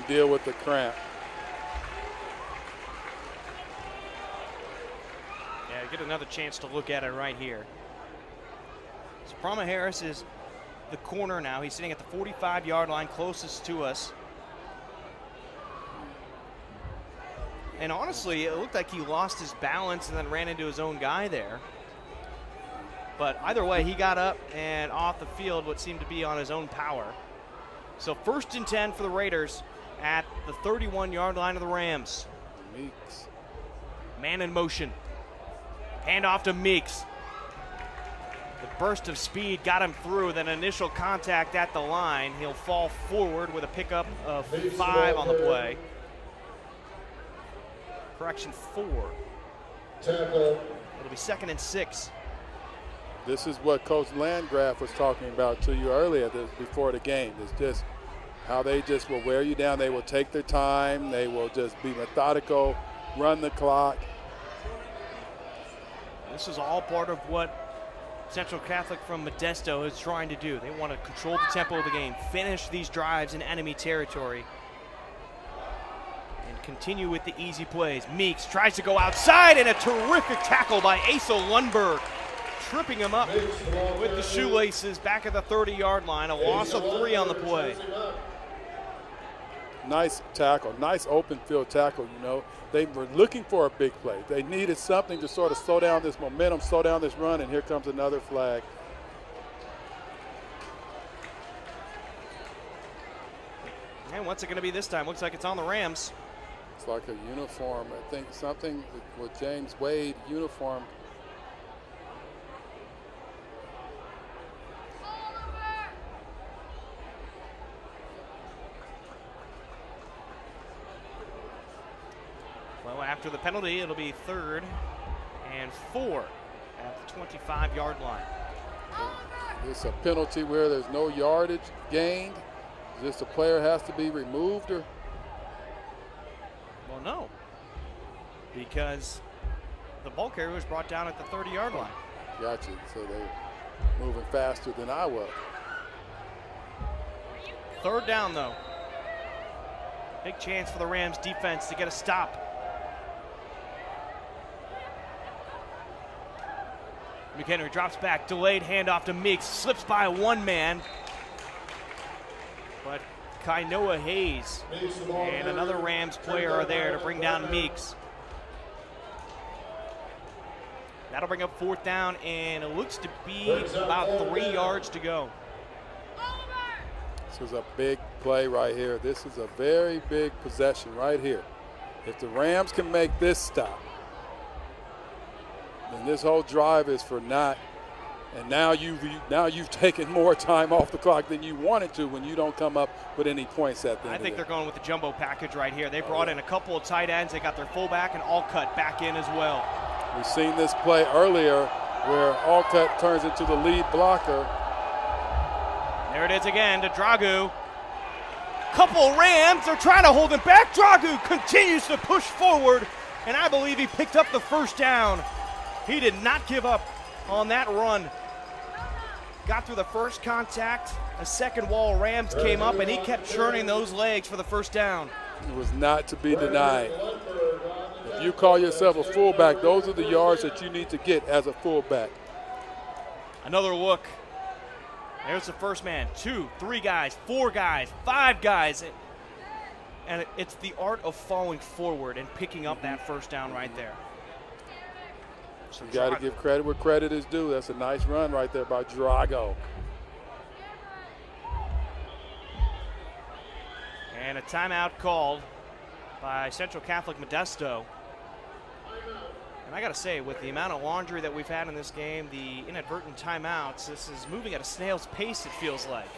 Speaker 4: deal with the cramp.
Speaker 3: Yeah, get another chance to look at it right here. So Prama Harris is the corner now. He's sitting at the 45-yard line, closest to us. And honestly, it looked like he lost his balance and then ran into his own guy there. But either way, he got up and off the field what seemed to be on his own power. So 1st and 10 for the Raiders at the 31-yard line of the Rams.
Speaker 4: Meeks.
Speaker 3: Man in motion. Hand off to Meeks. The burst of speed got him through, then initial contact at the line. He'll fall forward with a pickup of 5 on the play. Correction, 4.
Speaker 1: Tackle.
Speaker 3: It'll be 2nd and 6.
Speaker 4: This is what Coach Landgraf was talking about to you earlier before the game. It's just how they just will wear you down. They will take their time. They will just be methodical, run the clock.
Speaker 3: This is all part of what Central Catholic from Modesto is trying to do. They want to control the tempo of the game, finish these drives in enemy territory, and continue with the easy plays. Meeks tries to go outside, and a terrific tackle by Asa Lundberg, tripping him up with the shoelaces back at the 30-yard line. A loss of 3 on the play.
Speaker 4: Nice tackle, nice open field tackle, you know. They were looking for a big play. They needed something to sort of slow down this momentum, slow down this run, and here comes another flag.
Speaker 3: And what's it going to be this time? Looks like it's on the Rams.
Speaker 4: It's like a uniform. I think something with James Wade uniform.
Speaker 3: Well, after the penalty, it'll be 3rd and 4 at the 25-yard line.
Speaker 4: It's a penalty where there's no yardage gained. Just the player has to be removed, or?
Speaker 3: Well, no. because the ball carrier was brought down at the 30-yard line.
Speaker 4: Gotcha. So they're moving faster than I was.
Speaker 3: Third down, though. Big chance for the Rams defense to get a stop. McHenry drops back, delayed handoff to Meeks, slips by one man. But Kainoa Hayes and another Rams player are there to bring down Meeks. That'll bring up fourth down, and it looks to be about 3 yards to go.
Speaker 4: This is a big play right here. This is a very big possession right here. If the Rams can make this stop, then this whole drive is for naught. And now you've taken more time off the clock than you wanted to when you don't come up with any points at the end.
Speaker 3: I think they're going with the jumbo package right here. They brought in a couple of tight ends. They got their fullback and Allcut back in as well.
Speaker 4: We've seen this play earlier where Allcut turns into the lead blocker.
Speaker 3: There it is again to Dragu. Couple Rams, they're trying to hold him back. Dragu continues to push forward, and I believe he picked up the first down. He did not give up on that run. Got through the first contact. A second wall, Rams came up, and he kept churning those legs for the first down.
Speaker 4: It was not to be denied. If you call yourself a fullback, those are the yards that you need to get as a fullback.
Speaker 3: Another look. There's the first man. 2, 3 guys, 4 guys, 5 guys. And it's the art of falling forward and picking up that first down right there. So
Speaker 4: you got to give credit where credit is due. That's a nice run right there by Drago.
Speaker 3: And a timeout called by Central Catholic Modesto. And I got to say, with the amount of laundry that we've had in this game, the inadvertent timeouts, this is moving at a snail's pace, it feels like,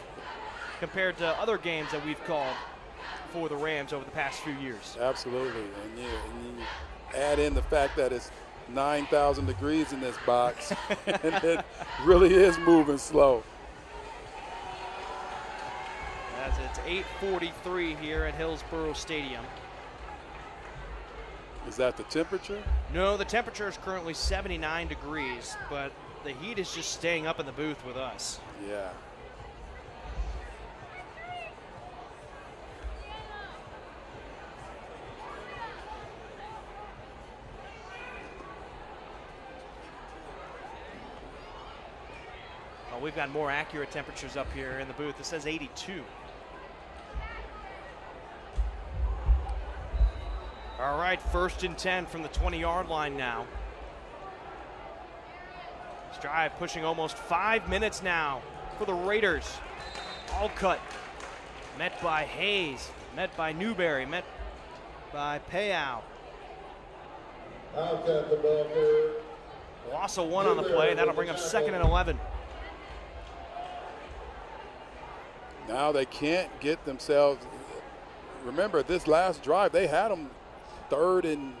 Speaker 3: compared to other games that we've called for the Rams over the past few years.
Speaker 4: Absolutely. And you add in the fact that it's 9,000 degrees in this box, and it really is moving slow.
Speaker 3: As it's 8:43 here at Hillsboro Stadium.
Speaker 4: Is that the temperature?
Speaker 3: No, the temperature is currently 79 degrees, but the heat is just staying up in the booth with us.
Speaker 4: Yeah.
Speaker 3: Well, we've got more accurate temperatures up here in the booth. It says 82. All right, 1st and 10 from the 20-yard line now. This drive pushing almost 5 minutes now for the Raiders. Allcut met by Hayes, met by Newberry, met by Payau.
Speaker 1: Allcut the blocker.
Speaker 3: Loss of 1 on the play. That'll bring up 2nd and 11.
Speaker 4: Now they can't get themselves. Remember, this last drive, they had them 3rd and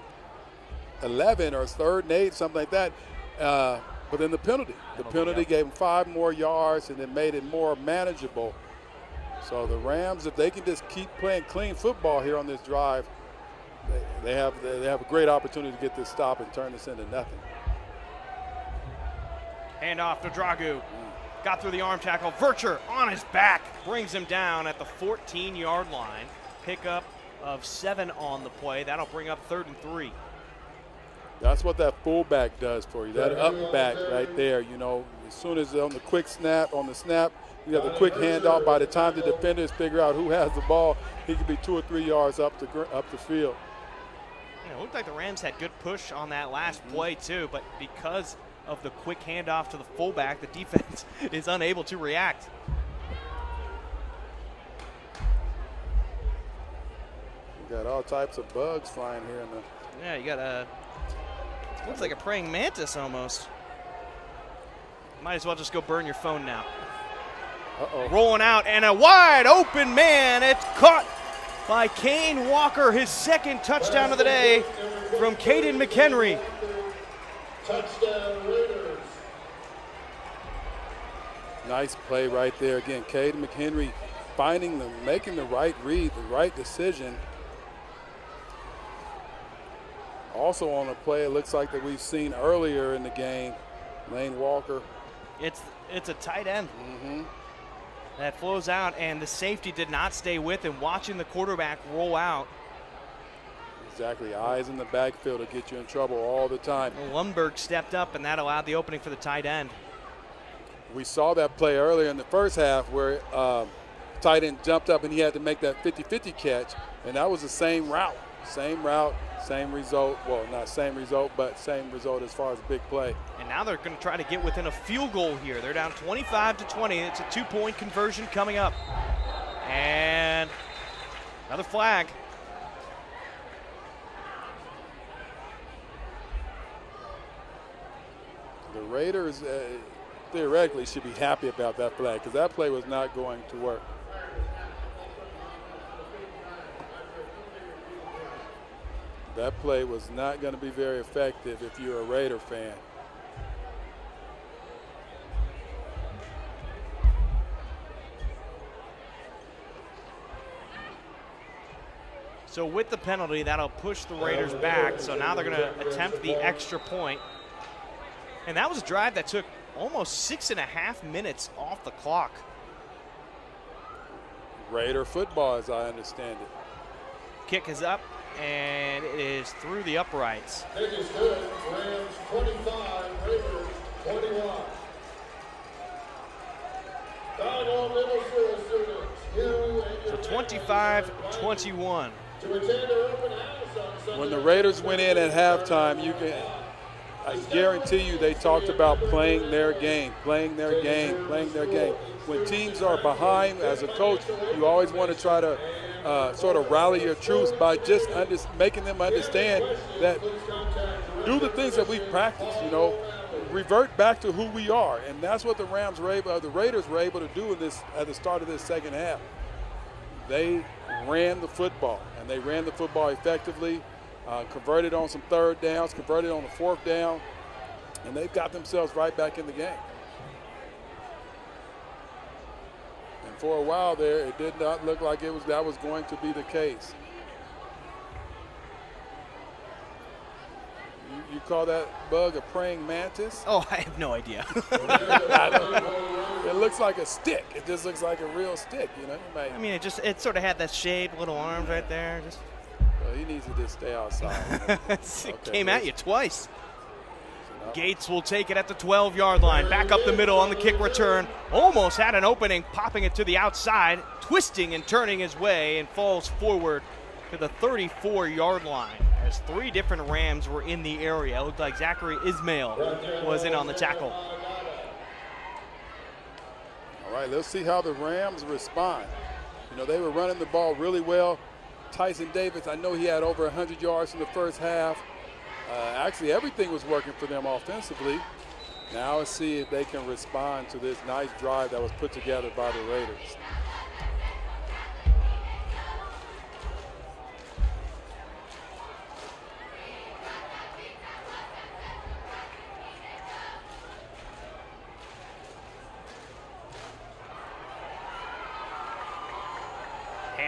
Speaker 4: 11 or 3rd and 8, something like that. But then the penalty gave them 5 more yards, and it made it more manageable. So the Rams, if they can just keep playing clean football here on this drive, they have a great opportunity to get this stop and turn this into nothing.
Speaker 3: Hand off to Dragu. Got through the arm tackle. Vercher on his back brings him down at the 14-yard line. Pickup of 7 on the play. That'll bring up 3rd and 3.
Speaker 4: That's what that fullback does for you. That up back right there, you know, as soon as on the snap, you have the quick handoff. By the time the defenders figure out who has the ball, he could be 2 or 3 yards up the field.
Speaker 3: Yeah, it looked like the Rams had good push on that last play too, but because of the quick handoff to the fullback, the defense is unable to react.
Speaker 4: You got all types of bugs flying here in the.
Speaker 3: Yeah, you got looks like a praying mantis almost. Might as well just go burn your phone now.
Speaker 4: Uh-oh.
Speaker 3: Rolling out, and a wide open man. It's caught by Kane Walker, his 2nd touchdown of the day from Caden McHenry.
Speaker 1: Touchdown Raiders.
Speaker 4: Nice play right there. Again, Caden McHenry making the right read, the right decision. Also on a play, it looks like that we've seen earlier in the game, Lane Walker.
Speaker 3: It's a tight end that flows out, and the safety did not stay with him, watching the quarterback roll out.
Speaker 4: Exactly, eyes in the backfield to get you in trouble all the time.
Speaker 3: Lundberg stepped up, and that allowed the opening for the tight end.
Speaker 4: We saw that play earlier in the first half where tight end jumped up and he had to make that 50-50 catch, and that was the same route, same result. Well, not same result, but same result as far as big play.
Speaker 3: And now they're going to try to get within a field goal here. They're down 25-20. It's a 2-point conversion coming up. And another flag.
Speaker 4: The Raiders theoretically should be happy about that flag because that play was not going to work. That play was not going to be very effective if you're a Raider fan.
Speaker 3: So with the penalty, that'll push the Raiders back. So now they're going to attempt the extra point. And that was a drive that took almost 6.5 minutes off the clock.
Speaker 4: Raider football, as I understand it.
Speaker 3: Kick is up, and it is through the uprights.
Speaker 1: Kick is good. Rams 25, Raiders 21. Time on middle school students. You and your
Speaker 3: So 25-21.
Speaker 1: to attend their open house on Sunday.
Speaker 4: When the Raiders went in at halftime, I guarantee you they talked about playing their game. When teams are behind, as a coach, you always want to try to sort of rally your troops by just making them understand that do the things that we've practiced, revert back to who we are. And that's what the Raiders were able to do at the start of this second half. They ran the football, and they ran the football effectively. Converted on some third downs, converted on the fourth down, and they've got themselves right back in the game. And for a while there, it did not look like that was going to be the case. You call that bug a praying mantis?
Speaker 3: Oh, I have no idea.
Speaker 4: It looks like a stick. It just looks like a real stick,
Speaker 3: I mean, it sort of had that shaped little arms right there.
Speaker 4: Well, he needs to just stay outside.
Speaker 3: It came at you twice. Gates will take it at the 12-yard line. Back up the middle on the kick return. Almost had an opening, popping it to the outside, twisting and turning his way, and falls forward to the 34-yard line. As 3 different Rams were in the area. It looked like Zachary Ismail was in on the tackle.
Speaker 4: All right, let's see how the Rams respond. They were running the ball really well. Tyson Davis, I know he had over 100 yards in the first half. Actually, everything was working for them offensively. Now let's see if they can respond to this nice drive that was put together by the Raiders.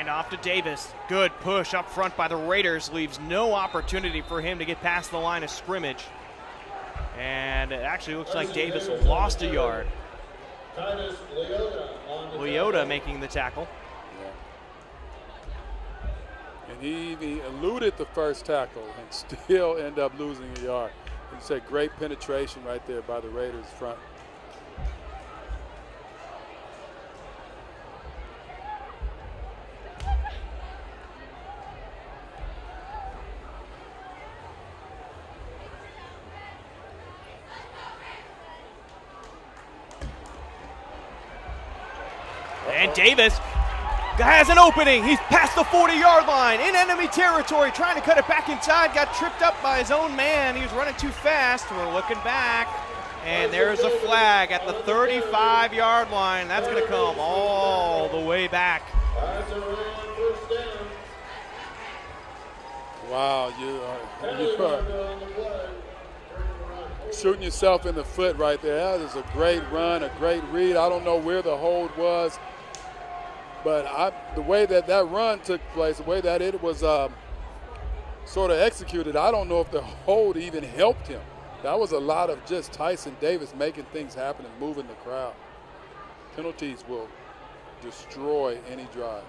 Speaker 3: Off to Davis. Good push up front by the Raiders. Leaves no opportunity for him to get past the line of scrimmage. And it actually looks like Davis lost a yard. Leota making the tackle.
Speaker 4: Yeah. And he eluded the first tackle and still ended up losing a yard. It's a great penetration right there by the Raiders front.
Speaker 3: And Davis has an opening. He's past the 40-yard line in enemy territory, trying to cut it back inside. Got tripped up by his own man. He was running too fast. We're looking back, and there's a flag at the 35-yard line. That's going to come all the way back.
Speaker 4: Wow, you are shooting yourself in the foot right there. That is a great run, a great read. I don't know where the hold was. But the way that run took place, the way that it was sort of executed. I don't know if the hold even helped him. That was a lot of just Tyson Davis making things happen and moving the crowd. Penalties will destroy any drive.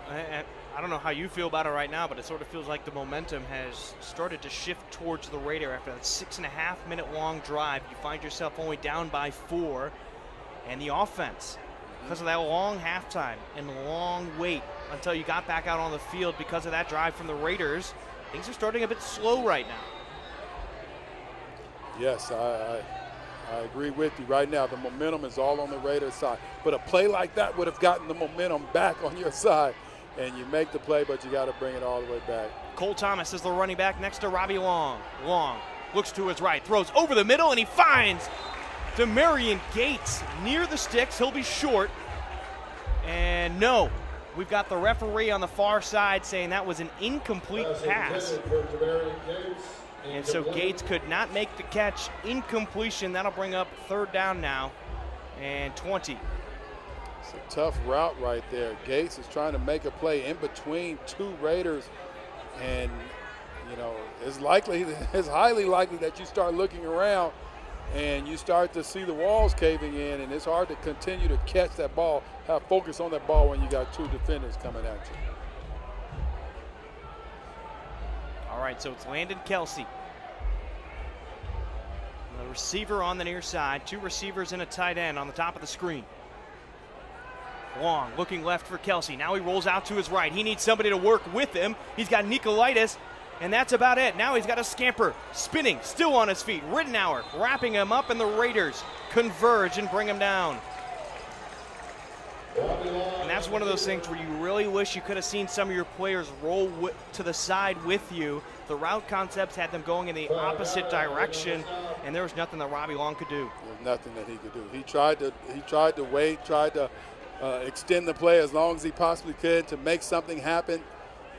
Speaker 3: I don't know how you feel about it right now, but it sort of feels like the momentum has started to shift towards the Raider. After that 6.5-minute long drive, you find yourself only down by 4, and the offense, because of that long halftime and long wait until you got back out on the field because of that drive from the Raiders, things are starting a bit slow right now.
Speaker 4: Yes, I agree with you. Right now, the momentum is all on the Raiders' side. But a play like that would have gotten the momentum back on your side. And you make the play, but you got to bring it all the way back.
Speaker 3: Cole Thomas is the running back next to Robbie Long. Long looks to his right, throws over the middle, and he finds Demarion Gates near the sticks. He'll be short. And no, we've got the referee on the far side saying that was an incomplete pass. And so Gates could not make the catch. Incompletion. That'll bring up 3rd down now and 20.
Speaker 4: It's a tough route right there. Gates is trying to make a play in between 2 Raiders. And, you know, it's highly likely that you start looking around and you start to see the walls caving in, and it's hard to continue to catch that ball, have focus on that ball when you got 2 defenders coming at you.
Speaker 3: All right, so it's Landon Kelsey. The receiver on the near side, 2 receivers and a tight end on the top of the screen. Long looking left for Kelsey. Now he rolls out to his right. He needs somebody to work with him. He's got Nicolaitis, and that's about it. Now he's got a scamper, spinning, still on his feet. Rittenauer wrapping him up, and the Raiders converge and bring him down. And that's one of those things where you really wish you could have seen some of your players roll to the side with you. The route concepts had them going in the opposite direction, and there was nothing that Robbie Long could do.
Speaker 4: There was nothing that he could do. He tried to wait, tried to extend the play as long as he possibly could to make something happen,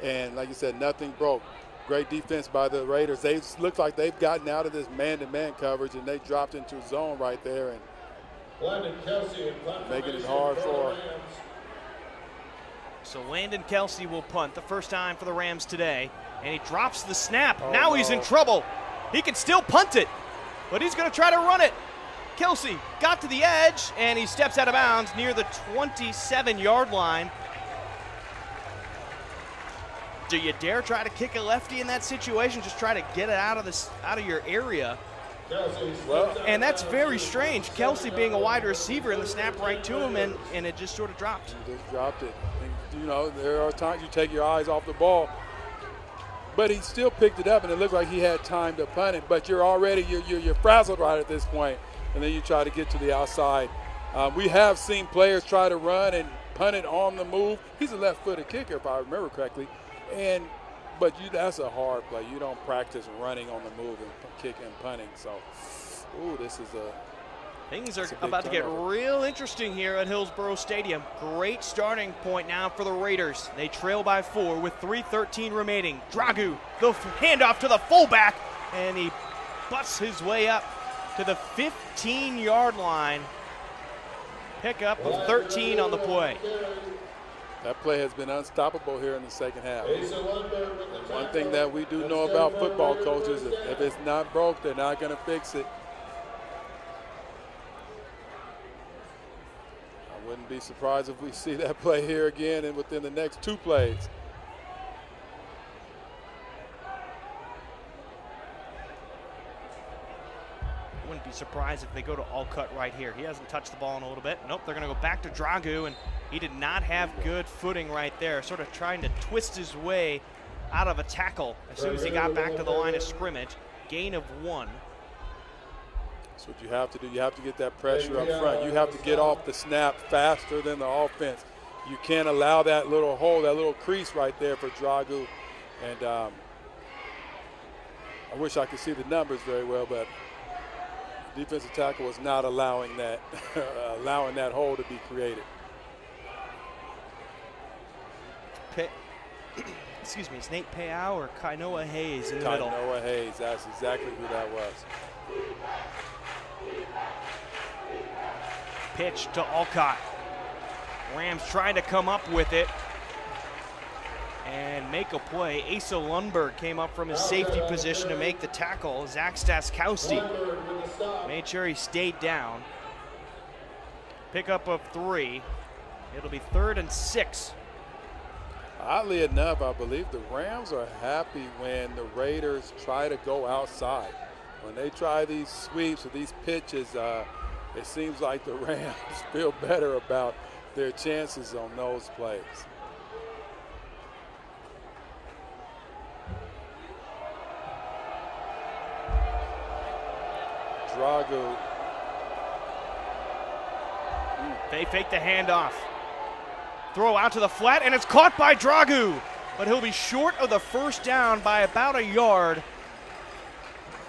Speaker 4: and like you said, nothing broke. Great defense by the Raiders. They look like they've gotten out of this man-to-man coverage, and they dropped into a zone right there and making it hard for him.
Speaker 3: So Landon Kelsey will punt, the first time for the Rams today, and he drops the snap. Now he's in trouble. He can still punt it, but he's going to try to run it. Kelsey got to the edge, and he steps out of bounds near the 27-yard line. Do you dare try to kick a lefty in that situation? Just try to get it out of your area. And that's very strange. Kelsey being a wide receiver and the snap right to him, and it just sort of dropped.
Speaker 4: He just dropped it. And, you know, there are times you take your eyes off the ball, but he still picked it up, and it looked like he had time to punt it. But you're frazzled right at this point, and then you try to get to the outside. We have seen players try to run and punt it on the move. He's a left-footed kicker, if I remember correctly, but that's a hard play. You don't practice running on the move and kicking and punting. So,
Speaker 3: things are about to get real interesting here at Hillsboro Stadium. Great starting point now for the Raiders. They trail by 4 with 3:13 remaining. Dragu, the handoff to the fullback, and he busts his way up to the 15-yard line. Pick up of 13 on the play.
Speaker 4: That play has been unstoppable here in the second half. One thing that we do know about football coaches is if it's not broke, they're not going to fix it. I wouldn't be surprised if we see that play here again and within the next 2 plays.
Speaker 3: Wouldn't be surprised if they go to all cut right here. He hasn't touched the ball in a little bit. Nope, they're going to go back to Dragu, and he did not have good footing right there, sort of trying to twist his way out of a tackle as soon as he got back to the line of scrimmage. Gain of 1.
Speaker 4: That's what you have to do. You have to get that pressure up front. You have to get off the snap faster than the offense. You can't allow that little hole, that little crease right there for Dragu. And I wish I could see the numbers very well, but defensive tackle was not allowing that hole to be created.
Speaker 3: Excuse me, it's Nate Payau or Kainoa Hayes in the middle?
Speaker 4: Kainoa Hayes, that's exactly who that was.
Speaker 3: Pitch to Alcott. Rams trying to come up with it. and make a play. Asa Lundberg came up from his safety position to make the tackle. Zach Staskowski made sure he stayed down. Pickup of 3. It'll be 3rd and 6.
Speaker 4: Oddly enough, I believe the Rams are happy when the Raiders try to go outside. When they try these sweeps or these pitches, it seems like the Rams feel better about their chances on those plays. Drago.
Speaker 3: They fake the handoff. Throw out to the flat, and it's caught by Dragu. But he'll be short of the first down by about a yard.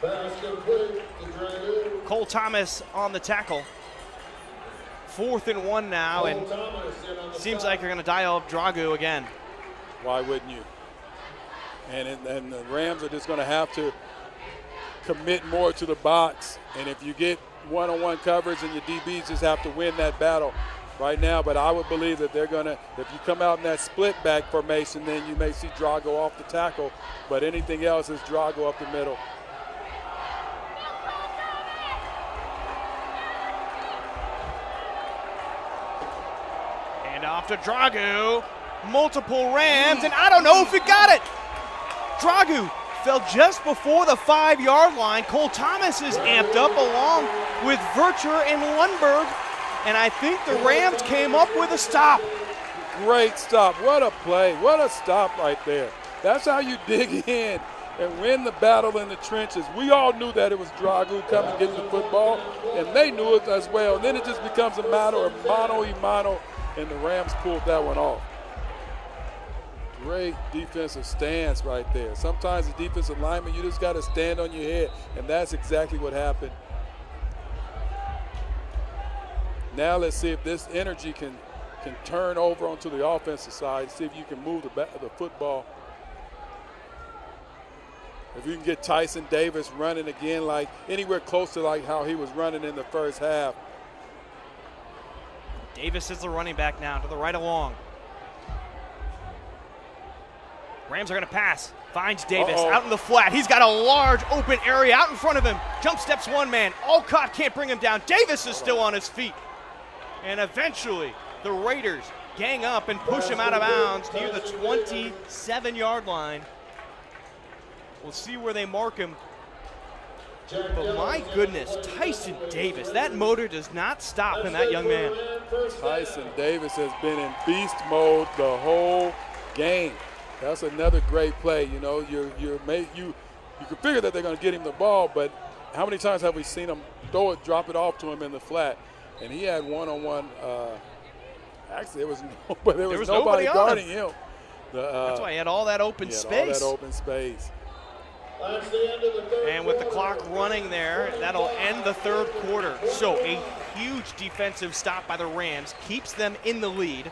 Speaker 1: Pass complete to Dragu.
Speaker 3: Cole Thomas on the tackle. 4th and 1 now, and seems like you're going to dial up Dragu again.
Speaker 4: Why wouldn't you? And the Rams are just going to have to commit more to the box. And if you get one-on-one coverage and your DBs just have to win that battle right now. But I would believe that they're going to, if you come out in that split back formation, then you may see Drago off the tackle. But anything else is Drago up the middle.
Speaker 3: And off to Dragu. Multiple Rams, and I don't know if he got it. Dragu fell just before the 5-yard line. Cole Thomas is amped up along with Vercher and Lundberg, and I think the Rams came up with a stop.
Speaker 4: Great stop. What a play. What a stop right there. That's how you dig in and win the battle in the trenches. We all knew that it was Dragu coming getting the football, and they knew it as well. And then it just becomes a matter of mano-a-mano, and the Rams pulled that one off. Great defensive stance right there. Sometimes the defensive lineman, you just got to stand on your head, and that's exactly what happened. Now let's see if this energy can turn over onto the offensive side, see if you can move the football. If you can get Tyson Davis running again like anywhere close to like how he was running in the first half.
Speaker 3: Davis is the running back now to the right along. Rams are going to pass. Finds Davis out in the flat. He's got a large open area out in front of him. Jump steps one man. Alcott can't bring him down. Davis is still on his feet. And eventually the Raiders gang up and push him out of bounds near the 27-yard line. We'll see where they mark him. But my goodness, Tyson Davis, that motor does not stop in that young man.
Speaker 4: Tyson Davis has been in beast mode the whole game. That's another great play. You know, you can figure that they're going to get him the ball, but how many times have we seen him drop it off to him in the flat? And he had one-on-one. Actually, there was nobody guarding him.
Speaker 3: That's why he had all that open space.
Speaker 4: All that open space.
Speaker 3: And with the clock running there, that'll end the third quarter. So a huge defensive stop by the Rams keeps them in the lead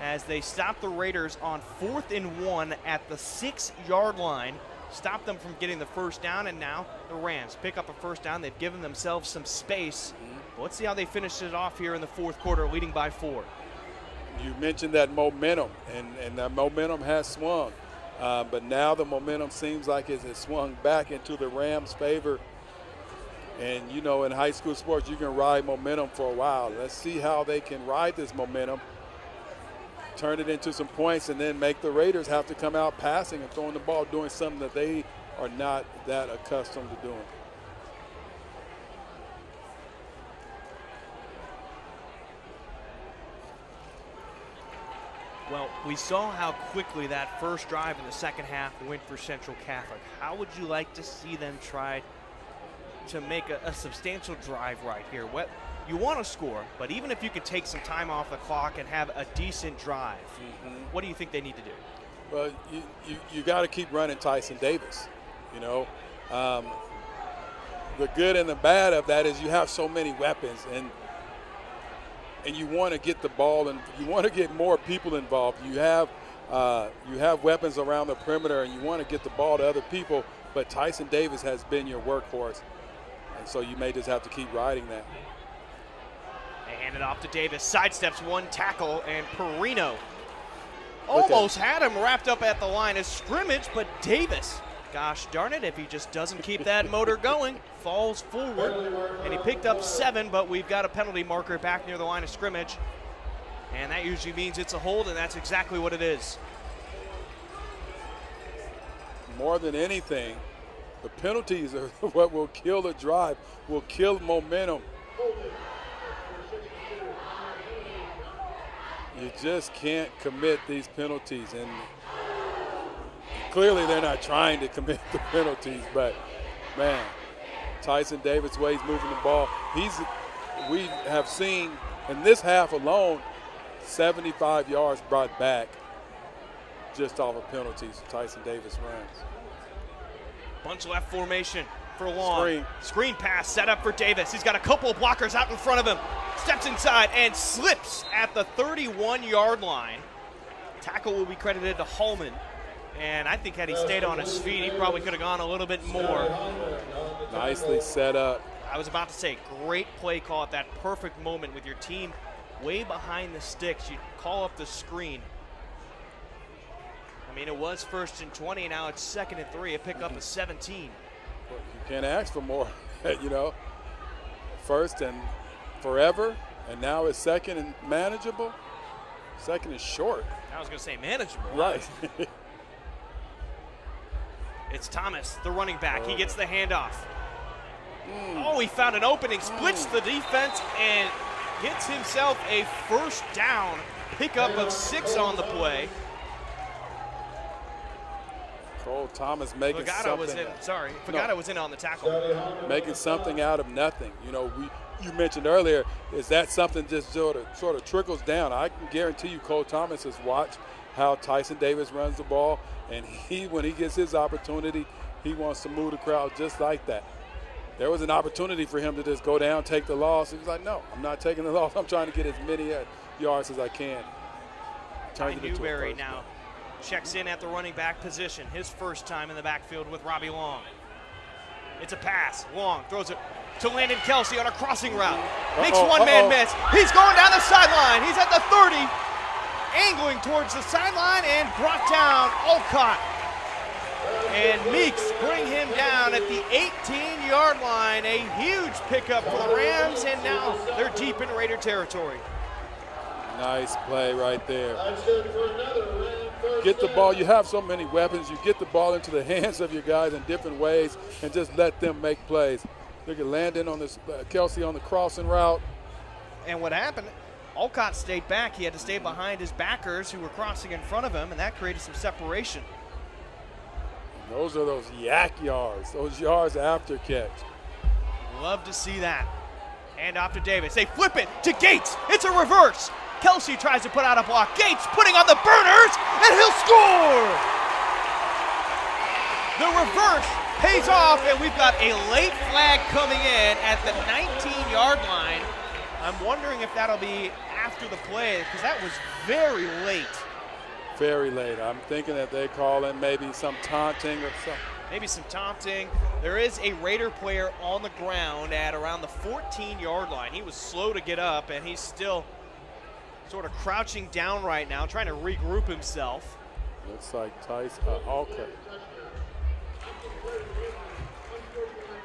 Speaker 3: as they stop the Raiders on 4th and 1 at the 6-yard line. Stop them from getting the first down, and now the Rams pick up a first down. They've given themselves some space. Let's see how they finish it off here in the fourth quarter, leading by 4.
Speaker 4: You mentioned that momentum, and that momentum has swung. But now the momentum seems like it has swung back into the Rams' favor. And, you know, in high school sports, you can ride momentum for a while. Let's see how they can ride this momentum, turn it into some points, and then make the Raiders have to come out passing and throwing the ball, doing something that they are not that accustomed to doing.
Speaker 3: Well, we saw how quickly that first drive in the second half went for Central Catholic. How would you like to see them try to make a substantial drive right here? What you want to score, but even if you could take some time off the clock and have a decent drive, what do you think they need to do?
Speaker 4: Well, you got to keep running Tyson Davis. You know, the good and the bad of that is you have so many weapons, and you want to get the ball, and you want to get more people involved. You have weapons around the perimeter, and you want to get the ball to other people. But Tyson Davis has been your workhorse, and so you may just have to keep riding that.
Speaker 3: They hand it off to Davis, sidesteps one tackle, and Perino Almost had him wrapped up at the line of scrimmage, but Davis, gosh darn it, if he just doesn't keep that motor going, falls forward. And he picked up 7, but we've got a penalty marker back near the line of scrimmage. And that usually means it's a hold, and that's exactly what it is.
Speaker 4: More than anything, the penalties are what will kill the drive, will kill momentum. You just can't commit these penalties, and clearly they're not trying to commit the penalties, but man, Tyson Davis, way he's moving the ball. We have seen in this half alone 75 yards brought back just off of penalties Tyson Davis runs.
Speaker 3: Bunch left formation for Long. Screen pass set up for Davis. He's got a couple of blockers out in front of him. Steps inside and slips at the 31-yard line. Tackle will be credited to Hallman. And I think had he stayed on his feet, he probably could have gone a little bit more.
Speaker 4: Nicely set up.
Speaker 3: I was about to say, great play call at that perfect moment with your team way behind the sticks. You call up the screen. I mean, it was 1st and 20, now it's 2nd and 3, a pickup of 17.
Speaker 4: Well, you can't ask for more, you know. 1st and forever, and now it's 2nd and manageable. 2nd is short.
Speaker 3: I was going to say manageable.
Speaker 4: Right.
Speaker 3: It's Thomas, the running back. He gets the handoff. Oh, he found an opening, splits the defense, and gets himself a 1st down. Pickup of 6 on the play.
Speaker 4: Cole Thomas making
Speaker 3: Fagata
Speaker 4: something.
Speaker 3: was in on the tackle.
Speaker 4: Making something out of nothing. You know, you mentioned earlier, is that something just sort of trickles down? I can guarantee you Cole Thomas has watched how Tyson Davis runs the ball, and when he gets his opportunity, he wants to move the crowd just like that. There was an opportunity for him to just go down, take the loss. He was like, no, I'm not taking the loss. I'm trying to get as many yards as I can.
Speaker 3: Ty Newberry now checks in at the running back position. His 1st time in the backfield with Robbie Long. It's a pass. Long throws it to Landon Kelsey on a crossing route. Makes one-man miss. He's going down the sideline. He's at the 30, angling towards the sideline and brought down Alcott. And Meeks bring him down at the 18-yard line. A huge pickup for the Rams, and now they're deep in Raider territory.
Speaker 4: Nice play right there. Get the ball. You have so many weapons. You get the ball into the hands of your guys in different ways and just let them make plays. Look at Landon on this, Kelsey on the crossing route.
Speaker 3: And what happened, Alcott stayed back. He had to stay behind his backers who were crossing in front of him, and that created some separation.
Speaker 4: Those are those yak yards, those yards after catch.
Speaker 3: Love to see that. Hand off to Davis. They flip it to Gates. It's a reverse. Kelsey tries to put out a block. Gates putting on the burners, and he'll score! The reverse pays off, and we've got a late flag coming in at the 19-yard line. I'm wondering if that'll be after the play, because that was very late.
Speaker 4: Very late. I'm thinking that they call in maybe some taunting or something.
Speaker 3: Maybe some taunting. There is a Raider player on the ground at around the 14-yard line. He was slow to get up, and he's still sort of crouching down right now, trying to regroup himself.
Speaker 4: Looks like Tyson Alcott.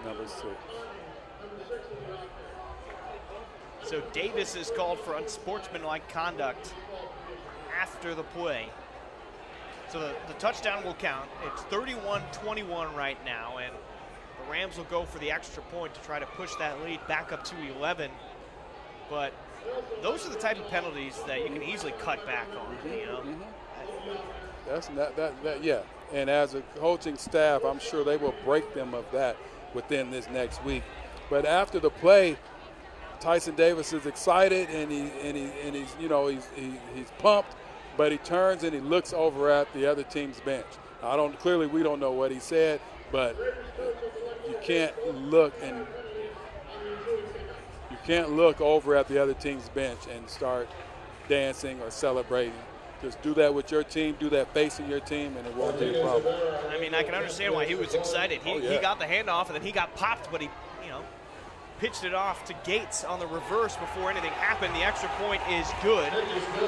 Speaker 4: Number 6.
Speaker 3: So Davis is called for unsportsmanlike conduct after the play. So the touchdown will count. It's 31-21 right now, and the Rams will go for the extra point to try to push that lead back up to 11. But those are the type of penalties that you can easily cut back on, you know?
Speaker 4: That's not that yeah. And as a coaching staff, I'm sure they will break them of that within this next week. But after the play, Tyson Davis is excited and he's pumped, but he turns and he looks over at the other team's bench. Clearly we don't know what he said, but you can't look over at the other team's bench and start dancing or celebrating. Just do that with your team, do that facing your team, and it won't be a problem.
Speaker 3: I mean, I can understand why he was excited. He got the handoff, and then he got popped, but he pitched it off to Gates on the reverse before anything happened. The extra point is good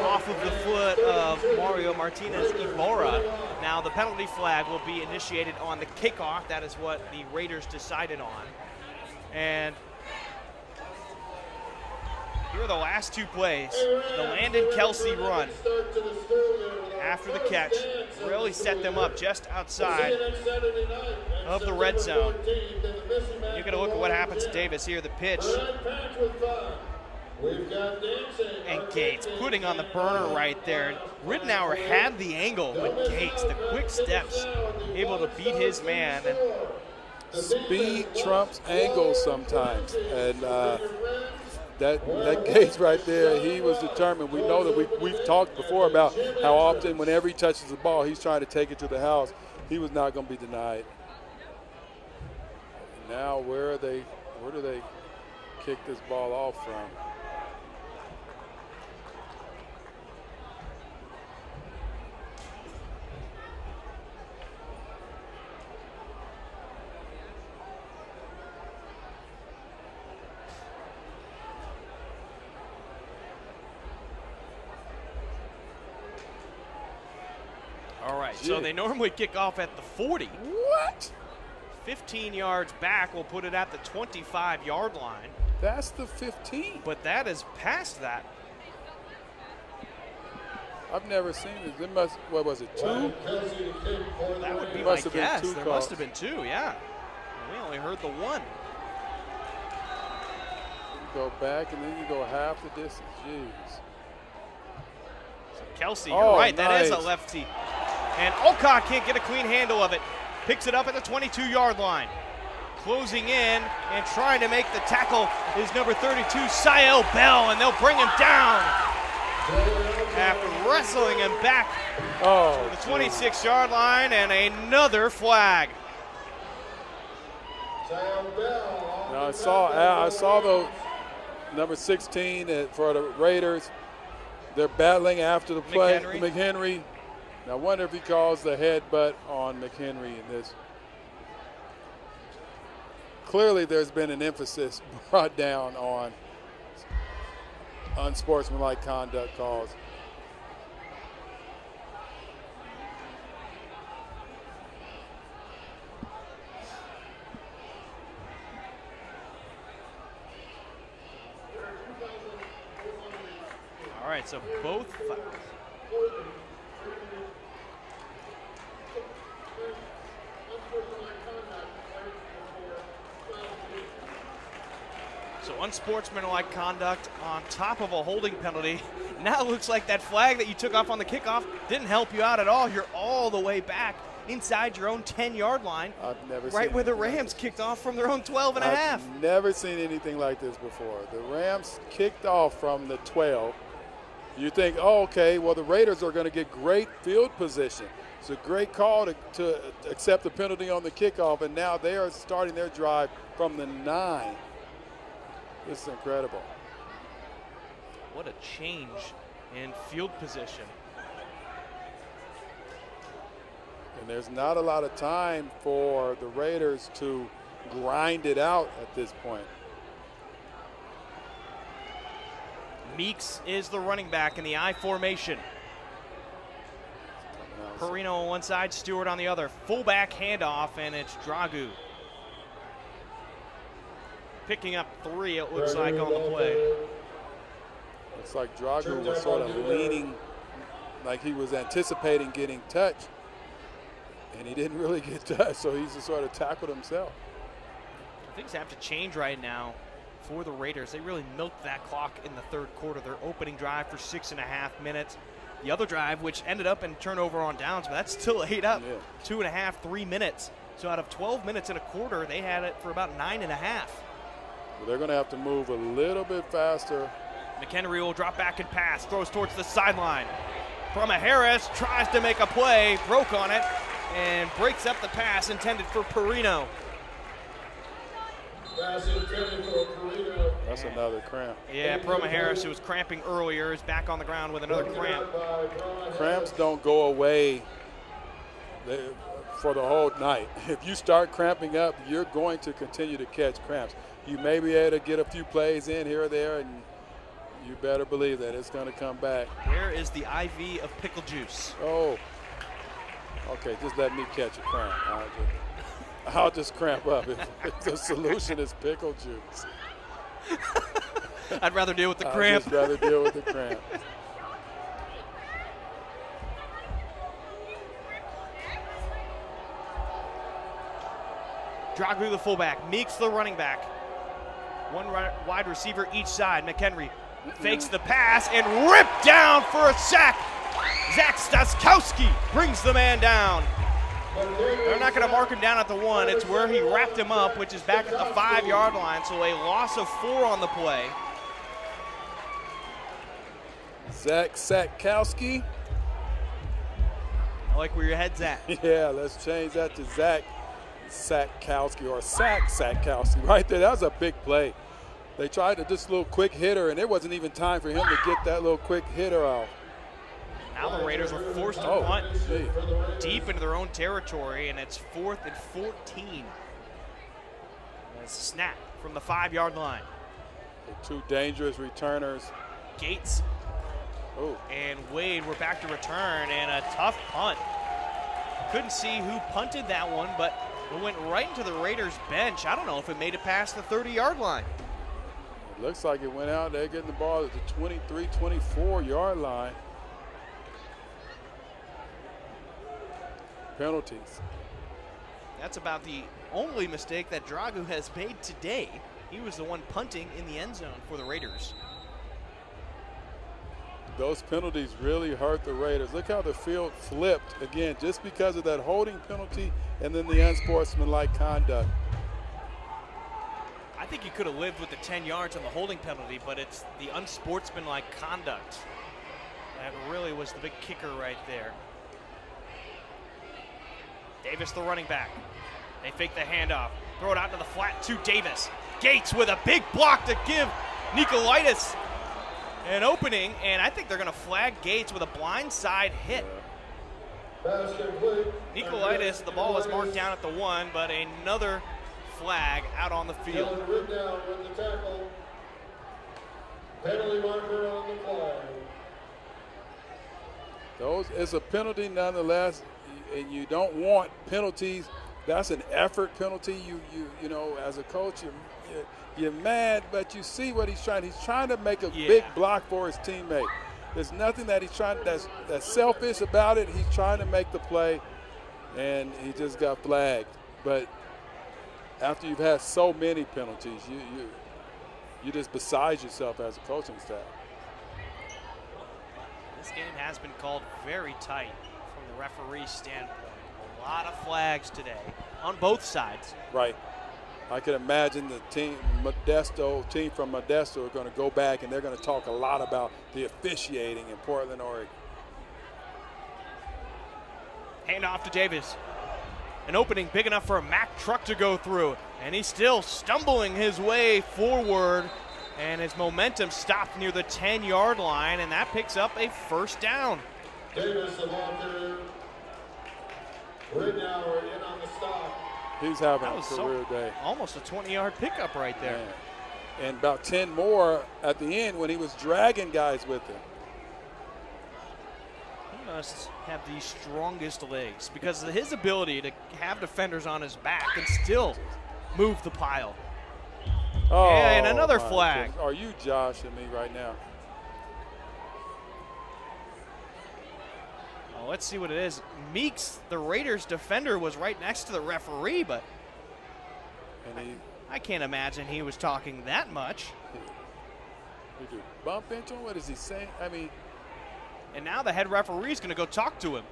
Speaker 3: off of the foot of Mario Martinez Ibarra. Now the penalty flag will be initiated on the kickoff. That is what the Raiders decided on. And here are the last two plays. The Landon Kelsey run after the catch really set them up just outside of the red zone. You're going to look at what happens to Davis here. The pitch. And Gates putting on the burner right there. Ridenour had the angle, but Gates, the quick steps, able to beat his man. And
Speaker 4: speed trumps angle sometimes. And that Gates right there, he was determined. We know that we've talked before about how often whenever he touches the ball, he's trying to take it to the house. He was not going to be denied. Now where do they kick this ball off from?
Speaker 3: all right, so they normally kick off at the 40.
Speaker 4: What?
Speaker 3: 15 yards back will put it at the 25-yard line.
Speaker 4: That's the 15.
Speaker 3: But that is past that.
Speaker 4: I've never seen this. It must, what was it, 2?
Speaker 3: That would be my guess. There must have been 2, yeah. We only heard the 1.
Speaker 4: You go back and then you go half the distance. Jeez.
Speaker 3: So Kelsey, you're right. Nice. That is a lefty. And Alcott can't get a clean handle of it. Picks it up at the 22-yard line. Closing in and trying to make the tackle is number 32, Sael Bell, and they'll bring him down after wrestling him back to the 26-yard line, and another flag.
Speaker 4: Now I saw the number 16 for the Raiders. They're battling after the play. McHenry. Now I wonder if he calls the headbutt on McHenry in this. Clearly there's been an emphasis brought down on unsportsmanlike conduct calls.
Speaker 3: All right, so both fouls. So unsportsmanlike conduct on top of a holding penalty. Now it looks like that flag that you took off on the kickoff didn't help you out at all. You're all the way back inside your own 10-yard line.
Speaker 4: I've never seen
Speaker 3: right where the Rams kicked off from their own 12 and a half.
Speaker 4: I've never seen anything like this before. The Rams kicked off from the 12. You think, oh, okay, well, the Raiders are going to get great field position. It's a great call to accept the penalty on the kickoff, and now they are starting their drive from the 9. This is incredible.
Speaker 3: What a change in field position.
Speaker 4: And there's not a lot of time for the Raiders to grind it out at this point.
Speaker 3: Meeks is the running back in the I formation. Perino on one side, Stewart on the other. Fullback handoff, and it's Dragu. Picking up 3, it looks like, on the play.
Speaker 4: Looks like Dragu was sort of leaning like he was anticipating getting touched, and he didn't really get touched, so he's just sort of tackled himself.
Speaker 3: Things have to change right now for the Raiders. They really milked that clock in the third quarter. Their opening drive for 6.5 minutes. The other drive, which ended up in turnover on downs, but that's still ate up 2.5, 3 minutes. So out of 12 minutes in a quarter, they had it for about 9.5.
Speaker 4: Well, they're going to have to move a little bit faster.
Speaker 3: McHenry will drop back and pass, throws towards the sideline. From a Harris, tries to make a play, broke on it, and breaks up the pass intended for Perino.
Speaker 4: That's another cramp.
Speaker 3: Yeah, Proma Harris, who was cramping earlier, is back on the ground with another cramp.
Speaker 4: Cramps don't go away. for the whole night. If you start cramping up, you're going to continue to catch cramps. You may be able to get a few plays in here or there, and you better believe that it's going to come back.
Speaker 3: Where is the IV of pickle juice?
Speaker 4: Oh, okay, just let me catch a cramp. I'll just cramp up if the solution is pickle juice.
Speaker 3: I'd rather deal with the cramp.
Speaker 4: I'd just rather deal with the cramp.
Speaker 3: Dragu the fullback, Meeks the running back. One wide receiver each side. McHenry fakes the pass and ripped down for a sack. Zach Staskowski brings the man down. They're not going to mark him down at the 1. It's where he wrapped him up, which is back at the 5-yard line, so a loss of 4 on the play.
Speaker 4: Zach Satkowski.
Speaker 3: I like where your head's at.
Speaker 4: Yeah, let's change that to Zach Satkowski or Satkowski right there. That was a big play. They tried to just a little quick hitter, and there wasn't even time for him to get that little quick hitter out.
Speaker 3: Now the Raiders are forced to punt deep into their own territory, and it's 4th and 14. A snap from the 5-yard line.
Speaker 4: The two dangerous returners.
Speaker 3: Gates and Wade were back to return, and a tough punt. Couldn't see who punted that one, but it went right into the Raiders bench. I don't know if it made it past the 30-yard line.
Speaker 4: It looks like it went out. They're getting the ball at the 23, 24-yard line. Penalties.
Speaker 3: That's about the only mistake that Dragu has made today. He was the one punting in the end zone for the Raiders.
Speaker 4: Those penalties really hurt the Raiders. Look how the field flipped, again, just because of that holding penalty and then the unsportsmanlike conduct.
Speaker 3: I think he could have lived with the 10 yards on the holding penalty, but it's the unsportsmanlike conduct that really was the big kicker right there. Davis, the running back. They fake the handoff, throw it out to the flat to Davis. Gates with a big block to give Nicolaitis an opening, and I think they're going to flag Gates with a blindside hit. Nicolaitis, the ball is marked down at the 1, but another flag out on the field.
Speaker 1: Penalty marker on the flag.
Speaker 4: Those is a penalty nonetheless, and you don't want penalties. That's an effort penalty. You know, as a coach, you're mad, but you see what he's trying. He's trying to make a big block for his teammate. There's nothing that he's trying that's selfish about it. He's trying to make the play, and he just got flagged. But after you've had so many penalties, you're just beside yourself as a coaching staff.
Speaker 3: This game has been called very tight from the referee standpoint. A lot of flags today on both sides.
Speaker 4: Right. I can imagine the team from Modesto are going to go back and they're going to talk a lot about the officiating in Portland, Oregon.
Speaker 3: Hand off to Davis. An opening big enough for a Mack truck to go through, and he's still stumbling his way forward, and his momentum stopped near the 10-yard line, and that picks up a first down.
Speaker 1: Davis, the ball carrier. Ridnour in on the stop.
Speaker 4: He's having a career day.
Speaker 3: Almost a 20-yard pickup right there.
Speaker 4: Man. And about 10 more at the end when he was dragging guys with him.
Speaker 3: He must have the strongest legs because of his ability to have defenders on his back and still move the pile.
Speaker 4: Oh,
Speaker 3: and another flag.
Speaker 4: Goodness. Are you joshing me right now?
Speaker 3: Well, let's see what it is. Meeks, the Raiders defender, was right next to the referee, but I can't imagine he was talking that much.
Speaker 4: Did you bump into him? What is he saying? I mean.
Speaker 3: And now the head referee is going to go talk to him.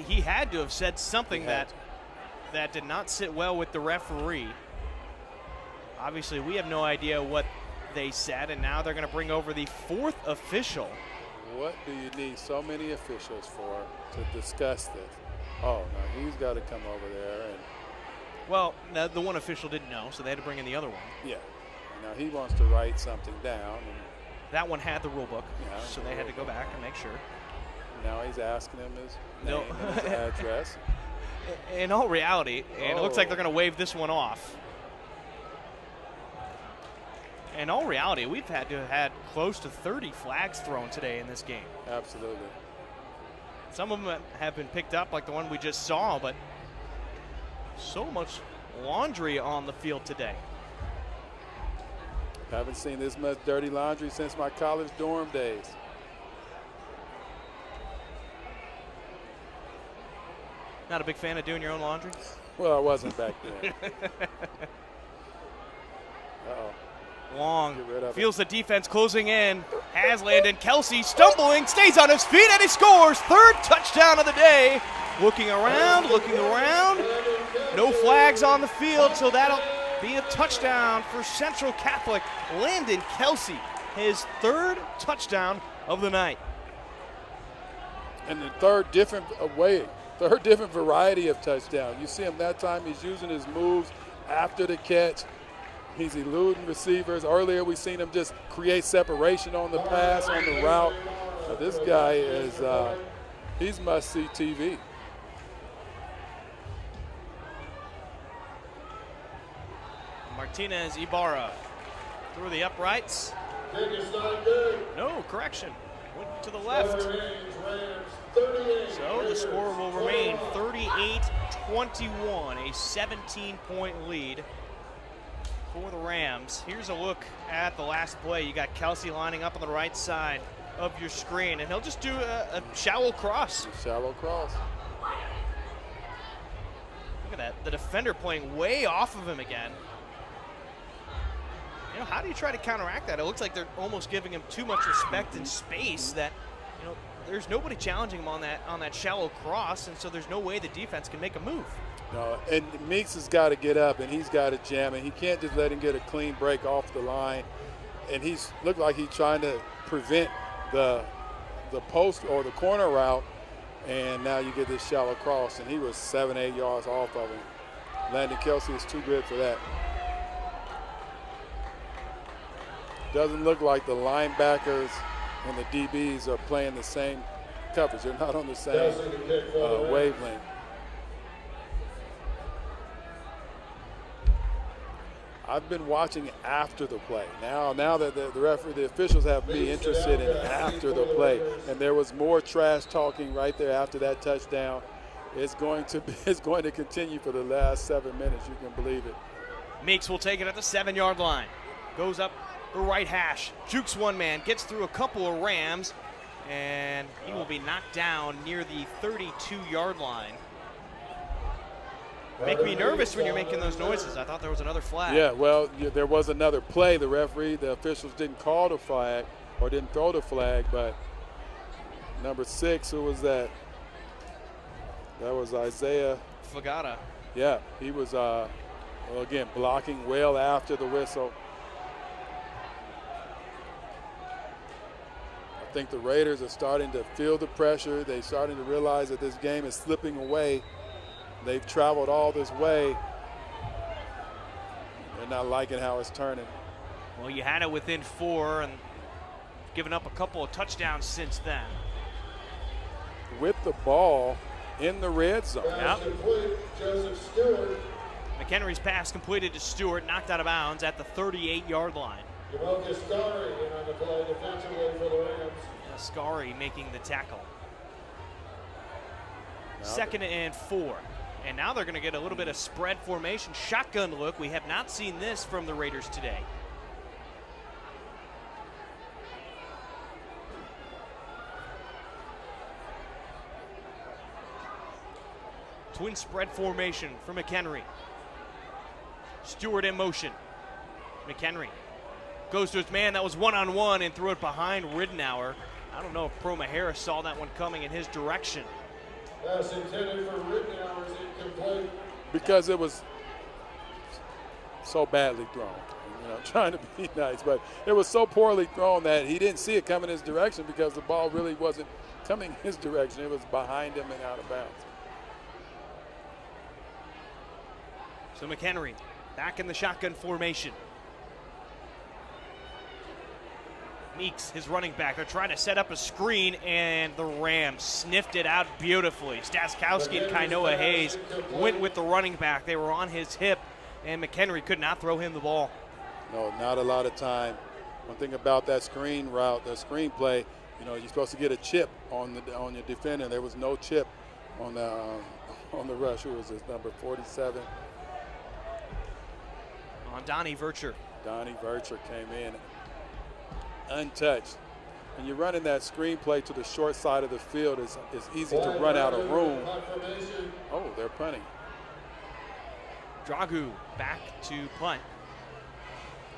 Speaker 3: He had to have said something that did not sit well with the referee. Obviously, we have no idea what they said, and now they're going to bring over the fourth official.
Speaker 4: What do you need so many officials for to discuss this? Oh, no, he's got to come over there. And
Speaker 3: well, the one official didn't know, so they had to bring in the other one.
Speaker 4: Yeah. Now he wants to write something down. And
Speaker 3: that one had the rule book,
Speaker 4: Yeah,
Speaker 3: so they had to go back and make sure.
Speaker 4: Now he's asking him his
Speaker 3: No.
Speaker 4: name and his address.
Speaker 3: In all reality, and it looks like they're going to wave this one off. In all reality, we've had to have had close to 30 flags thrown today in this game.
Speaker 4: Absolutely.
Speaker 3: Some of them have been picked up, like the one we just saw, but so much laundry on the field today.
Speaker 4: Haven't seen this much dirty laundry since my college dorm days.
Speaker 3: Not a big fan of doing your own laundry?
Speaker 4: Well, I wasn't back then. Uh-oh.
Speaker 3: Long,
Speaker 4: Get rid of
Speaker 3: feels the defense closing in, has Landon Kelsey stumbling, stays on his feet, and he scores. Third touchdown of the day. Looking around, no flags on the field, so that'll be a touchdown for Central Catholic. Landon Kelsey, his third touchdown of the night.
Speaker 4: And the third different variety of touchdown. You see him that time, he's using his moves after the catch. He's eluding receivers. Earlier we seen him just create separation on the pass, on the route. Now this guy is, he's must-see TV.
Speaker 3: Martinez Ibarra through the uprights.
Speaker 1: Kick is not good.
Speaker 3: No, correction. Went to the left.
Speaker 1: Score remains Rams 38.
Speaker 3: So the score will remain 38-21, a 17-point lead for the Rams. Here's a look at the last play. You got Kelsey lining up on the right side of your screen, and he'll just do a shallow cross.
Speaker 4: Shallow cross.
Speaker 3: Look at that. The defender playing way off of him again. You know, how do you try to counteract that? It looks like they're almost giving him too much respect and space that, you know, there's nobody challenging him on that shallow cross, and so there's no way the defense can make a move.
Speaker 4: No, and Meeks has got to get up and he's got to jam it. He can't just let him get a clean break off the line. And he's looked like he's trying to prevent the post or the corner route. And now you get this shallow cross, and he was 7-8 yards off of him. Landon Kelsey is too good for that. Doesn't look like the linebackers and the DBs are playing the same coverage. They're not on the same wavelength. I've been watching after the play. Now that the officials have me interested in after the play, and there was more trash talking right there after that touchdown. It's going to continue for the last 7 minutes. You can believe it.
Speaker 3: Meeks will take it at the 7-yard line. Goes up the right hash, jukes one man, gets through a couple of Rams, and he will be knocked down near the 32-yard line. Make me nervous when you're making those noises. I thought there was another flag.
Speaker 4: Yeah, well, there was another play. The officials didn't call the flag or didn't throw the flag, but number 6, who was that? That was Isaiah
Speaker 3: Flagata.
Speaker 4: Yeah, he was, again, blocking well after the whistle. I think the Raiders are starting to feel the pressure. They're starting to realize that this game is slipping away. They've traveled all this way. They're not liking how it's turning.
Speaker 3: Well, you had it within 4 and given up a couple of touchdowns since then.
Speaker 4: With the ball in the red zone.
Speaker 3: Yep.
Speaker 1: Joseph Stewart.
Speaker 3: McHenry's pass completed to Stewart, knocked out of bounds at the 38-yard line.
Speaker 1: Scary on the play defensively for the Rams.
Speaker 3: Scary making the tackle. 2nd and 4. And now they're going to get a little bit of spread formation, shotgun look. We have not seen this from the Raiders today. Twin spread formation for McHenry. Stewart in motion. McHenry goes to his man. That was one-on-one and threw it behind Ridenour. I don't know if Pro Mahara saw that one coming in his direction.
Speaker 1: Pass intended for Ridenour is incomplete.
Speaker 4: Because it was so badly thrown. You know, trying to be nice, but it was so poorly thrown that he didn't see it coming his direction because the ball really wasn't coming his direction. It was behind him and out of bounds.
Speaker 3: So McHenry back in the shotgun formation. Meeks, his running back, they're trying to set up a screen, and the Rams sniffed it out beautifully. Staskowski and Kainoa Hayes went with the running back. They were on his hip, and McHenry could not throw him the ball.
Speaker 4: No, not a lot of time. One thing about that screen route, that screen play, you know, you're supposed to get a chip on your defender. There was no chip on the rush. Who was this, number 47?
Speaker 3: On Donnie Vercher.
Speaker 4: Donnie Vercher came in untouched. When you're running that screen play to the short side of the field, it's easy to run out of room. Oh, they're punting.
Speaker 3: Dragu back to punt.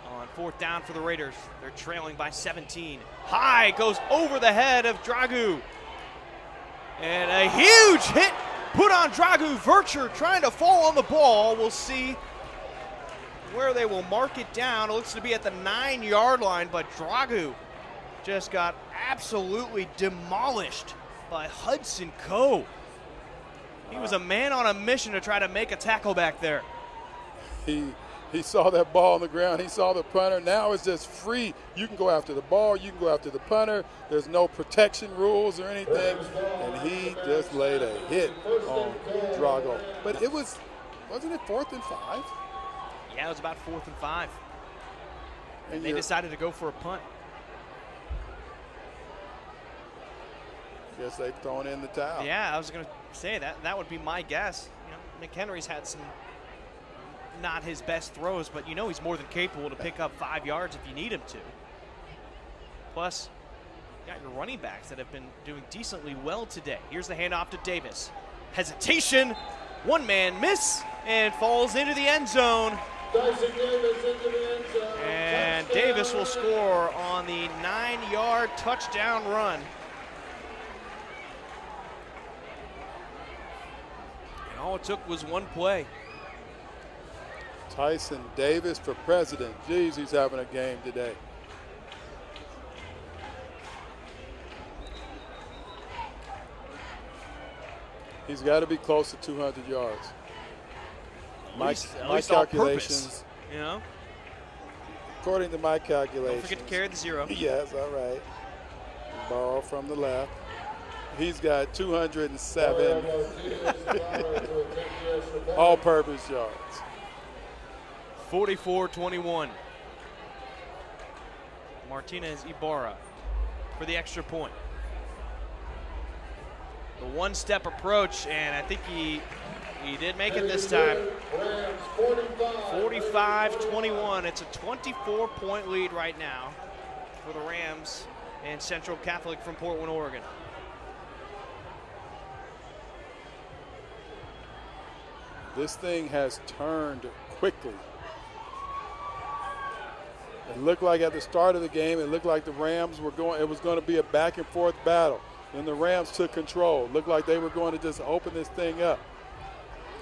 Speaker 3: On 4th down for the Raiders. They're trailing by 17. High goes over the head of Dragu. And a huge hit put on Dragu. Vercher trying to fall on the ball. We'll see where they will mark it down. It looks to be at the 9-yard line, but Dragu just got absolutely demolished by Hudson Coe. He was a man on a mission to try to make a tackle back there.
Speaker 4: He saw that ball on the ground. He saw the punter. Now it's just free. You can go after the ball. You can go after the punter. There's no protection rules or anything. And he just laid a hit on Drago. But wasn't it 4th and 5?
Speaker 3: Yeah, it was about 4th and 5.
Speaker 4: And
Speaker 3: they decided to go for a punt.
Speaker 4: Guess they've thrown in the towel.
Speaker 3: Yeah, I was going to say that would be my guess. You know, McHenry's had some not his best throws, but you know he's more than capable to pick up 5 yards if you need him to. Plus, you got your running backs that have been doing decently well today. Here's the handoff to Davis. Hesitation, one-man miss, and falls into the end zone. And Davis will score on the 9-yard touchdown run. And all it took was one play.
Speaker 4: Tyson Davis for president. Geez, he's having a game today. He's got to be close to 200 yards. My calculations,
Speaker 3: you know.
Speaker 4: According to my calculations.
Speaker 3: Don't forget to carry the 0.
Speaker 4: Yes, all right. Borrow from the left. He's got 207 all-purpose yards.
Speaker 3: 44-21. Martinez Ibarra for the extra point. The one-step approach, and I think he did make it this time. 45-21. It's a 24-point lead right now for the Rams and Central Catholic from Portland, Oregon.
Speaker 4: This thing has turned quickly. It looked like at the start of the game, it looked like the Rams were going, it was going to be a back and forth battle. Then the Rams took control. Looked like they were going to just open this thing up.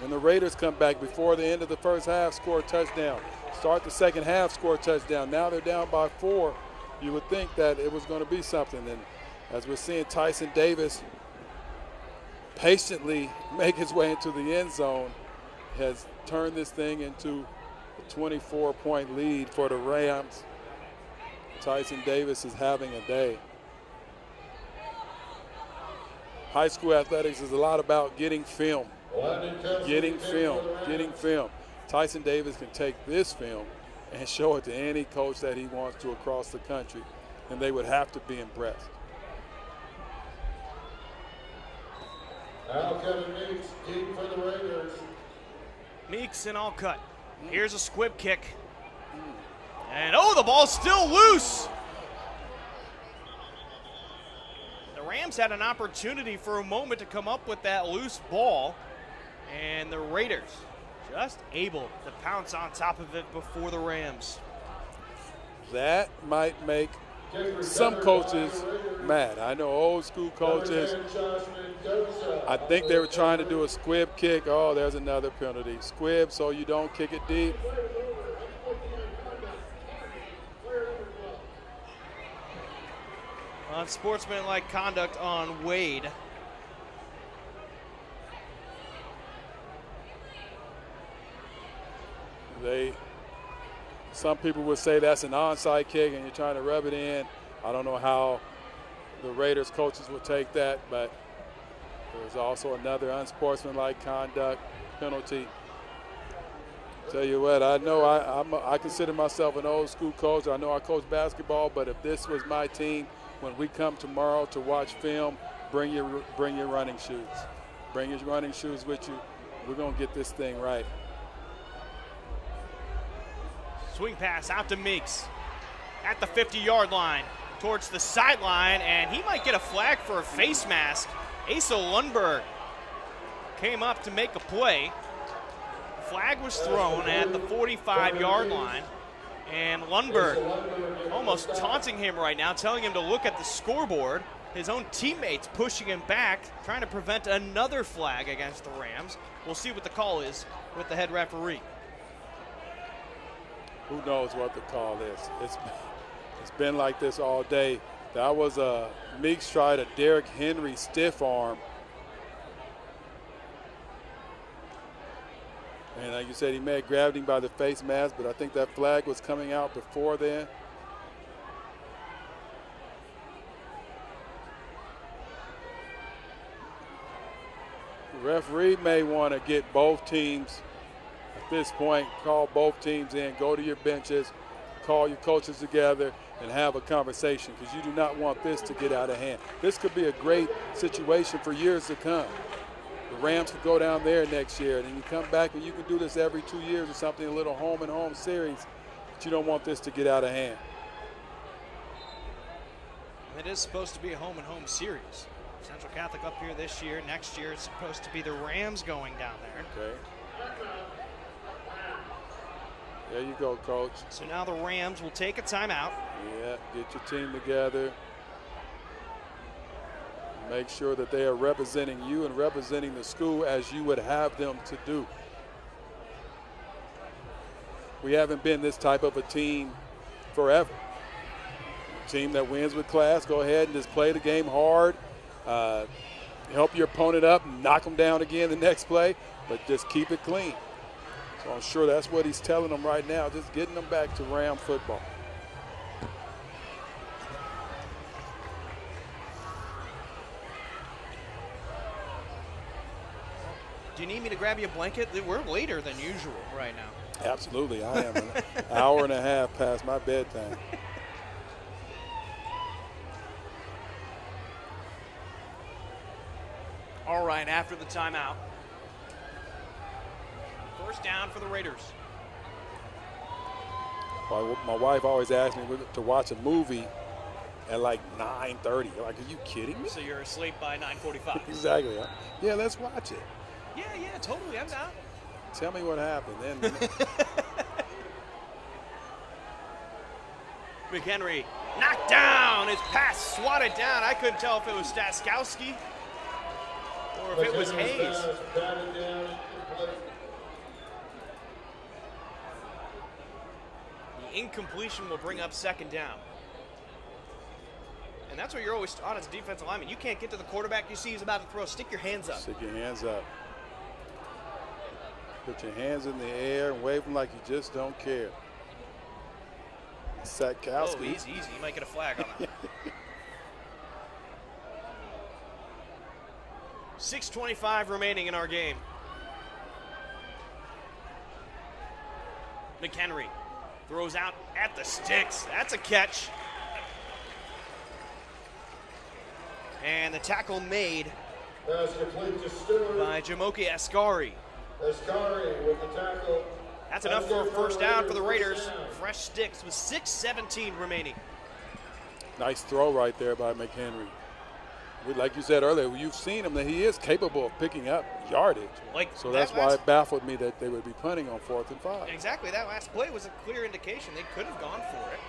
Speaker 4: And the Raiders come back before the end of the first half, score a touchdown. Start the second half, score a touchdown. Now they're down by 4. You would think that it was going to be something. And as we're seeing Tyson Davis patiently make his way into the end zone, has turned this thing into a 24-point lead for the Rams. Tyson Davis is having a day. High school athletics is a lot about getting film. Getting film. Tyson Davis can take this film and show it to any coach that he wants to across the country, and they would have to be impressed.
Speaker 1: Alcut and Meeks deep for the Raiders.
Speaker 3: Meeks and Alcut. Here's a squib kick. And oh, the ball's still loose. The Rams had an opportunity for a moment to come up with that loose ball, and the Raiders just able to pounce on top of it before the Rams.
Speaker 4: That might make some coaches mad. I know old school coaches, I think they were trying to do a squib kick. Oh, there's another penalty. Squib so you don't kick it deep.
Speaker 3: Unsportsmanlike conduct on Wade.
Speaker 4: Some people would say that's an onside kick and you're trying to rub it in. I don't know how the Raiders coaches will take that, but there's also another unsportsmanlike conduct penalty. Tell you what, I know I consider myself an old school coach. I know I coach basketball, but if this was my team, when we come tomorrow to watch film, bring your running shoes. Bring your running shoes with you. We're going to get this thing right.
Speaker 3: Swing pass out to Meeks at the 50-yard line towards the sideline, and he might get a flag for a face mask. Asa Lundberg came up to make a play. Flag was thrown at the 45-yard line, and Lundberg almost taunting him right now, telling him to look at the scoreboard. His own teammates pushing him back, trying to prevent another flag against the Rams. We'll see what the call is with the head referee.
Speaker 4: Who knows what the call is? It's been like this all day. That was a Meeks tried a Derrick Henry stiff arm. And like you said, he may have grabbed him by the face mask, but I think that flag was coming out before then. The referee may want to get both teams at this point, call both teams in, go to your benches, call your coaches together, and have a conversation, because you do not want this to get out of hand. This could be a great situation for years to come. The Rams could go down there next year, and then you come back and you can do this every 2 years or something, a little home-and-home series, but you don't want this to get out of hand.
Speaker 3: It is supposed to be a home-and-home series. Central Catholic up here this year. Next year it's supposed to be the Rams going down there.
Speaker 4: Okay. There you go, Coach.
Speaker 3: So now the Rams will take a timeout.
Speaker 4: Yeah, get your team together. Make sure that they are representing you and representing the school as you would have them to do. We haven't been this type of a team forever. A team that wins with class, go ahead and just play the game hard. Help your opponent up, knock them down again the next play, but just keep it clean. So I'm sure that's what he's telling them right now, just getting them back to Ram football.
Speaker 3: Do you need me to grab you a blanket? We're later than usual right now.
Speaker 4: Absolutely, I am an hour and a half past my bedtime.
Speaker 3: All right, after the timeout. First down for the Raiders.
Speaker 4: My wife always asks me to watch a movie at like 9:30. Like, are you kidding me?
Speaker 3: So you're asleep by 9:45.
Speaker 4: Exactly. Yeah, let's watch it.
Speaker 3: Yeah, totally. I'm down.
Speaker 4: Tell me what happened. Then.
Speaker 3: McHenry knocked down. His pass swatted down. I couldn't tell if it was Staskowski or if it was Hayes. The incompletion will bring up second down. And that's what you're always on as a defensive lineman. You can't get to the quarterback you see he's about to throw. Stick your hands up.
Speaker 4: Stick your hands up. Put your hands in the air and wave them like you just don't care. Satkowski.
Speaker 3: Oh, easy. You might get a flag on that. 6:25 remaining in our game. McHenry throws out at the sticks. That's a catch. And the tackle made by Jamoke Ascari.
Speaker 1: Ascari with the tackle.
Speaker 3: That's enough for a first down for the Raiders. Fresh sticks with 6:17 remaining.
Speaker 4: Nice throw right there by McHenry. Like you said earlier, you've seen him that he is capable of picking up yardage. So that's why it baffled me that they would be punting on 4th and 5.
Speaker 3: Exactly. That last play was a clear indication they could have gone for it.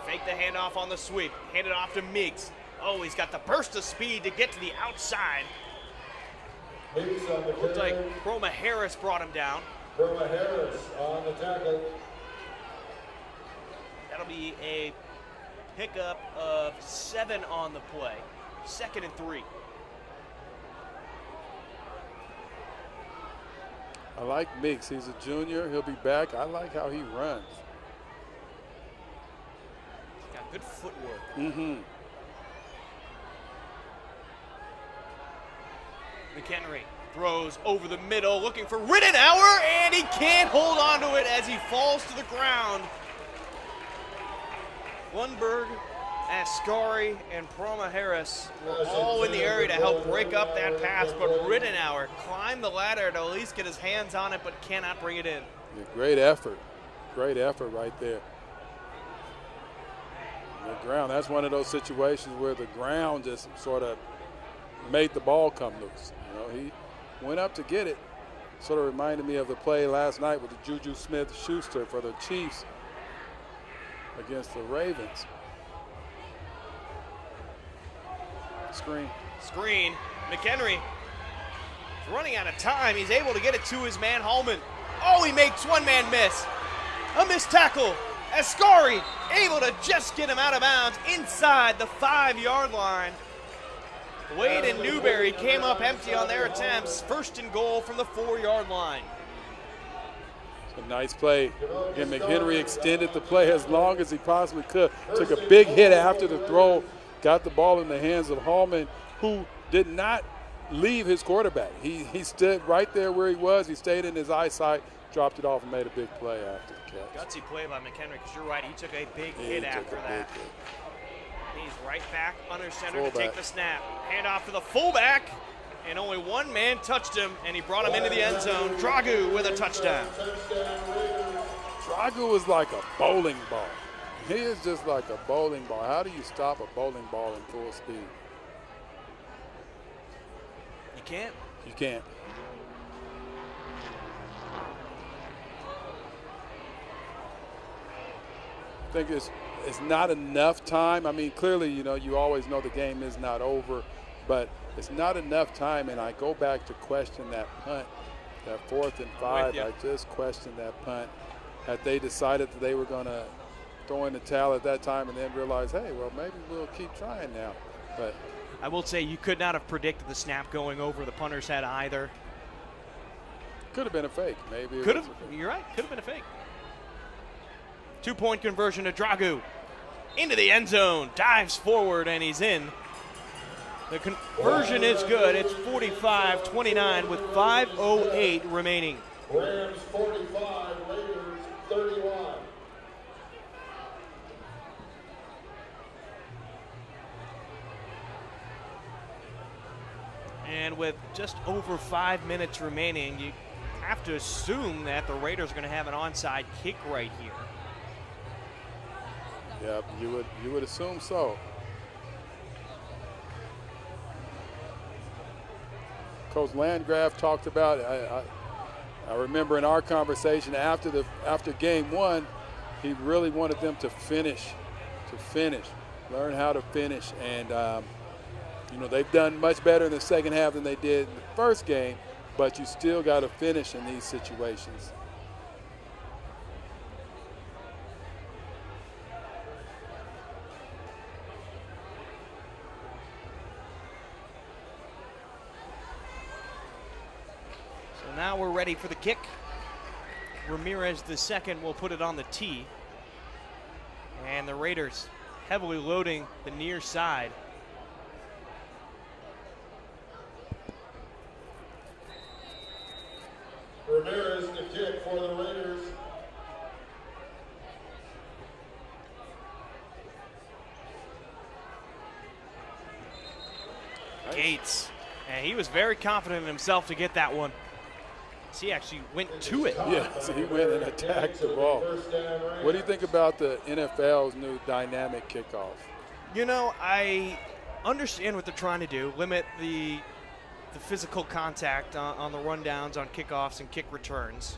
Speaker 3: Fake the handoff on the sweep. Hand it off to Meeks. Oh, he's got the burst of speed to get to the outside. Looks like Broma Harris brought him down.
Speaker 1: Broma Harris on the tackle.
Speaker 3: That'll be a pickup of 7 on the play. 2nd and 3.
Speaker 4: I like Meeks. He's a junior. He'll be back. I like how he runs.
Speaker 3: Good footwork.
Speaker 4: Mm-hmm.
Speaker 3: McHenry throws over the middle, looking for Rittenauer, and he can't hold on to it as he falls to the ground. Lundberg, Ascari, and Proma Harris were all in the area to help break up that pass, but Rittenauer climbed the ladder to at least get his hands on it, but cannot bring it in.
Speaker 4: Yeah, great effort right there. The ground, that's one of those situations where the ground just sort of made the ball come loose. You know, he went up to get it. Sort of reminded me of the play last night with the Juju Smith-Schuster for the Chiefs against the Ravens.
Speaker 3: Screen. McHenry is running out of time. He's able to get it to his man, Hallman. Oh, he makes one man miss. A missed tackle. Ascari able to just get him out of bounds inside the 5-yard line. Wade and Newberry came up empty on their attempts. First and goal from the 4-yard line.
Speaker 4: A nice play. Again, McHenry extended the play as long as he possibly could. Took a big hit after the throw. Got the ball in the hands of Hallman, who did not leave his quarterback. He stood right there where he was. He stayed in his eyesight, dropped it off, and made a big play after the catch.
Speaker 3: Gutsy play by McHenry, because you're right, he took a big hit after that. He's right back under center to take the snap. Hand off to the fullback, and only one man touched him, and he brought him into the end zone. Dragu with a touchdown.
Speaker 4: Dragu is like a bowling ball. He is just like a bowling ball. How do you stop a bowling ball in full speed?
Speaker 3: You can't.
Speaker 4: You can't. I think it's not enough time. I mean, clearly, you know, you always know the game is not over, but it's not enough time. And I go back to question that punt, that 4th and 5. I just questioned that punt. Had they decided that they were going to throw in the towel at that time and then realize, hey, well, maybe we'll keep trying now. But
Speaker 3: I will say you could not have predicted the snap going over the punter's head either.
Speaker 4: Could have been a fake. Maybe.
Speaker 3: Could have. You're right. Could have been a fake. 2-point conversion to Dragu. Into the end zone. Dives forward, and he's in. The conversion is good. It's 45-29 with 5:08 remaining.
Speaker 1: Rams 45, Raiders 31.
Speaker 3: And with just over 5 minutes remaining, you have to assume that the Raiders are going to have an onside kick right here.
Speaker 4: Yeah, you would assume so. Coach Landgraf talked about it. I remember in our conversation after game 1, he really wanted them to finish, learn how to finish, and you know, they've done much better in the second half than they did in the first game, but you still got to finish in these situations.
Speaker 3: So now we're ready for the kick. Ramirez the second will put it on the tee. And the Raiders heavily loading the near side.
Speaker 1: Ramirez to kick for the Raiders.
Speaker 3: Gates, and he was very confident in himself to get that one. He actually went to it.
Speaker 4: Yeah, so he went and attacked the ball. What do you think about the NFL's new dynamic kickoff?
Speaker 3: You know, I understand what they're trying to do, limit the physical contact on the rundowns, on kickoffs and kick returns.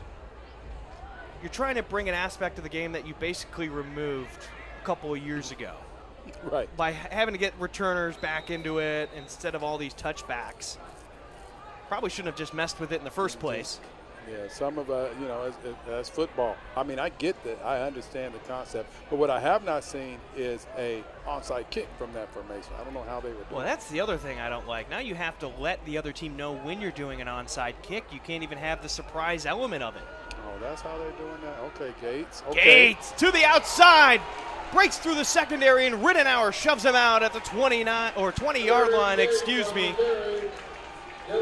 Speaker 3: You're trying to bring an aspect of the game that you basically removed a couple of years ago.
Speaker 4: Right.
Speaker 3: By having to get returners back into it instead of all these touchbacks. Probably shouldn't have just messed with it in the first place.
Speaker 4: Yeah, some of you know, as football. I mean, I get that. I understand the concept. But what I have not seen is a onside kick from that formation. I don't know how they would do it.
Speaker 3: Well, that's the other thing I don't like. Now you have to let the other team know when you're doing an onside kick. You can't even have the surprise element of it.
Speaker 4: Oh, that's how they're doing that? Okay, Gates. Okay.
Speaker 3: Gates to the outside. breaks through the secondary, and Rittenauer shoves him out at the 20-yard line, excuse me.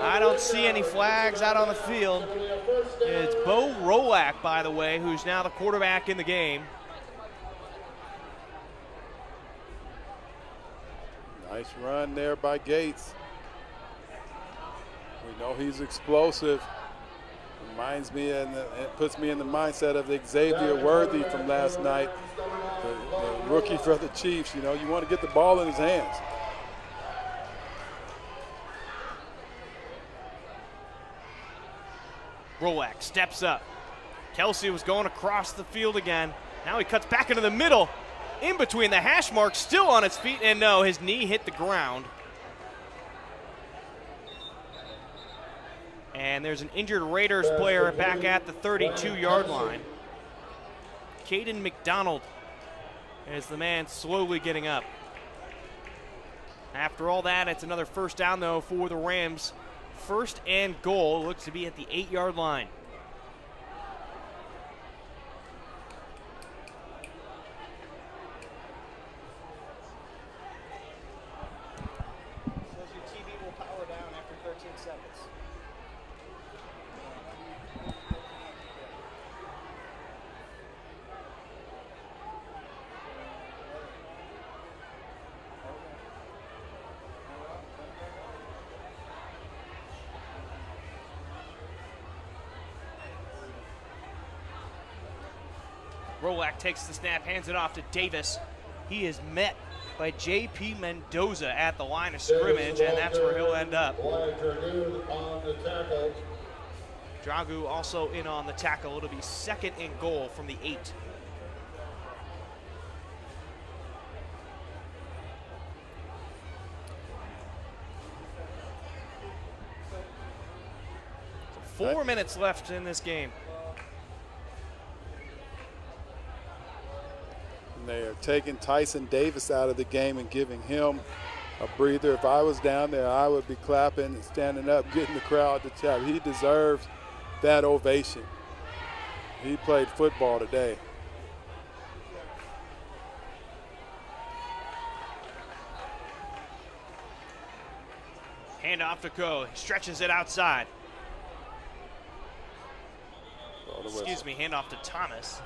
Speaker 3: I don't see any flags out on the field. It's Bo Rolak, by the way, who's now the quarterback in the game.
Speaker 4: Nice run there by Gates. We know he's explosive. Reminds me and it puts me in the mindset of Xavier Worthy from last night, the rookie for the Chiefs. You know, you want to get the ball in his hands.
Speaker 3: Rolak steps up. Kelsey was going across the field again. Now he cuts back into the middle, in between the hash marks, still on his feet, and no, his knee hit the ground. And there's an injured Raiders player back at the 32-yard line. Caden McDonald is the man slowly getting up. After all that, it's another first down, though, for the Rams. First and goal looks to be at the 8-yard line. Says your TV will power down after 13 seconds. Rolak takes the snap, hands it off to Davis. He is met by J.P. Mendoza at the line of scrimmage, and that's where he'll end up. Dragu also in on the tackle. It'll be second and goal from the 8. So 4 minutes left in this game.
Speaker 4: They are taking Tyson Davis out of the game and giving him a breather. If I was down there, I would be clapping and standing up, getting the crowd to cheer. He deserves that ovation. He played football today.
Speaker 3: Hand off to Coe. He stretches it outside. Excuse me, hand off to Thomas,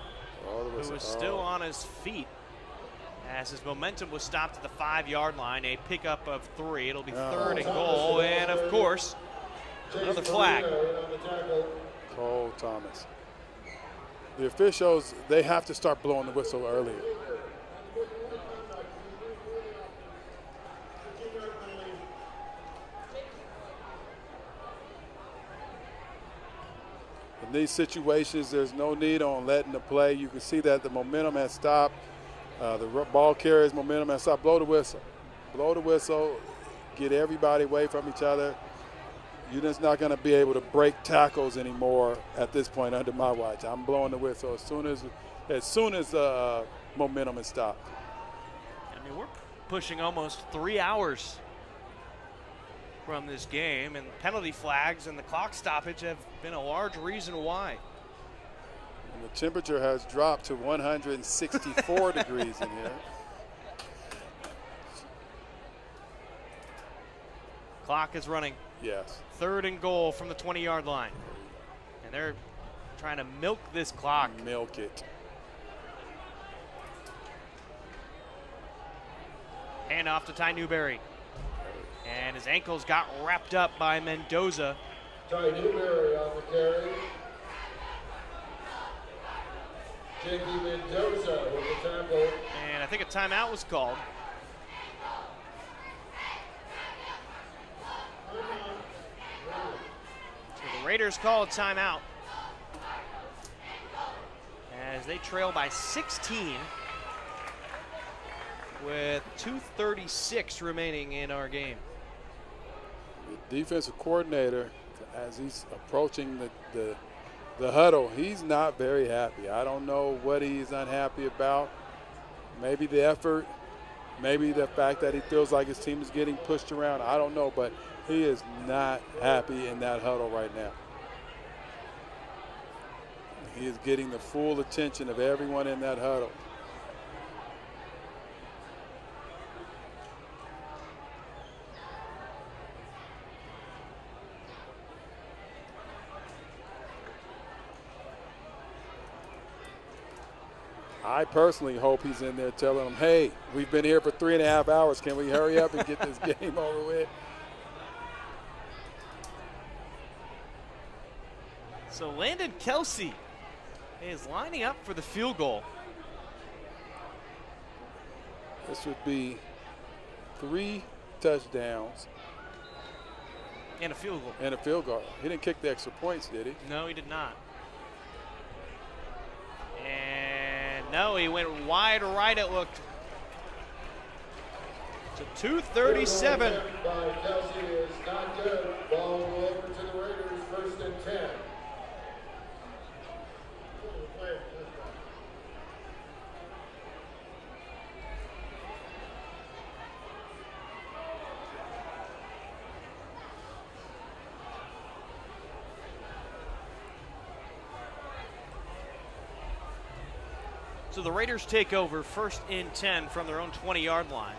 Speaker 3: who is still on his feet as his momentum was stopped at the 5-yard line. A pickup of 3. It'll be third and goal, and of course, another flag.
Speaker 4: Cole Thomas. The officials, they have to start blowing the whistle earlier. In these situations, there's no need on letting the play. You can see that the momentum has stopped. The ball carrier's momentum has stopped. Blow the whistle. Blow the whistle. Get everybody away from each other. You're just not going to be able to break tackles anymore at this point under my watch. I'm blowing the whistle as soon as momentum is stopped.
Speaker 3: I mean, we're pushing almost 3 hours from this game, and penalty flags and the clock stoppage have been a large reason why.
Speaker 4: And the temperature has dropped to 164 degrees in here.
Speaker 3: Clock is running.
Speaker 4: Yes.
Speaker 3: Third and goal from the 20-yard line. And they're trying to milk this clock.
Speaker 4: Milk it.
Speaker 3: Hand off to Ty Newberry. And his ankles got wrapped up by Mendoza.
Speaker 1: Ty Newberry on the carry. J.D. Mendoza with the tackle.
Speaker 3: And I think a timeout was called. So the Raiders call a timeout as they trail by 16 with 2:36 remaining in our game.
Speaker 4: The defensive coordinator, as he's approaching the huddle, he's not very happy. I don't know what he's unhappy about. Maybe the effort, maybe the fact that he feels like his team is getting pushed around. I don't know, but he is not happy in that huddle right now. He is getting the full attention of everyone in that huddle. I personally hope he's in there telling them, hey, we've been here for 3.5 hours. Can we hurry up and get this game over with?
Speaker 3: So Landon Kelsey is lining up for the field goal.
Speaker 4: This would be 3 touchdowns.
Speaker 3: And a field goal.
Speaker 4: And a field goal. He didn't kick the extra points, did he?
Speaker 3: No, he did not. And no, he went wide right, it looked. To 237.
Speaker 1: By Kelsey is not good. Ball will go over to the Raiders, 1st and 10.
Speaker 3: So the Raiders take over 1st and 10 from their own 20-yard line.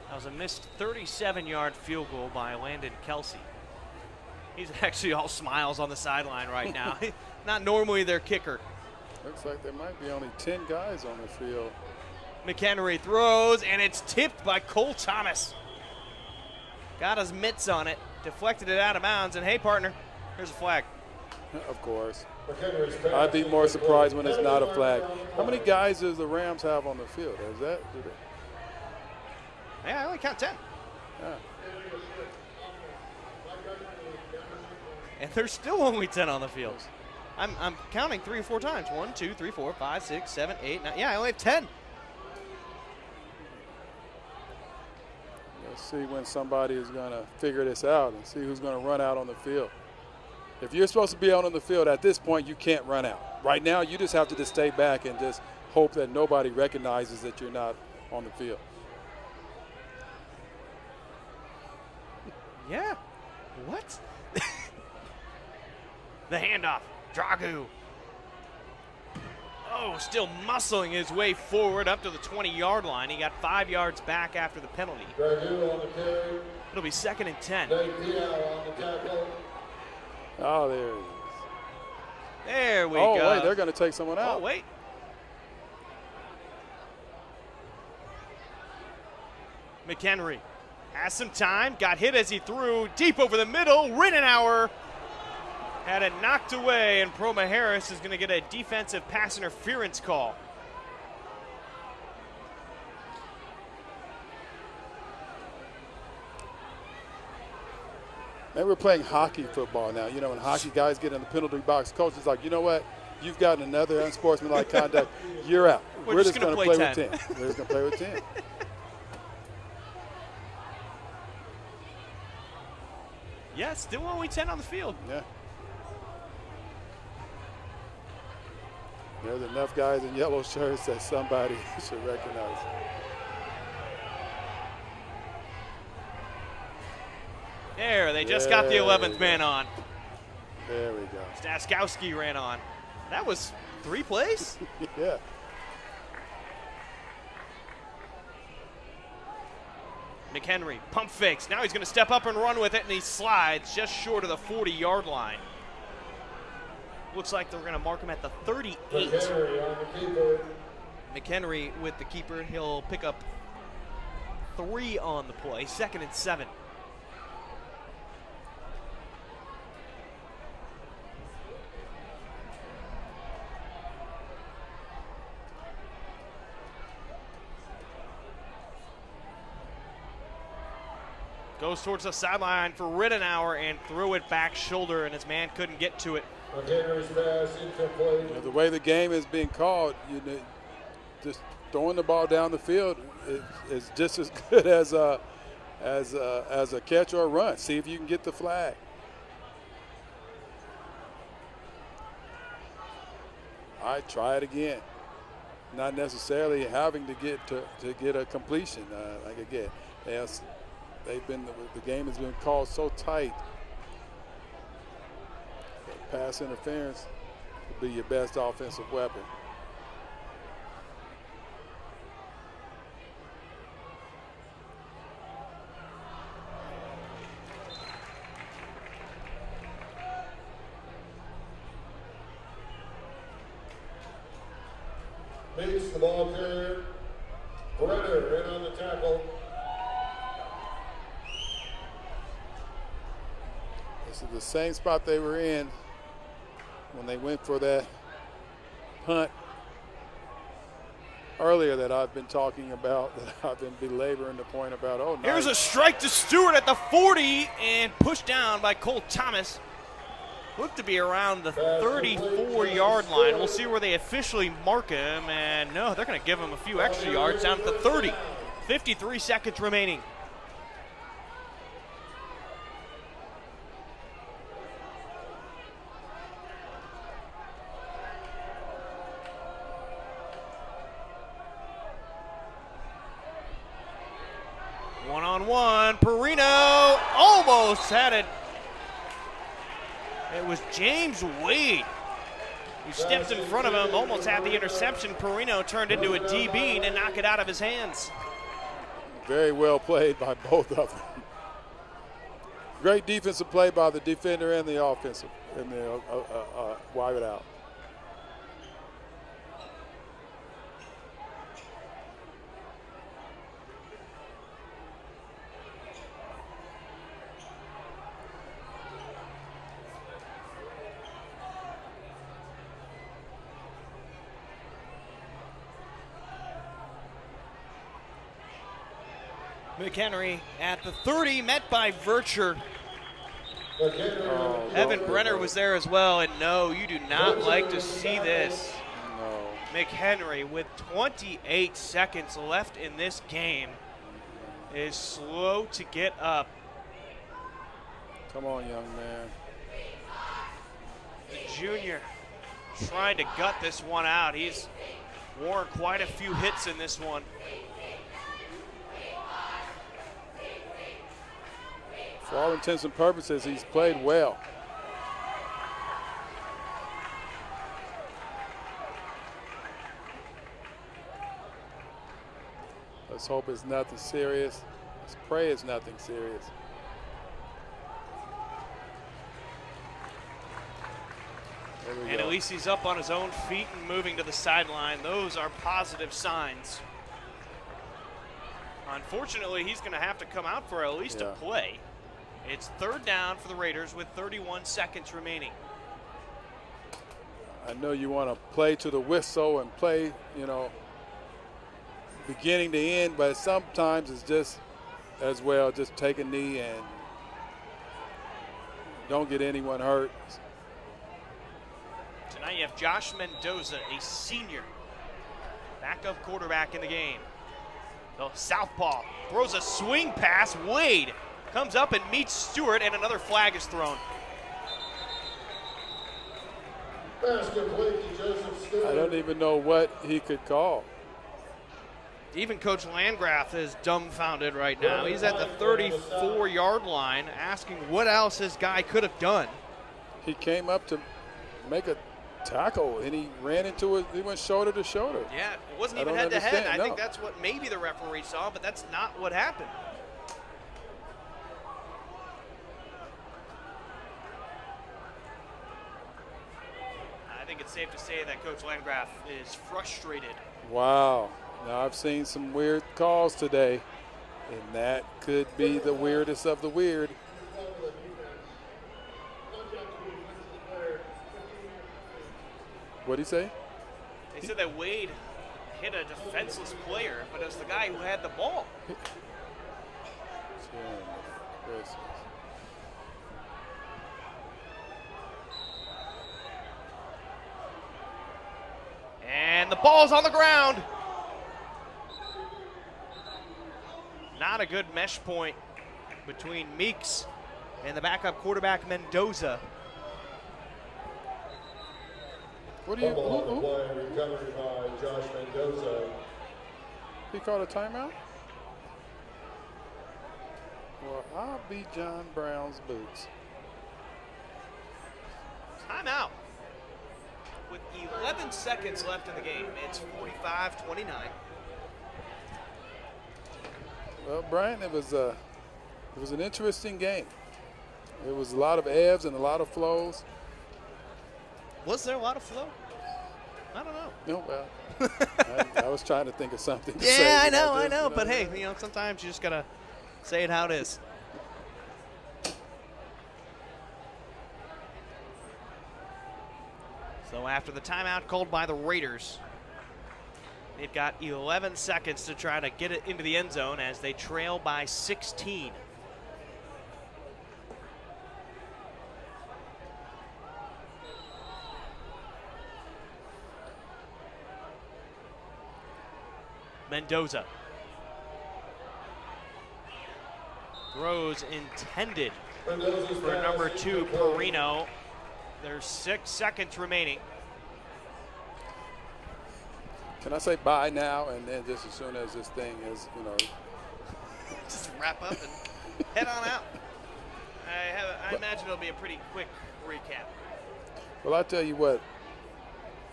Speaker 3: That was a missed 37-yard field goal by Landon Kelsey. He's actually all smiles on the sideline right now. Not normally their kicker.
Speaker 4: Looks like there might be only 10 guys on the field.
Speaker 3: McHenry throws, and it's tipped by Cole Thomas. Got his mitts on it, deflected it out of bounds, and hey, partner, here's a flag.
Speaker 4: Of course. I'd be more surprised when it's not a flag. How many guys does the Rams have on the field? Is that?
Speaker 3: Yeah, I only count 10.
Speaker 4: Yeah.
Speaker 3: And there's still only 10 on the field. I'm counting 3 or 4 times. 1, 2, 3, 4, 5, 6, 7, 8, 9. Yeah, I only have 10.
Speaker 4: Let's see when somebody is going to figure this out and see who's going to run out on the field. If you're supposed to be out on the field at this point, you can't run out. Right now, you just have to just stay back and just hope that nobody recognizes that you're not on the field.
Speaker 3: Yeah. What? The handoff. Dragu. Oh, still muscling his way forward up to the 20-yard line. He got 5 yards back after the penalty.
Speaker 1: Dragu on the carry.
Speaker 3: It'll be 2nd and 10.
Speaker 1: Nate Diao on the tackle.
Speaker 4: Oh, there it is.
Speaker 3: There we go.
Speaker 4: Oh, wait, they're going to take someone out.
Speaker 3: Oh, wait. McHenry has some time. Got hit as he threw deep over the middle. Rittenauer had it knocked away, and Proma Harris is going to get a defensive pass interference call.
Speaker 4: Maybe we're playing hockey football now. You know, when hockey guys get in the penalty box, coach is like, you know what? You've gotten another unsportsmanlike conduct. You're out.
Speaker 3: We're just
Speaker 4: going to
Speaker 3: play
Speaker 4: play
Speaker 3: 10.
Speaker 4: with 10. We're just going to play with 10.
Speaker 3: Yeah, still only 10 on the field.
Speaker 4: Yeah. There's enough guys in yellow shirts that somebody should recognize.
Speaker 3: There, they just got the 11th man on.
Speaker 4: There we go.
Speaker 3: Staskowski ran on. That was 3 plays?
Speaker 4: Yeah.
Speaker 3: McHenry, pump fakes. Now he's going to step up and run with it, and he slides just short of the 40-yard line. Looks like they're going to mark him at the 38.
Speaker 1: McHenry on the keeper.
Speaker 3: McHenry with the keeper. He'll pick up 3 on the play. 2nd and 7. Goes towards the sideline for Rittenauer and threw it back shoulder, and his man couldn't get to it.
Speaker 1: McHenry's pass incomplete.
Speaker 4: You know, the way the game is being called, you know, just throwing the ball down the field is just as good as a catch or a run. See if you can get the flag. All right, try it again. Not necessarily having to get a completion. Like again, the game has been called so tight. Pass interference will be your best offensive weapon.
Speaker 1: meets the ball carrier. Brenner in on the tackle.
Speaker 4: This is the same spot they were in when they went for that punt earlier that I've been talking about, that I've been belaboring the point about. Oh, nice.
Speaker 3: Here's a strike to Stewart at the 40 and pushed down by Cole Thomas. Looked to be around the 34-yard line. We'll see where they officially mark him. And no, they're going to give him a few extra yards down at the 30. 53 seconds remaining. One-on-one, Perino almost had it. It was James Wade who stepped in front of him, almost had the interception. Perino turned into a DB to knock it out of his hands.
Speaker 4: Very well played by both of them. Great defensive play by the defender and the offensive, and the wide out.
Speaker 3: McHenry at the 30, met by Vircher. Evan Brenner was there as well, and no, you do not like to see this.
Speaker 4: No.
Speaker 3: McHenry, with 28 seconds left in this game, is slow to get up.
Speaker 4: Come on, young man.
Speaker 3: The junior trying to gut this one out. He's worn quite a few hits in this one.
Speaker 4: For all intents and purposes, he's played well. Let's hope it's nothing serious. Let's pray it's nothing serious.
Speaker 3: And at least he's up on his own feet and moving to the sideline. Those are positive signs. Unfortunately, he's going to have to come out for at least a play. It's third down for the Raiders with 31 seconds remaining.
Speaker 4: I know you want to play to the whistle and play, you know, beginning to end, but sometimes it's just as well just take a knee and don't get anyone hurt.
Speaker 3: Tonight you have Josh Mendoza, a senior, backup quarterback in the game. The southpaw throws a swing pass. Wade comes up and meets Stewart, and another flag is thrown.
Speaker 4: I don't even know what he could call.
Speaker 3: Even Coach Landgraf is dumbfounded right now. He's at the 34-yard line asking what else his guy could have done.
Speaker 4: He came up to make a tackle, and he ran into it. He went shoulder to shoulder.
Speaker 3: Yeah, it wasn't even head to head. I think that's what maybe the referee saw, but that's not what happened. I think it's safe to say that Coach Landgraf is frustrated.
Speaker 4: Wow. Now, I've seen some weird calls today, and that could be the weirdest of the weird. What'd he say?
Speaker 3: They said that Wade hit a defenseless player, but it was the guy who had the ball. And the ball's on the ground. Not a good mesh point between Meeks and the backup quarterback Mendoza.
Speaker 4: What do you?
Speaker 1: Recovery by Josh Mendoza.
Speaker 4: He called a timeout? Well, I'll be John Brown's boots.
Speaker 3: Timeout. With 11 seconds left in the game, it's 45-29.
Speaker 4: Well, Bryan, it was an interesting game. It was a lot of ebbs and a lot of flows.
Speaker 3: Was there a lot of flow? I don't know.
Speaker 4: No, well, I was trying to think of something to say.
Speaker 3: Yeah, I
Speaker 4: just,
Speaker 3: know. But hey, sometimes you just got to say it how it is. So after the timeout called by the Raiders, they've got 11 seconds to try to get it into the end zone as they trail by 16. Mendoza throws intended for number 2, Perino. There's 6 seconds remaining.
Speaker 4: Can I say bye now and then just as soon as this thing is,
Speaker 3: Just wrap up and head on out. I imagine it'll be a pretty quick recap.
Speaker 4: Well, I tell you what,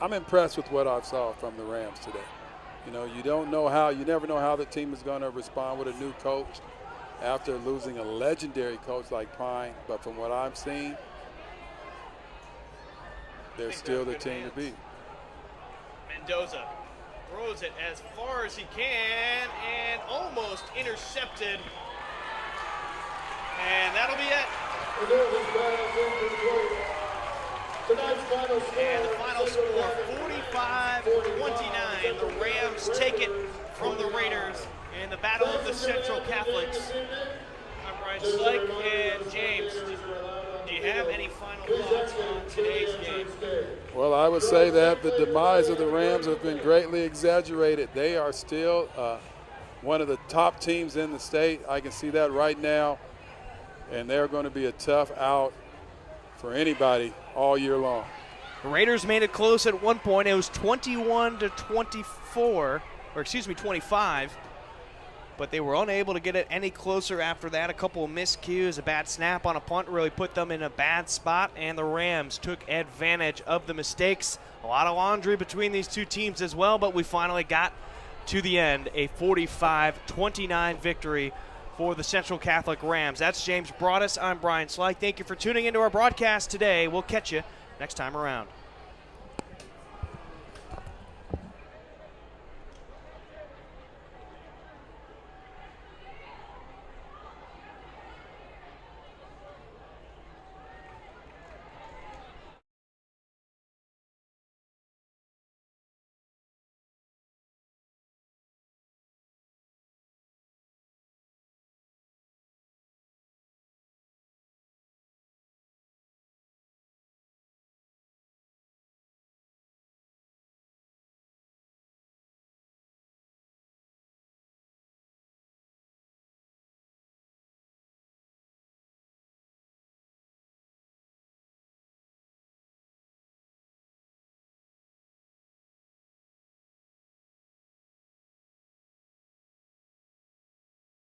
Speaker 4: I'm impressed with what I saw from the Rams today. You never know how the team is going to respond with a new coach after losing a legendary coach like Bryan. But from what I'm seeing, they're still the team to beat.
Speaker 3: Mendoza throws it as far as he can and almost intercepted. And that'll be it. And the final score, 45-29. The Rams take it from the Raiders in the Battle of the Central Catholics. I'm Bryan Sleik, and James, do you have any final thoughts on today's game?
Speaker 4: Well, I would say that the demise of the Rams have been greatly exaggerated. They are still one of the top teams in the state. I can see that right now. And they're going to be a tough out for anybody all year long.
Speaker 3: The Raiders made it close at one point. It was 25, but they were unable to get it any closer after that. A couple of miscues, a bad snap on a punt really put them in a bad spot, and the Rams took advantage of the mistakes. A lot of laundry between these two teams as well, but we finally got to the end, a 45-29 victory for the Central Catholic Rams. That's James Broadous. I'm Bryan Sleik. Thank you for tuning into our broadcast today. We'll catch you next time around.